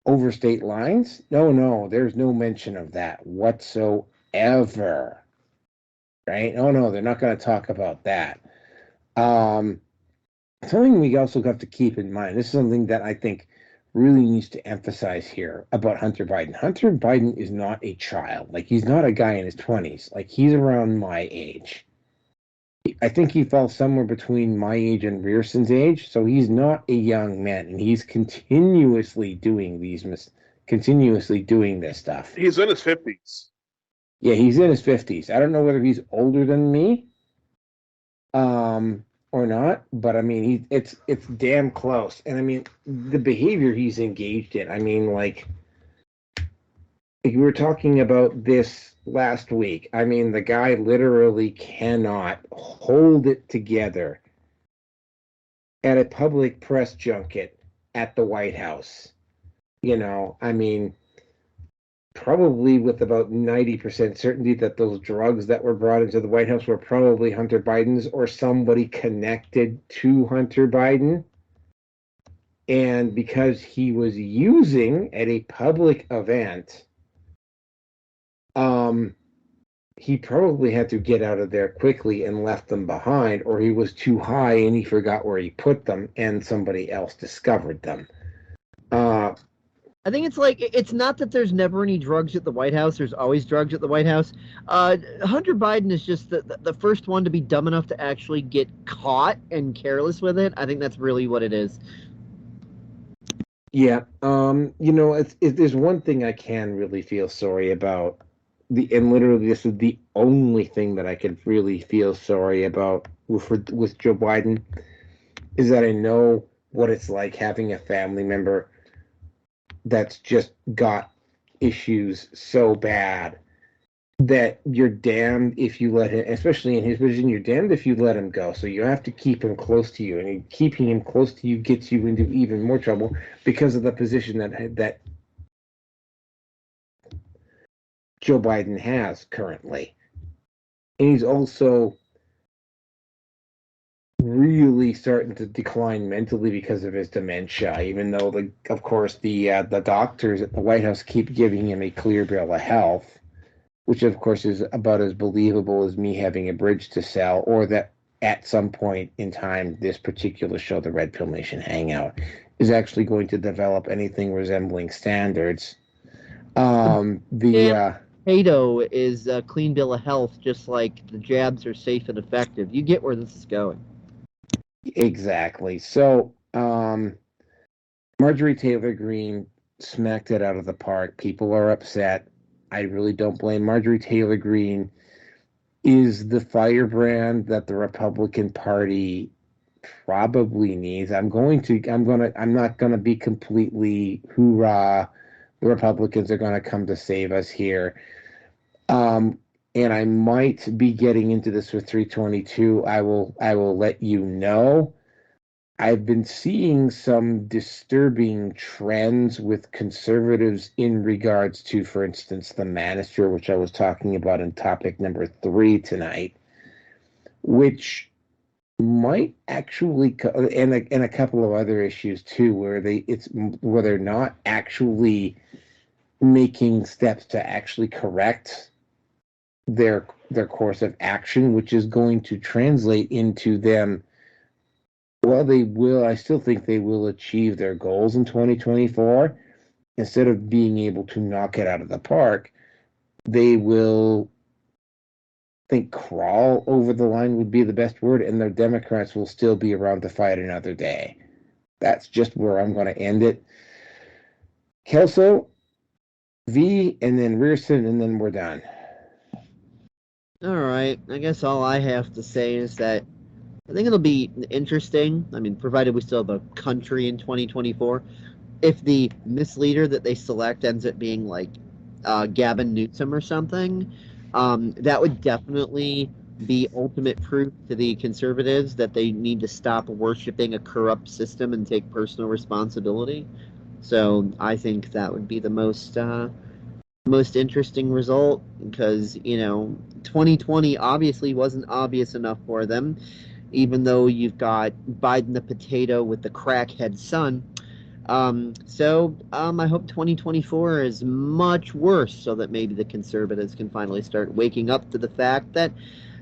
over state lines, no, there's no mention of that whatsoever, right? No, they're not going to talk about that. Something we also have to keep in mind, this is something that I think really needs to emphasize here about Hunter Biden. Hunter Biden is not a child. Like, he's not a guy in his 20s. Like, he's around my age. I think he falls somewhere between my age and Rearson's age, so he's not a young man, and he's continuously doing this stuff. He's in his 50s. Yeah, he's in his 50s. I don't know whether he's older than me, or not, but I mean, it's damn close. And I mean, the behavior he's engaged in. I mean, like we were talking about this last week. I mean, the guy literally cannot hold it together at a public press junket at the White House. I mean, probably with about 90% certainty that those drugs that were brought into the White House were probably Hunter Biden's or somebody connected to Hunter Biden. And because he was using at a public event, he probably had to get out of there quickly and left them behind, or he was too high and he forgot where he put them and somebody else discovered them. I think it's not that there's never any drugs at the White House. There's always drugs at the White House. Hunter Biden is just the first one to be dumb enough to actually get caught and careless with it. I think that's really what it is. Yeah. There's one thing I can really feel sorry about. And literally, this is the only thing that I could really feel sorry about with Joe Biden, is that I know what it's like having a family member that's just got issues so bad that you're damned if you let him, especially in his position, you're damned if you let him go. So you have to keep him close to you, and keeping him close to you gets you into even more trouble because of the position that Joe Biden has currently. And he's also really starting to decline mentally because of his dementia, even though of course the doctors at the White House keep giving him a clear bill of health, which of course is about as believable as me having a bridge to sell, or that at some point in time this particular show, the Red Pill Nation Hangout, is actually going to develop anything resembling standards. Potato is a clean bill of health, just like the jabs are safe and effective. You get where this is going. Exactly. So, Marjorie Taylor Greene smacked it out of the park. People are upset. I really don't blame Marjorie Taylor Greene. Is the firebrand that the Republican Party probably needs. I'm not gonna be completely hoorah. The Republicans are gonna come to save us here. And I might be getting into this with 322. I will let you know. I've been seeing some disturbing trends with conservatives in regards to, for instance, the Manosphere, which I was talking about in topic number 3 tonight, which might actually, and a couple of other issues too, where they're not actually making steps to actually correct their course of action, which is going to translate into them. Well, they will. I still think they will achieve their goals in 2024. Instead of being able to knock it out of the park, they will, I think, crawl over the line would be the best word, and their Democrats will still be around to fight another day. That's just where I'm going to end it. Kelso, V, and then Rearson, and then we're done. All right. I guess all I have to say is that I think it'll be interesting. I mean, provided we still have a country in 2024. If the misleader that they select ends up being like Gavin Newsom or something, that would definitely be ultimate proof to the conservatives that they need to stop worshiping a corrupt system and take personal responsibility. So I think that would be the most interesting result, because 2020 obviously wasn't obvious enough for them, even though you've got Biden the potato with the crackhead son. So I hope 2024 is much worse, so that maybe the conservatives can finally start waking up to the fact that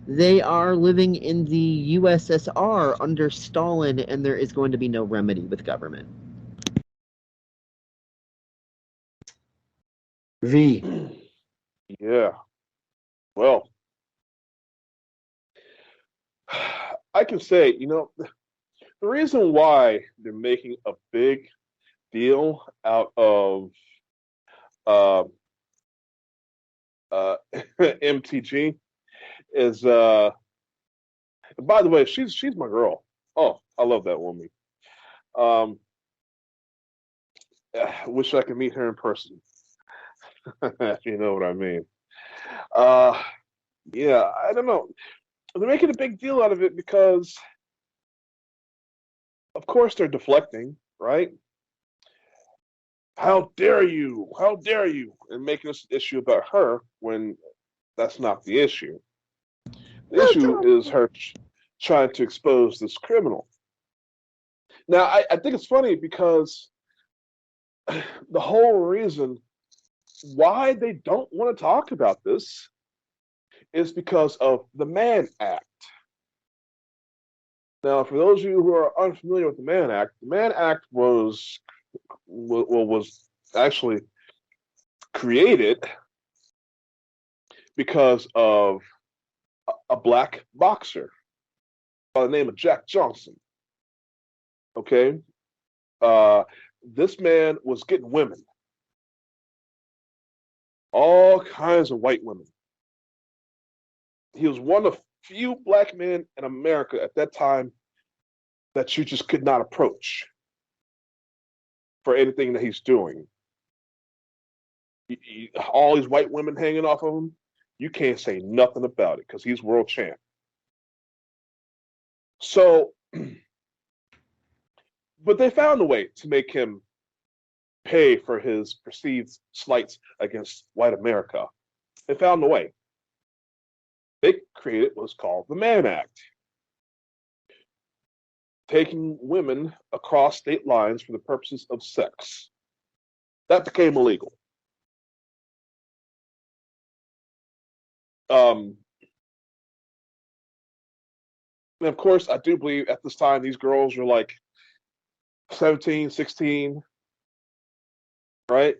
they are living in the USSR under Stalin, and there is going to be no remedy with government. V. Yeah. Well, I can say, the reason why they're making a big deal out of MTG is, by the way, she's my girl. Oh, I love that woman. Wish I could meet her in person. You know what I mean. Yeah, I don't know. They're making a big deal out of it because, of course, they're deflecting, right? How dare you? How dare you? And making this issue about her when that's not the issue. The issue is her trying to expose this criminal. Now, I think it's funny because the whole reason why they don't want to talk about this is because of the Mann Act. Now, for those of you who are unfamiliar with the Mann Act was actually created because of a black boxer by the name of Jack Johnson. Okay? This man was getting women. All kinds of white women. He was one of few black men in America at that time that you just could not approach for anything that he's doing. All these white women hanging off of him. you can't say nothing about it because he's world champ. So, but they found a way to make him pay for his perceived slights against white America. They found a way. They created what's called the Mann Act, taking women across state lines for the purposes of sex. That became illegal. And of course, I do believe at this time these girls were like 17, 16, right?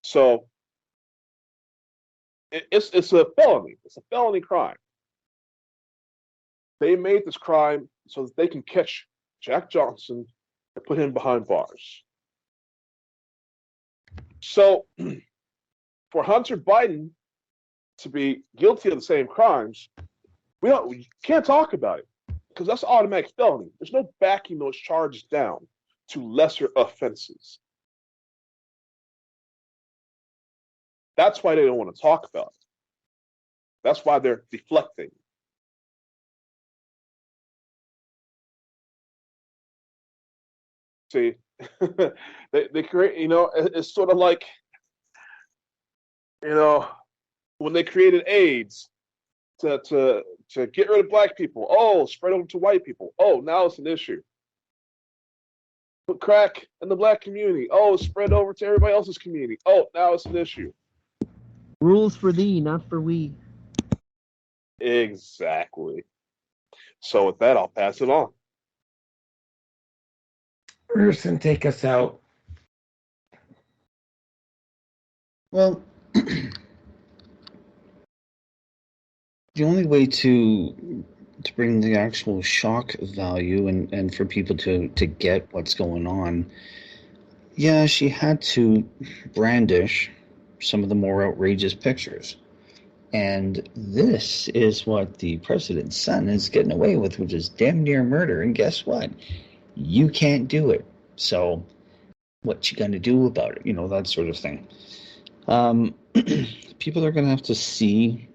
So it's a felony. It's a felony crime. They made this crime so that they can catch Jack Johnson and put him behind bars. So for Hunter Biden to be guilty of the same crimes, we can't talk about it because that's automatic felony. There's no backing those charges down to lesser offenses. That's why they don't want to talk about it. That's why they're deflecting. See, they create, it's sort of like, when they created AIDS to get rid of black people. Oh, spread over to white people. Oh, now it's an issue. Put crack in the black community. Oh, spread over to everybody else's community. Oh, now it's an issue. Rules for thee, not for we. Exactly. So with that, I'll pass it on. Person, take us out. Well, the only way to bring the actual shock value and for people to get what's going on, yeah, she had to brandish some of the more outrageous pictures. And this is what the president's son is getting away with, which is damn near murder. And guess what? You can't do it. So what you gonna do about it? That sort of thing. People are gonna have to see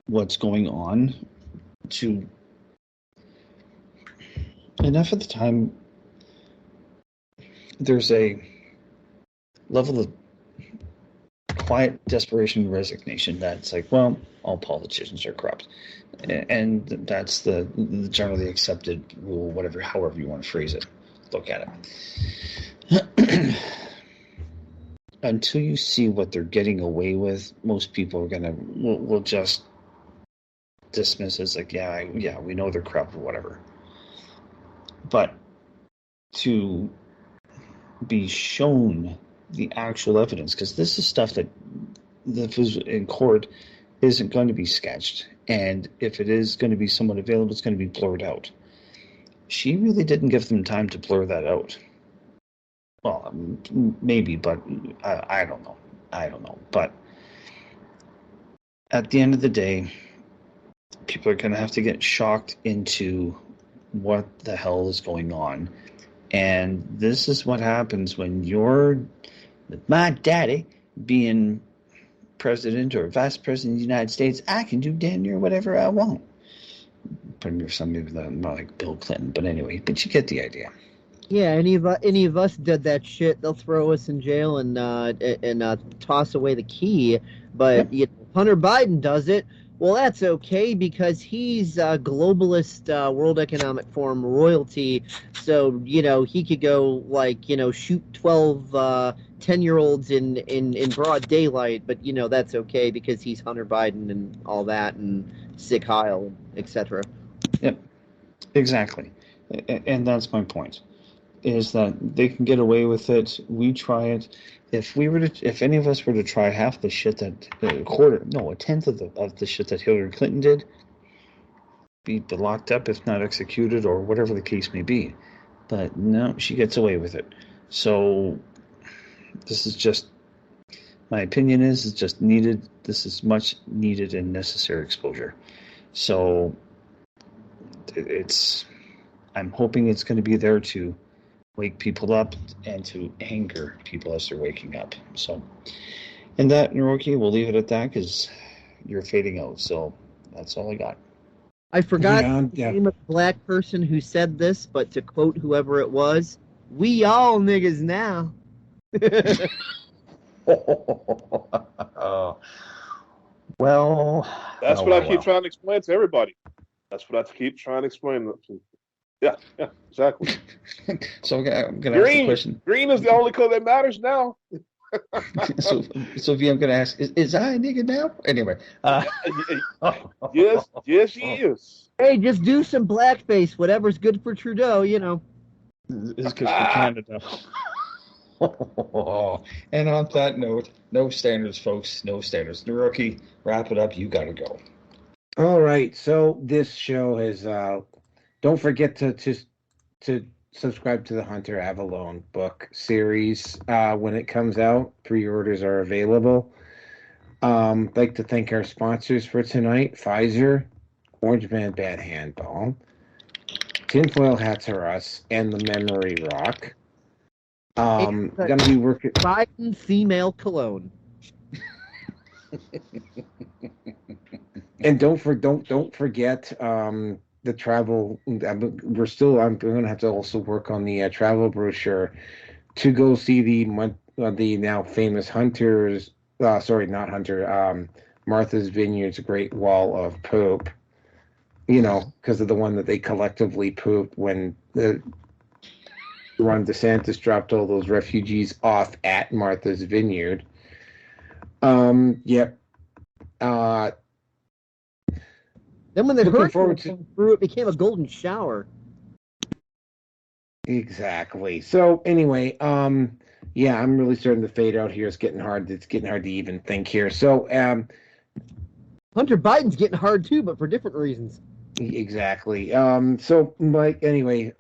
what's going on to enough of the time. There's a level of quiet desperation and resignation that's like, well, all politicians are corrupt. And that's the generally accepted rule, however you want to phrase it, look at it. Until you see what they're getting away with, most people are will just dismiss it as like, yeah, we know they're corrupt or whatever. But to be shown the actual evidence, because this is stuff that was in court isn't going to be sketched, and if it is going to be somewhat available, it's going to be blurred out. She really didn't give them time to blur that out. Well, maybe, but I don't know. But at the end of the day, people are going to have to get shocked into what the hell is going on. And this is what happens when you're, with my daddy being president or vice president of the United States, I can do damn near whatever I want. Maybe not like Bill Clinton, but anyway, but you get the idea. Yeah, any of us did that shit, they'll throw us in jail and toss away the key. But Hunter Biden does it. Well, that's okay because he's globalist World Economic Forum royalty. So, he could go shoot 12 10-year-olds in broad daylight. But, that's okay because he's Hunter Biden and all that and Sick Heil, etc. Yep, exactly. And that's my point. Is that they can get away with it. We try it. If any of us were to try half the shit that a tenth of the shit that Hillary Clinton did, be locked up if not executed or whatever the case may be. But no, she gets away with it. So this is just my opinion. Is just needed. This is much needed and necessary exposure. So I'm hoping it's going to be there to wake people up and to anger people as they're waking up. So, and that, Naroki, we'll leave it at that because you're fading out. So that's all I got. I forgot the Yeah. name of the black person who said this, but to quote whoever it was, "We all niggas now." Well, That's what I keep trying to explain to everybody. That's what I keep trying to explain. Yeah, exactly. So I'm gonna ask the question. Green is the only color that matters now. So V, I'm gonna ask: Is I a nigga now? Anyway. Yes, he is. Hey, just do some blackface. Whatever's good for Trudeau, It's good for Canada. And on that note, no standards, folks. No standards. The rookie, wrap it up. You gotta go. All right. So this show is. Don't forget to subscribe to the Hunter Avalon book series when it comes out. Pre-orders are available. I'd like to thank our sponsors for tonight: Pfizer, Orange Man Bad Handball, Tinfoil Hats Are Us, and the Memory Rock. Gonna be working. Biden female cologne. And don't forget the travel. I'm going to have to also work on the travel brochure to go see the now famous Hunters. Sorry, not Hunter. Martha's Vineyard's Great Wall of Poop. Because of the one that they collectively pooped when Ron DeSantis dropped all those refugees off at Martha's Vineyard. Yep. Then when the hurricane came through, it became a golden shower. Exactly. So anyway, yeah, I'm really starting to fade out here. It's getting hard to even think here. So Hunter Biden's getting hard too, but for different reasons. Exactly. So Mike, anyway,